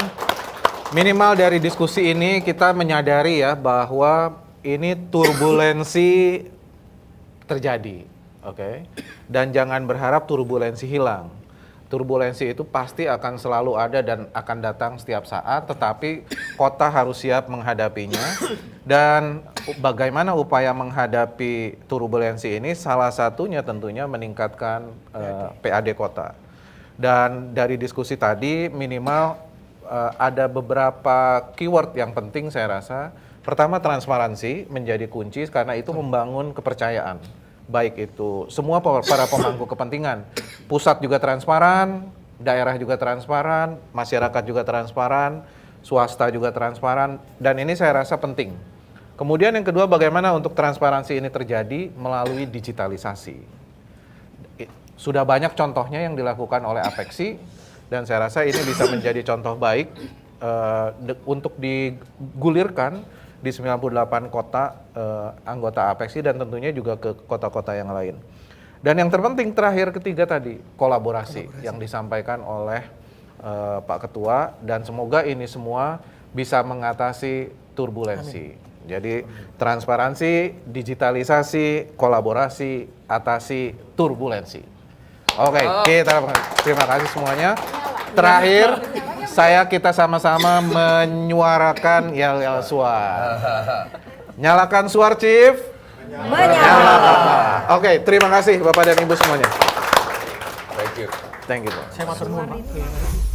Minimal dari diskusi ini kita menyadari ya bahwa ini turbulensi terjadi. Oke. Dan jangan berharap turbulensi hilang. Turbulensi itu pasti akan selalu ada dan akan datang setiap saat, tetapi kota harus siap menghadapinya. Dan bagaimana upaya menghadapi turbulensi ini? Salah satunya tentunya meningkatkan PAD kota. Dan dari diskusi tadi minimal ada beberapa keyword yang penting saya rasa. Pertama, transparansi menjadi kunci karena itu membangun kepercayaan. Baik itu semua para pemangku kepentingan. Pusat juga transparan, daerah juga transparan, masyarakat juga transparan, swasta juga transparan, dan ini saya rasa penting. Kemudian yang kedua, bagaimana untuk transparansi ini terjadi melalui digitalisasi. Sudah banyak contohnya yang dilakukan oleh Apeksi, dan saya rasa ini bisa menjadi contoh baik untuk digulirkan di 98 kota anggota Apexi dan tentunya juga ke kota-kota yang lain. Dan yang terpenting terakhir ketiga tadi, kolaborasi yang disampaikan oleh Pak Ketua, dan semoga ini semua bisa mengatasi turbulensi. Jadi transparansi, digitalisasi, kolaborasi, atasi turbulensi. Oke, terima kasih semuanya. Terakhir, kita sama-sama menyuarakan yel-yel suar. Nyalakan suar, Chief. Menyala. Oke, terima kasih Bapak dan Ibu semuanya. Thank you. Thank you. Saya matur nuwun, Pak.